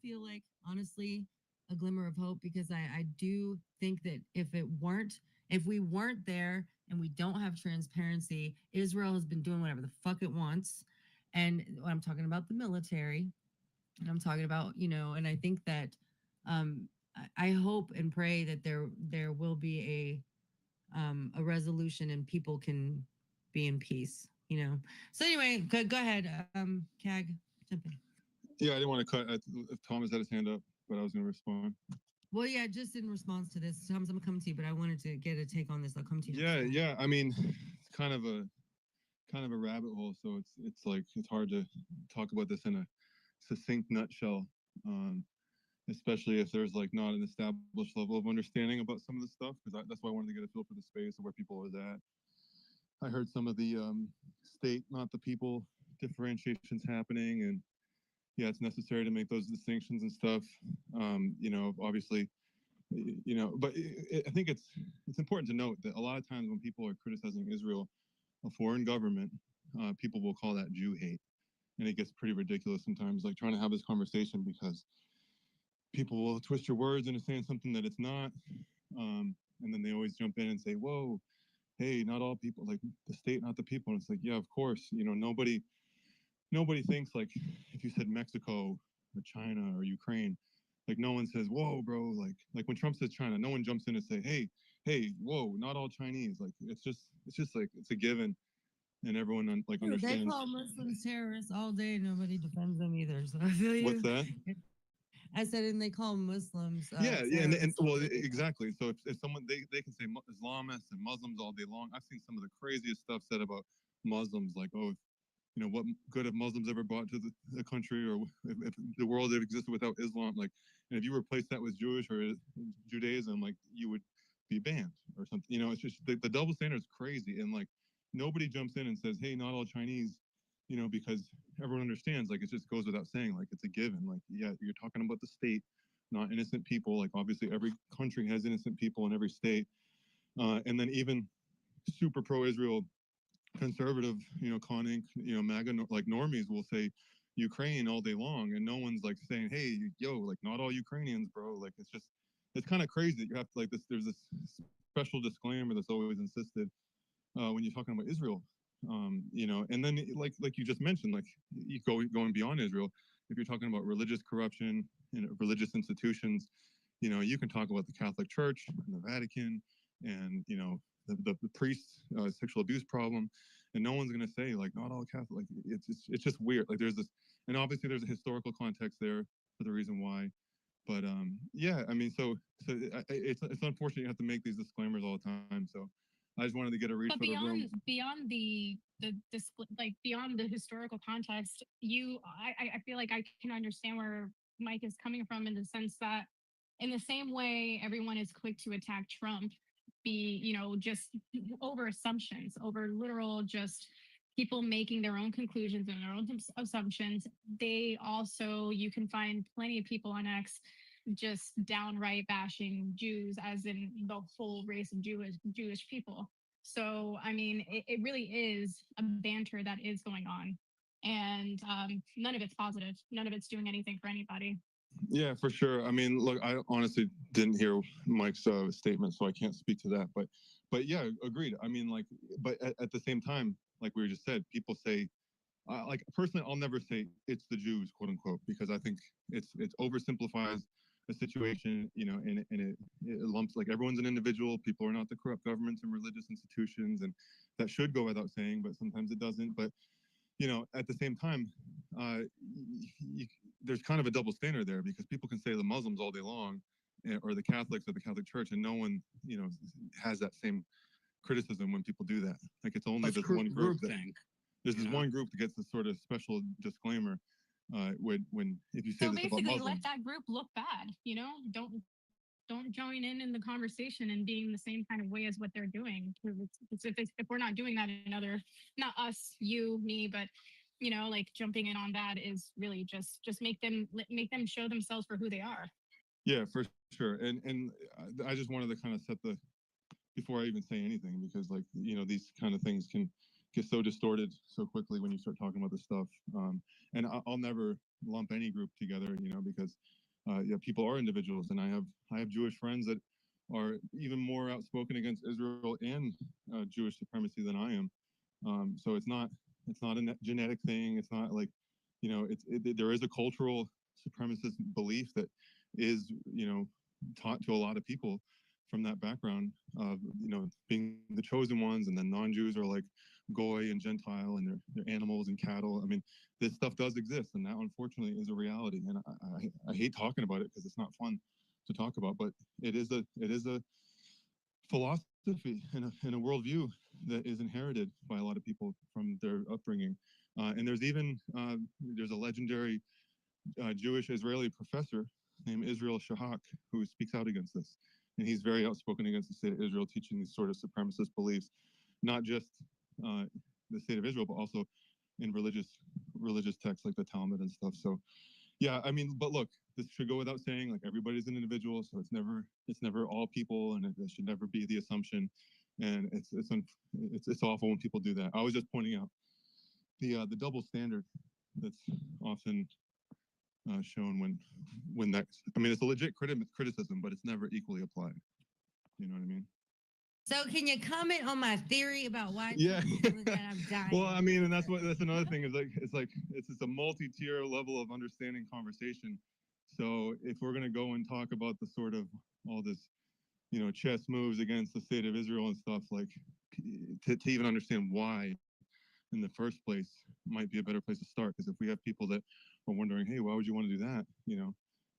feel like, honestly, a glimmer of hope, because I do think that if we weren't there and we don't have transparency, Israel has been doing whatever the fuck it wants. And I'm talking about the military, and I'm talking about, and I think that I hope and pray that there will be a resolution and people can be in peace, So anyway, go ahead, Cag, jump in.
Yeah, I didn't want to cut. Thomas had his hand up, but I was going to respond.
Well, yeah, just in response to this, Thomas, I'm gonna come to you, but I wanted to get a take on this. I'll come to you.
Yeah. I mean, it's kind of a kind of a rabbit hole. So it's like it's hard to talk about this in a succinct nutshell, especially if there's like not an established level of understanding about some of the stuff. Because that's why I wanted to get a feel for the space of where people are at. I heard some of the state, not the people differentiations happening, and yeah, it's necessary to make those distinctions and stuff. You know, obviously, you know, but I think it's important to note that a lot of times when people are criticizing Israel, a foreign government, people will call that Jew hate, and it gets pretty ridiculous sometimes. Like trying to have this conversation because people will twist your words into saying something that it's not, and then they always jump in and say, "Whoa, hey, not all people, like the state, not the people." And it's like, yeah, of course, you know, nobody thinks like if you said Mexico or China or Ukraine, like no one says, "Whoa, bro!" Like when Trump says China, no one jumps in and say, "Hey, whoa, not all Chinese." Like it's just like it's a given, and everyone like
Dude, they
understands.
call Muslims terrorists all day. Nobody defends them either. So I feel you.
What's that?
I said, and they call Muslims.
Yeah, and
terrorists all
well,
day.
exactly. So if someone they can say Islamists and Muslims all day long. I've seen some of the craziest stuff said about Muslims, like, oh, you know, what good have Muslims ever brought to the country, or if the world had existed without Islam, like, and if you replace that with Jewish or Judaism, like, you would be banned or something. You know, it's just the double standard is crazy, and like nobody jumps in and says, hey, not all Chinese, you know, because everyone understands, like, it just goes without saying, like, it's a given. Like, yeah, you're talking about the state, not innocent people. Like, obviously, every country has innocent people in every state, and then even super pro-Israel conservative, you know, conning, you know, MAGA, like normies will say Ukraine all day long, and no one's like saying, hey, yo, like not all Ukrainians, bro. Like it's kind of crazy that you have to like this. There's this special disclaimer that's always insisted when you're talking about Israel, you know, and then like you just mentioned, like you going beyond Israel, if you're talking about religious corruption and religious institutions, you know, you can talk about the Catholic Church and the Vatican, and you know the priests sexual abuse problem, and no one's gonna say like not all Catholic. Like it's just weird. Like there's this, and obviously there's a historical context there for the reason why. But yeah, I mean, so it's unfortunate you have to make these disclaimers all the time. So I just wanted to get a read
But
for the room.
beyond like beyond the historical context, I feel like I can understand where Mike is coming from in the sense that in the same way everyone is quick to attack Trump, just over assumptions, over literal just people making their own conclusions and their own assumptions. They also, you can find plenty of people on X just downright bashing Jews, as in the whole race of Jewish people. So, I mean, it really is a banter that is going on. And none of it's positive. None of it's doing anything for anybody.
Yeah, for sure. I mean, look, I honestly didn't hear Mike's statement, so I can't speak to that. But yeah, agreed. I mean, like, but at the same time, like we just said, people say, like, personally, I'll never say it's the Jews, quote unquote, because I think it's oversimplifies the situation, you know, and it lumps like everyone's an individual. People are not the corrupt governments and religious institutions, and that should go without saying, but sometimes it doesn't. But you know, at the same time, there's kind of a double standard there, because people can say the Muslims all day long, or the Catholics or the Catholic Church, and no one, you know, has that same criticism when people do that. Like it's only this one group that, there's this one group that gets this sort of special disclaimer when if you say
So
this about
basically,
Muslims.
let that group look bad. Don't join in the conversation and being the same kind of way as what they're doing. If we're not doing that in other, not us, you, me, but like jumping in on that is really just make them show themselves for who they are.
Yeah, for sure. And I just wanted to kind of set the, before I even say anything, because like, you know, these kind of things can get so distorted so quickly when you start talking about this stuff. And I'll never lump any group together, you know, because yeah, people are individuals, and I have Jewish friends that are even more outspoken against Israel and Jewish supremacy than I am. So it's not a genetic thing. It's not like, you know, there is a cultural supremacist belief that is, you know, taught to a lot of people from that background of, you know, being the chosen ones, and then non-Jews are like goy and Gentile, and they're animals and cattle. I mean, this stuff does exist, and that unfortunately is a reality. And I hate talking about it because it's not fun to talk about, but it is a philosophy philosophy and a worldview that is inherited by a lot of people from their upbringing. And there's even there's a legendary Jewish Israeli professor named Israel Shahak who speaks out against this. And he's very outspoken against the state of Israel, teaching these sort of supremacist beliefs, not just the state of Israel, but also in religious texts like the Talmud and stuff. So yeah, I mean, but look, this should go without saying, like everybody's an individual, so it's never all people, and it should never be the assumption. And it's awful when people do that. I was just pointing out the double standard that's often shown when that, I mean, it's a legit criticism, but it's never equally applied. You know what I mean?
So can you comment on my theory about why
Yeah.
that I'm dying?
Well, I mean, and that's another thing is it's just a multi-tier level of understanding conversation. So if we're gonna go and talk about the sort of all this, you know, chess moves against the state of Israel and stuff, like to even understand why in the first place might be a better place to start. Because if we have people that are wondering, hey, why would you want to do that? You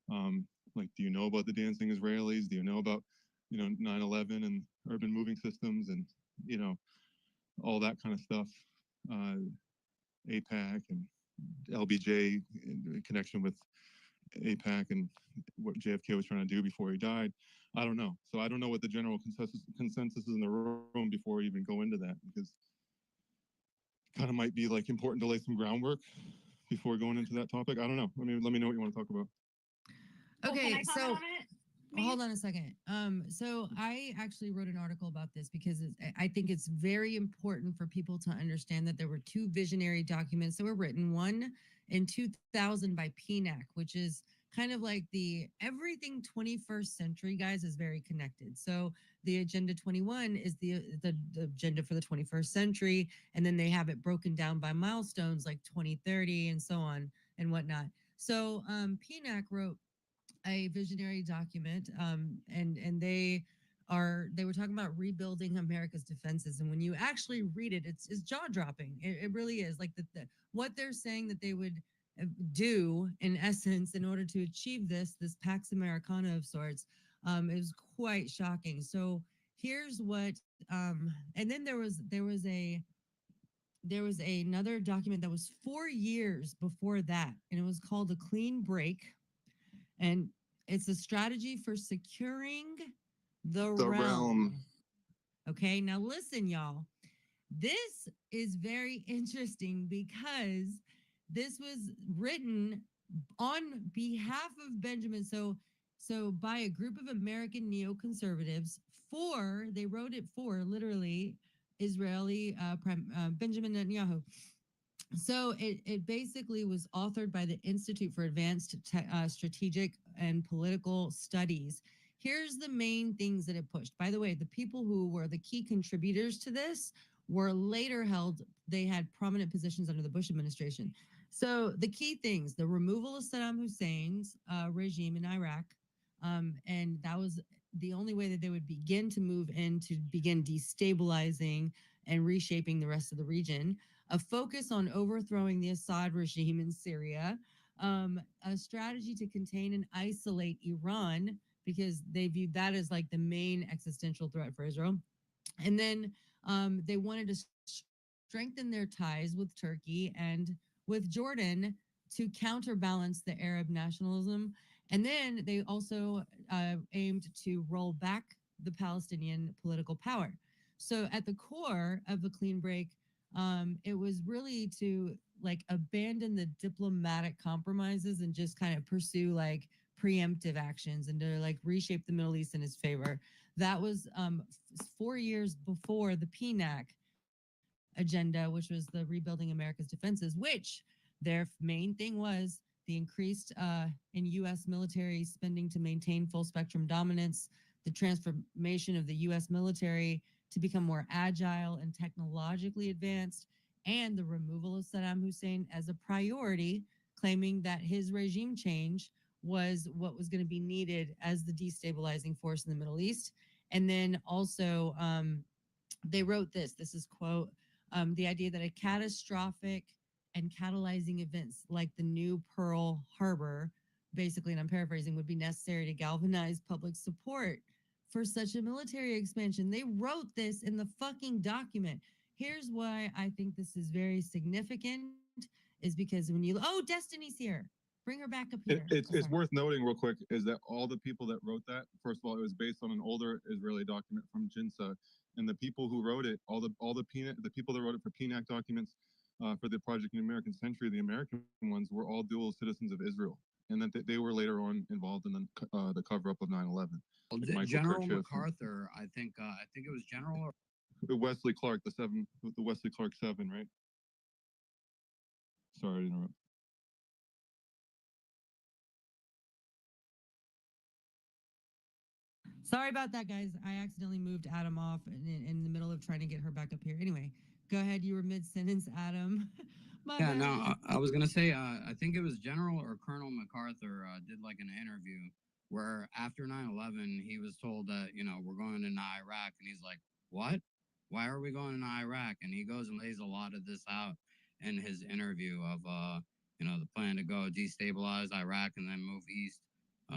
know, like, do you know about the dancing Israelis? Do you know about, you know, 9/11 and urban moving systems and, you know, all that kind of stuff, APAC and LBJ in connection with APAC and what JFK was trying to do before he died. I don't know. So I don't know what the general consensus is in the room before we even go into that, because it kind of might be like important to lay some groundwork before going into that topic. I don't know. I mean, let me know what you want to talk about.
Okay, so hold on a second. So I actually wrote an article about this because I think it's very important for people to understand that there were two visionary documents that were written. One in 2000 by PNAC, which is kind of like the everything 21st century, guys, is very connected. So the Agenda 21 is the agenda for the 21st century, and then they have it broken down by milestones like 2030 and so on and whatnot. So PNAC wrote a visionary document, and they were talking about rebuilding America's defenses. And when you actually read it, it's jaw dropping. It really is like what they're saying that they would do in essence in order to achieve this Pax Americana of sorts. Is quite shocking. So here's what, and then there was another document that was 4 years before that, and it was called A Clean Break. And it's a strategy for securing the realm. Okay, now listen, y'all. This is very interesting because this was written on behalf of Benjamin. So by a group of American neoconservatives they wrote it for literally Israeli Benjamin Netanyahu. So it basically was authored by the Institute for Advanced Strategic and Political Studies. Here's the main things that it pushed. By the way, the people who were the key contributors to this were later they had prominent positions under the Bush administration. So the key things, the removal of Saddam Hussein's regime in Iraq, and that was the only way that they would begin to move in to begin destabilizing and reshaping the rest of the region. A focus on overthrowing the Assad regime in Syria, a strategy to contain and isolate Iran because they viewed that as like the main existential threat for Israel. And then they wanted to strengthen their ties with Turkey and with Jordan to counterbalance the Arab nationalism. And then they also aimed to roll back the Palestinian political power. So at the core of the Clean Break, it was really to like abandon the diplomatic compromises and just kind of pursue like preemptive actions and to like reshape the Middle East in its favor. That was 4 years before the PNAC agenda, which was the Rebuilding America's Defenses, which their main thing was the increased in U.S. military spending to maintain full spectrum dominance, the transformation of the U.S. military to become more agile and technologically advanced, and the removal of Saddam Hussein as a priority, claiming that his regime change was what was going to be needed as the destabilizing force in the Middle East. And then also, they wrote this is quote, the idea that a catastrophic and catalyzing events like the new Pearl Harbor, basically, and I'm paraphrasing, would be necessary to galvanize public support for such a military expansion. They wrote this in the fucking document. Here's why I think this is very significant is because when you, oh, Destiny's here. Bring her back up here.
It's worth noting real quick is that all the people that wrote that, first of all, it was based on an older Israeli document from Jinsa, and the people who wrote it, all the people that wrote it for PNAC documents for the Project in the American Century, the American ones were all dual citizens of Israel, and that they were later on involved in the cover up of 9/11.
Well, General MacArthur, I think it was General
Wesley Clark, the Wesley Clark 7, right? Sorry to interrupt.
Sorry about that, guys. I accidentally moved Adam off in the middle of trying to get her back up here. Anyway, go ahead. You were mid-sentence, Adam. My
Yeah,
bad.
no, I was gonna say, I think it was General or Colonel MacArthur did like an interview where after 9/11, he was told that, we're going into Iraq, and he's like, what? Why are we going into Iraq? And he goes and lays a lot of this out in his interview of, the plan to go destabilize Iraq and then move east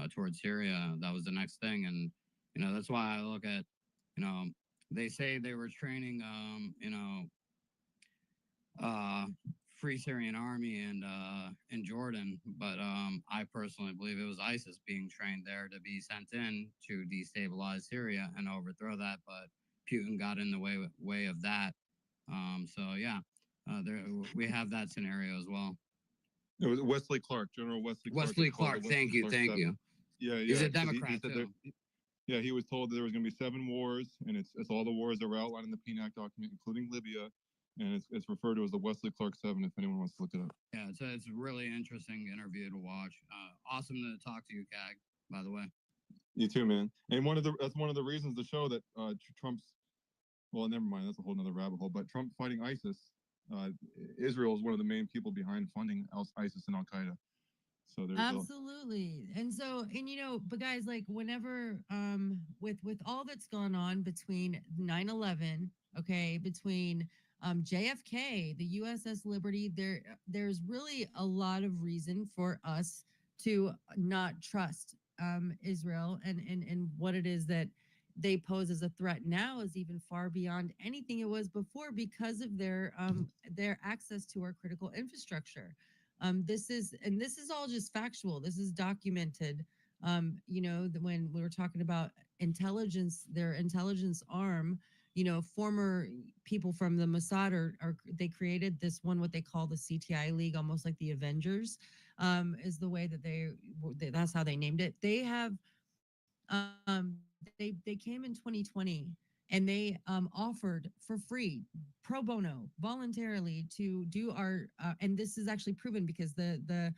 towards Syria. That was the next thing. And, that's why I look at, they say they were training, Free Syrian Army in Jordan, but I personally believe it was ISIS being trained there to be sent in to destabilize Syria and overthrow that. But Putin got in the way of that. So yeah, we have that scenario as well.
It was Wesley Clark, General Wesley Clark.
Wesley Clark, thank you.
Yeah,
He's a
'cause
Democrat
said
too.
Yeah, he was told that there was going to be 7 wars, and it's all the wars that were outlined in the PNAC document, including Libya, and it's referred to as the Wesley Clark 7. If anyone wants to look it up.
Yeah, it's a really interesting interview to watch. Awesome to talk to you, Cag. By the way.
You too, man. And that's one of the reasons to show that Trump's. Well, never mind. That's a whole nother rabbit hole. But Trump fighting ISIS, Israel is one of the main people behind funding ISIS and Al Qaeda. So there's
Absolutely. And so, but guys, like whenever, with all that's gone on between 9/11, okay, between JFK, the USS Liberty, there's really a lot of reason for us to not trust Israel and what it is that they pose as a threat now is even far beyond anything it was before because of their access to our critical infrastructure. This is all just factual. This is documented. When we were talking about intelligence, their intelligence arm, former people from the Mossad they created this one, what they call the CTI League, almost like the Avengers, is the way that that's how they named it. They have, they came in 2020 and they offered for free, pro bono, voluntarily to do our, and this is actually proven because the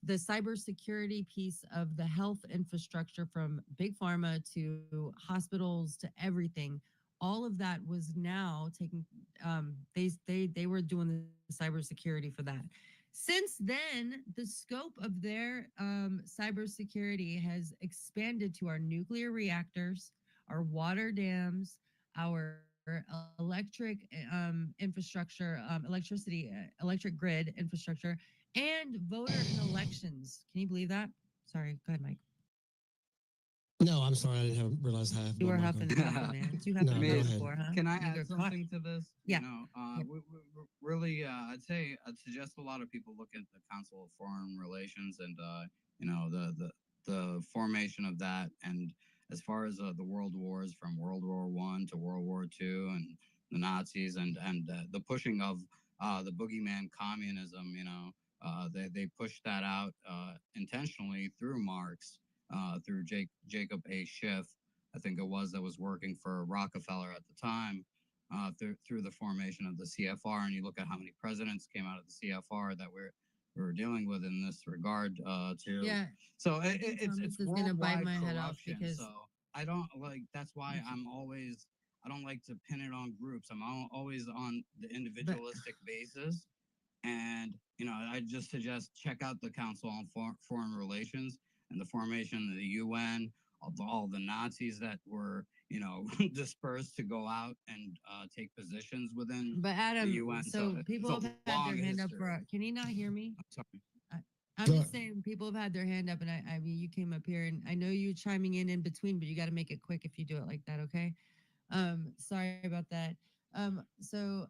cybersecurity piece of the health infrastructure from big pharma to hospitals to everything, all of that was now taking, they were doing the cybersecurity for that. Since then, the scope of their cybersecurity has expanded to our nuclear reactors, our water dams, our electric infrastructure, electric grid infrastructure, and voter and elections. Can you believe that? Sorry, go ahead, Mike.
No, I'm sorry. I didn't realize I have.
You were huffing, man. You have before, huh?
Can I
You
add
were
something to this?
Yeah.
We really, I'd suggest a lot of people look at the Council of Foreign Relations and, the formation of that. And as far as the world wars from World War I to World War II and the Nazis and the pushing of the boogeyman communism, they pushed that out intentionally through Marx. Through Jacob A. Schiff, I think it was, that was working for Rockefeller at the time, through the formation of the CFR. And you look at how many presidents came out of the CFR that we're dealing with in this regard.
Yeah.
So it's
going to bite
worldwide
my head off
corruption.
because
So I don't like. That's why I don't like to pin it on groups. I'm always on the individualistic basis. And I just suggest check out the Council on Foreign Relations and the formation of the UN, all the Nazis that were, dispersed to go out and take positions within
But Adam,
the UN.
so people
it's a
have had
long
their hand up
history.
for. Can you not hear me?
I'm sorry.
I'm just saying, people have had their hand up, and I mean, you came up here, and I know you chiming in between, but you got to make it quick if you do it like that, okay? Sorry about that. So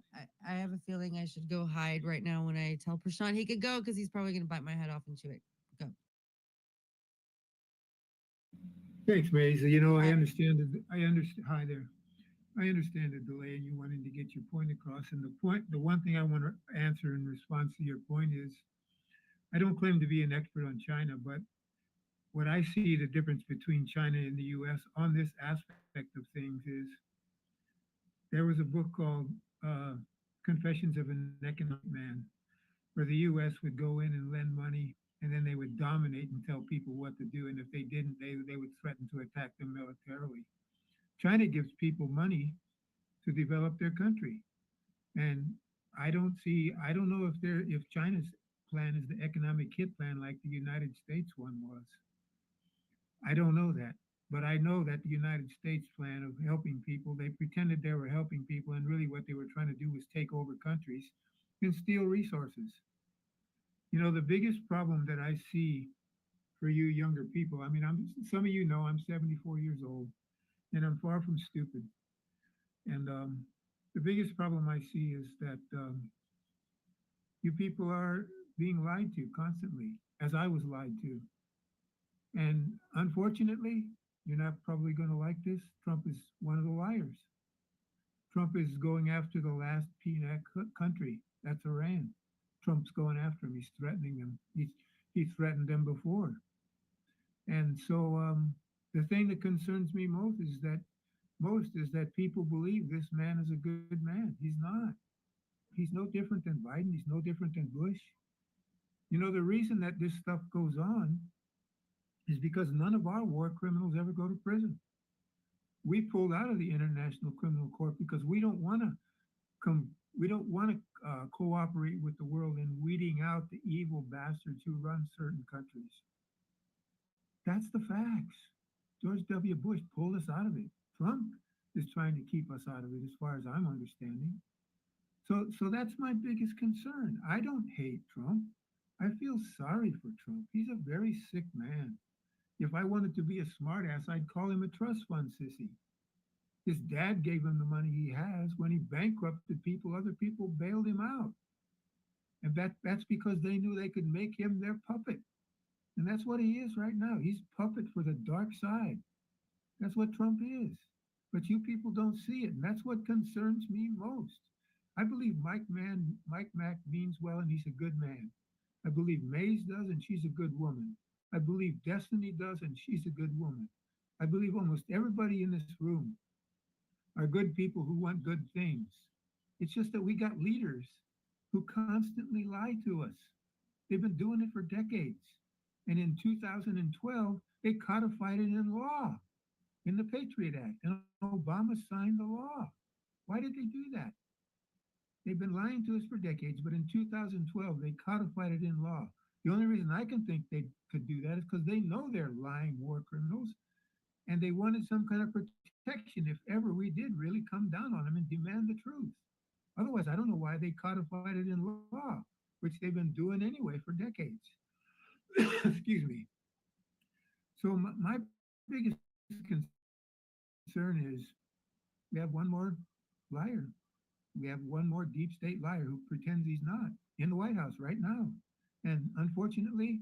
I have a feeling I should go hide right now when I tell Prashant he could go because he's probably gonna bite my head off and chew it. Go.
Thanks, Maze. You know, I understand. I understand. Hi there. I understand the delay and you wanting to get your point across. And the one thing I want to answer in response to your point is, I don't claim to be an expert on China, but what I see the difference between China and the U.S. on this aspect of things is there was a book called Confessions of an Economic Man, where the U.S. would go in and lend money, and then they would dominate and tell people what to do. And if they didn't, they would threaten to attack them militarily. China gives people money to develop their country. And I don't know if China's plan is the economic hit plan like the United States one was. I don't know that. But I know that the United States plan of helping people, they pretended they were helping people, and really what they were trying to do was take over countries and steal resources. You know, the biggest problem that I see for you younger people, I mean, some of you know I'm 74 years old and I'm far from stupid. And the biggest problem I see is that you people are being lied to constantly, as I was lied to. And unfortunately, you're not probably going to like this. Trump is one of the liars. Trump is going after the last PNAC country. That's Iran. Trump's going after him. He's threatening them. He threatened them before. And so the thing that concerns me most is that people believe this man is a good man. He's not. He's no different than Biden. He's no different than Bush. You know, the reason that this stuff goes on is because none of our war criminals ever go to prison. We pulled out of the International Criminal Court because we don't want to cooperate with the world in weeding out the evil bastards who run certain countries. That's the facts. George W. Bush pulled us out of it. Trump is trying to keep us out of it, as far as I'm understanding. So that's my biggest concern. I don't hate Trump. I feel sorry for Trump. He's a very sick man. If I wanted to be a smartass, I'd call him a trust fund sissy. His dad gave him the money he has. When he bankrupted people, other people bailed him out. And that's because they knew they could make him their puppet. And that's what he is right now. He's puppet for the dark side. That's what Trump is. But you people don't see it. And that's what concerns me most. I believe Mike Mac means well and he's a good man. I believe Maze does and she's a good woman. I believe Destiny does and she's a good woman. I believe almost everybody in this room are good people who want good things. It's just that we got leaders who constantly lie to us. They've been doing it for decades. And in 2012, they codified it in law, in the Patriot Act, and Obama signed the law. Why did they do that? They've been lying to us for decades, but in 2012, they codified it in law. The only reason I can think they could do that is because they know they're lying war criminals, and they wanted some kind of protection if ever we did really come down on them and demand the truth. Otherwise, I don't know why they codified it in law, which they've been doing anyway for decades. Excuse me. So my biggest concern is we have one more liar. We have one more deep state liar who pretends he's not in the White House right now. And unfortunately,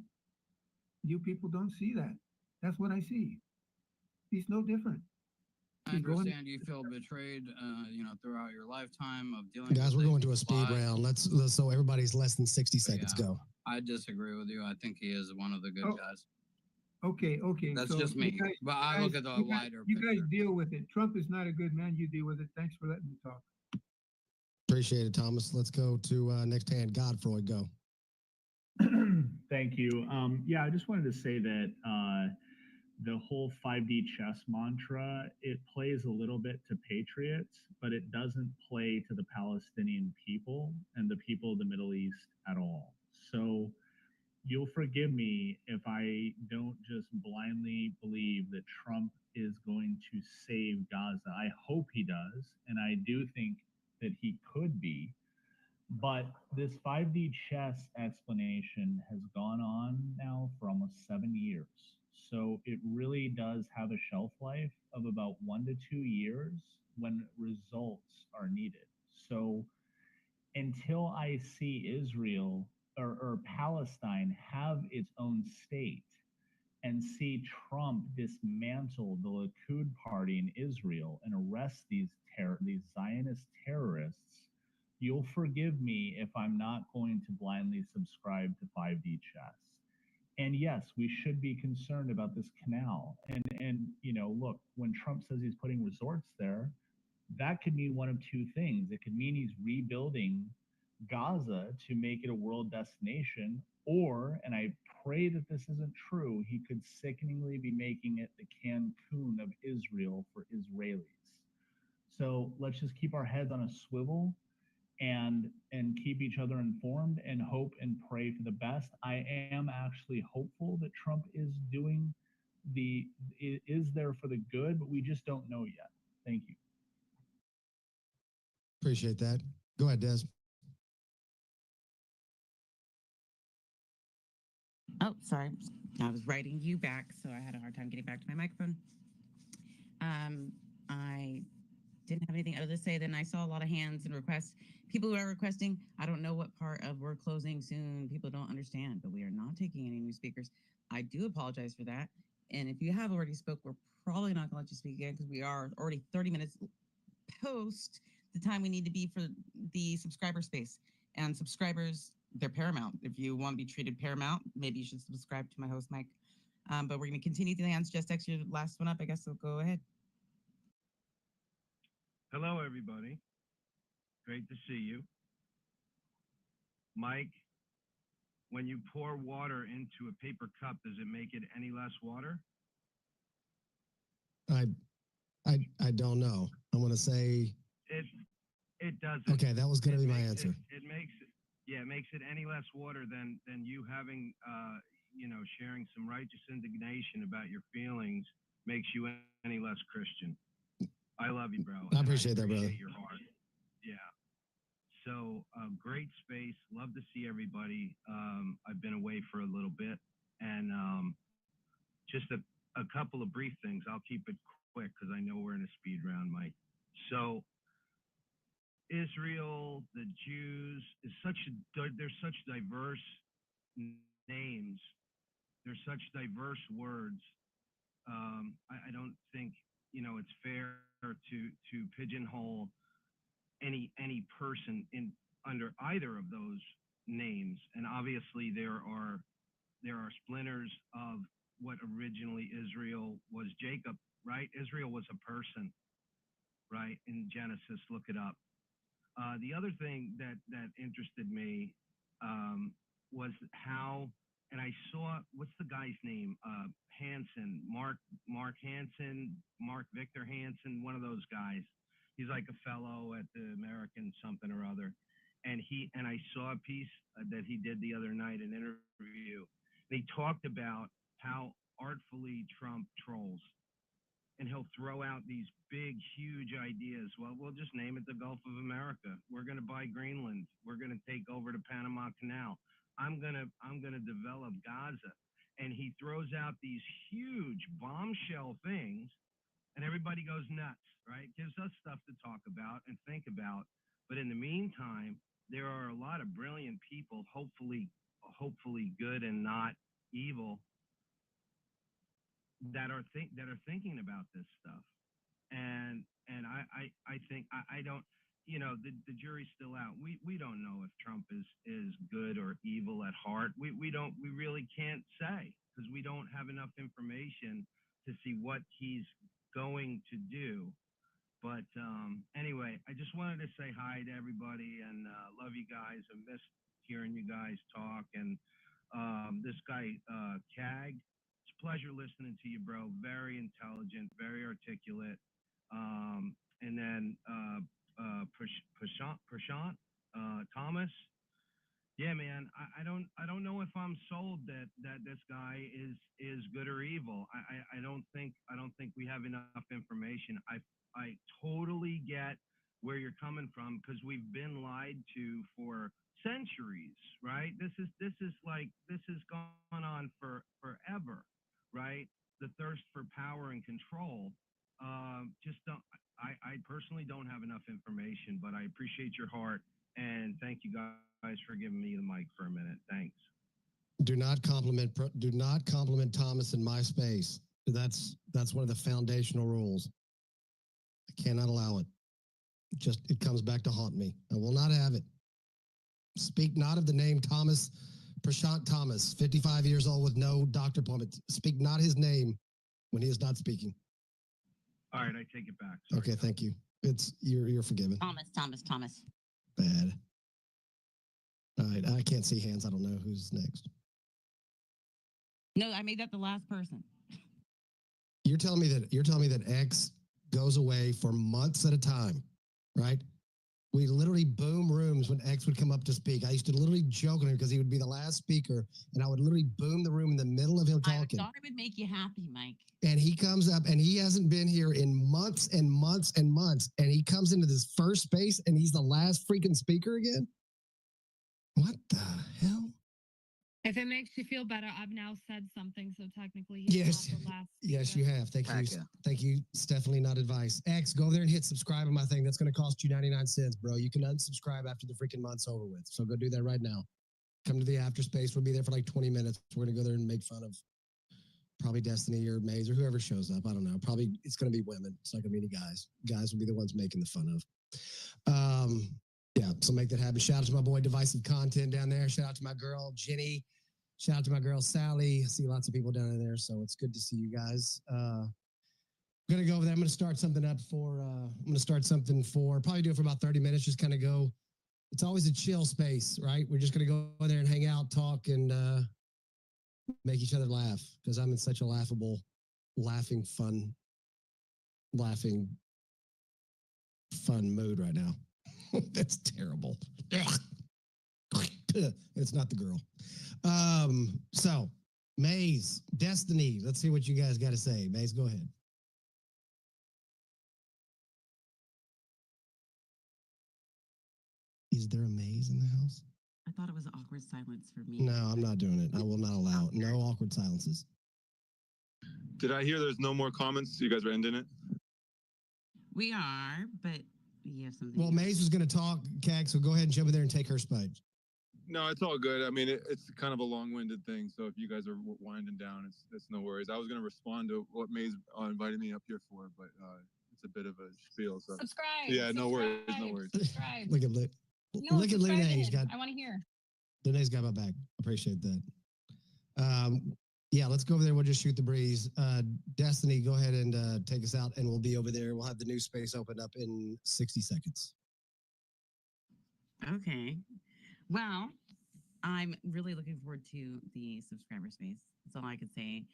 you people don't see that. That's what I see. He's no different.
I understand you feel betrayed, throughout your lifetime of dealing
Guys,
with
we're going to a speed round. Let's so everybody's less than 60 seconds.
Yeah.
Go.
I disagree with you. I think he is one of the good guys.
Okay.
That's
so
just me.
guys-
But I look at the wider
You guys deal with it. Trump is not a good man. You deal with it. Thanks for letting me talk.
Appreciate it, Thomas. Let's go to next hand. Godfrey, go.
Thank you. Yeah, I just wanted to say that the whole 5D chess mantra, it plays a little bit to patriots, but it doesn't play to the Palestinian people and the people of the Middle East at all. So you'll forgive me if I don't just blindly believe that Trump is going to save Gaza. I hope he does, and I do think that he could be. But this 5D chess explanation has gone on now for almost 7 years. So it really does have a shelf life of about 1 to 2 years when results are needed. So until I see Israel or Palestine have its own state and see Trump dismantle the Likud party in Israel and arrest these Zionist terrorists, you'll forgive me if I'm not going to blindly subscribe to 5D chess. And yes, we should be concerned about this canal. And look, when Trump says he's putting resorts there, that could mean one of two things. It could mean he's rebuilding Gaza to make it a world destination, or, and I pray that this isn't true, he could sickeningly be making it the Cancun of Israel for Israelis. So let's just keep our heads on a swivel and keep each other informed and hope and pray for the best. I am actually hopeful that Trump is there for the good, but we just don't know yet. Thank you.
Appreciate that. Go ahead, Des.
Oh, sorry. I was writing you back, so I had a hard time getting back to my microphone. I didn't have anything other to say than I saw a lot of hands and requests. People who are requesting, I don't know what part of we're closing soon people don't understand, but we are not taking any new speakers. I do apologize for that. And if you have already spoke, we're probably not going to let you speak again because we are already 30 minutes post the time we need to be for the subscriber space. And subscribers, they're paramount. If you want to be treated paramount, maybe you should subscribe to my host, Mike. But we're going to continue through the hands. Just X, your last one up, I guess, so go ahead.
Hello, everybody. Great to see you. Mike, when you pour water into a paper cup, does it make it any less water?
I don't know. I'm going to say
it doesn't.
Okay, that was going to be my answer.
It makes it any less water than you having sharing some righteous indignation about your feelings makes you any less Christian. I love you, bro.
I appreciate that, brother.
Your heart. Yeah. So great space. Love to see everybody. I've been away for a little bit, and just a couple of brief things. I'll keep it quick because I know we're in a speed round, Mike. So Israel, the Jews, there's such diverse names. There's such diverse words. I don't think it's fair to pigeonhole any person in under either of those names. And obviously there are splinters of what originally Israel was. Jacob, right? Israel was a person, right? In Genesis, look it up. The other thing that interested me was how, and I saw, what's the guy's name? Hansen, Mark Hansen, Mark Victor Hansen, one of those guys. He's like a fellow at the American something or other. And I saw a piece that he did the other night, an interview. They talked about how artfully Trump trolls. And he'll throw out these big, huge ideas. Well, we'll just name it the Gulf of America. We're going to buy Greenland. We're going to take over the Panama Canal. I'm going to develop Gaza. And he throws out these huge bombshell things, and everybody goes nuts, right? Gives us stuff to talk about and think about. But in the meantime, there are a lot of brilliant people, hopefully good and not evil, that are thinking about this stuff. And I think I don't, the jury's still out. We don't know if Trump is good or evil at heart. We really can't say because we don't have enough information to see what he's going to do. But anyway, I just wanted to say hi to everybody and love you guys. I missed hearing you guys talk. And this guy, Cag, it's a pleasure listening to you, bro. Very intelligent, very articulate. And then Prashant Thomas. Yeah, man, I don't know if I'm sold that this guy is good or evil. I don't think we have enough information. I totally get where you're coming from, because we've been lied to for centuries, right? This has gone on for forever, right? The thirst for power and control. Just don't. I personally don't have enough information, but I appreciate your heart, and thank you guys for giving me the mic for a minute. Thanks.
Do not compliment Thomas in my space. That's one of the foundational rules. I cannot allow it. It comes back to haunt me. I will not have it. Speak not of the name Thomas, Prashant Thomas, 55 years old with no doctor appointment. Speak not his name when he is not speaking.
All right, I take it back. Sorry,
okay, thank you. You're forgiven.
Thomas.
Bad. All right, I can't see hands. I don't know who's next.
No, I made that the last person.
You're telling me that X goes away for months at a time, right? We literally boom rooms when X would come up to speak. I used to literally joke on him because he would be the last speaker, and I would literally boom the room in the middle of him talking.
I thought it would make you happy, Mike.
And he comes up, and he hasn't been here in months and months and months, and he comes into this first space, and he's the last freaking speaker again? What the hell?
If it makes you feel better, I've now said something, so technically
Yes.
not the last
Yes,
speaker.
you have. Thank you.
Yeah.
Thank you. It's definitely not advice. X, go over there and hit subscribe on my thing. That's going to cost you 99 cents, bro. You can unsubscribe after the freaking month's over with. So go do that right now. Come to the after space. We'll be there for like 20 minutes. We're going to go there and make fun of probably Destiny or Maze or whoever shows up. I don't know. Probably it's going to be women. It's not going to be any guys. Guys will be the ones making the fun of. Yeah, so make that happen. Shout out to my boy Divisive Content down there. Shout out to my girl Jenny. Shout out to my girl Sally. I see lots of people down there, so it's good to see you guys. I'm gonna go over there. I'm gonna start something up for. Probably do it for about 30 minutes. Just kind of go. It's always a chill space, right? We're just gonna go in there and hang out, talk, and make each other laugh because I'm in such a laughing, fun mood right now. That's terrible. It's not the girl. So Maze, Destiny, let's see what you guys got to say. Maze, go ahead. Is there a Maze in the house?
I thought it was awkward silence for me.
No, I'm not doing it. I will not allow it. No awkward silences.
Did I hear there's no more comments? You guys are ending it?
We are, but you have something.
Well, Maze was going to talk, Cag, so go ahead and jump in there and take her spot.
No, it's all good. I mean, it's kind of a long-winded thing, so if you guys are winding down, it's no worries. I was going to respond to what Maze invited me up here for, but it's a bit of a spiel. So
Subscribe.
Yeah, no worries, no worries.
Subscribe.
Look at Lenae's got.
I want to hear.
Lenae's got my back. Appreciate that. Yeah, let's go over there. We'll just shoot the breeze. Destiny, go ahead and take us out, and we'll be over there. We'll have the new space open up in 60 seconds.
Okay. Well, I'm really looking forward to the subscriber space. That's all I could say.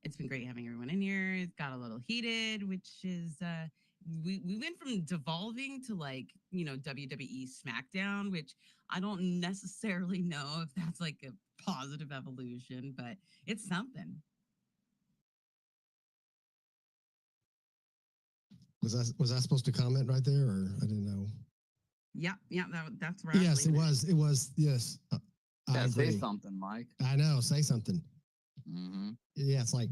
It's been great having everyone in here. It got a little heated, which is we went from devolving to like, WWE SmackDown, which I don't necessarily know if that's like a positive evolution, but it's something.
Was I supposed to comment right there, or I didn't know?
Yeah, that's right.
Yes, it was. Yes.
Yeah,
I
say
agree.
something, Mike.
I know. Say something.
Mm-hmm.
Yeah, it's like.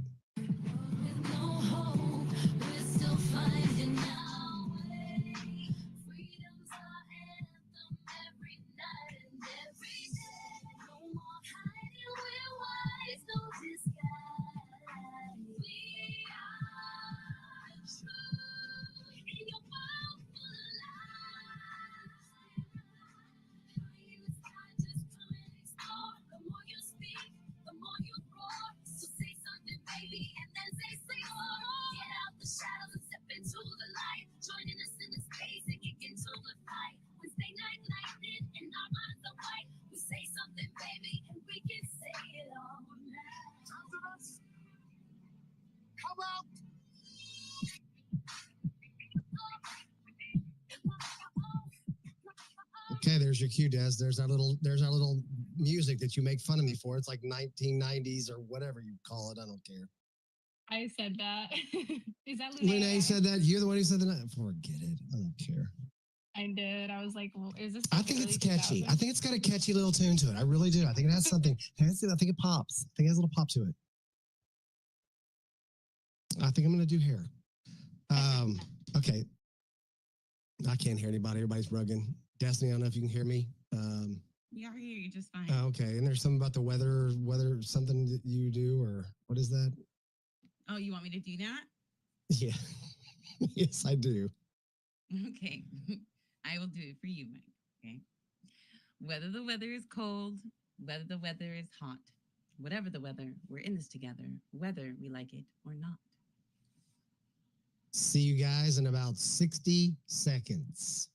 Okay, there's your cue, Des. There's our little music that you make fun of me for. It's like 1990s or whatever you call it. I don't care.
I said that. Is that
Lenae said that. You're the one who said that. Forget it. I don't care.
I did. I was like, well, is this?
I think it's catchy.
2000?
I think it's got a catchy little tune to it. I really do. I think it has something. I think it pops. I think it has a little pop to it. I think I'm going to do hair. Okay. I can't hear anybody. Everybody's rugging. Destiny, I don't know if you can hear me.
Yeah, I hear you just fine.
Okay. And there's something about the weather, something that you do, or what is that?
Oh, you want me to do that?
Yeah. Yes, I do.
Okay. I will do it for you, Mike. Okay. Whether the weather is cold, whether the weather is hot, whatever the weather, we're in this together, whether we like it or not.
See you guys in about 60 seconds.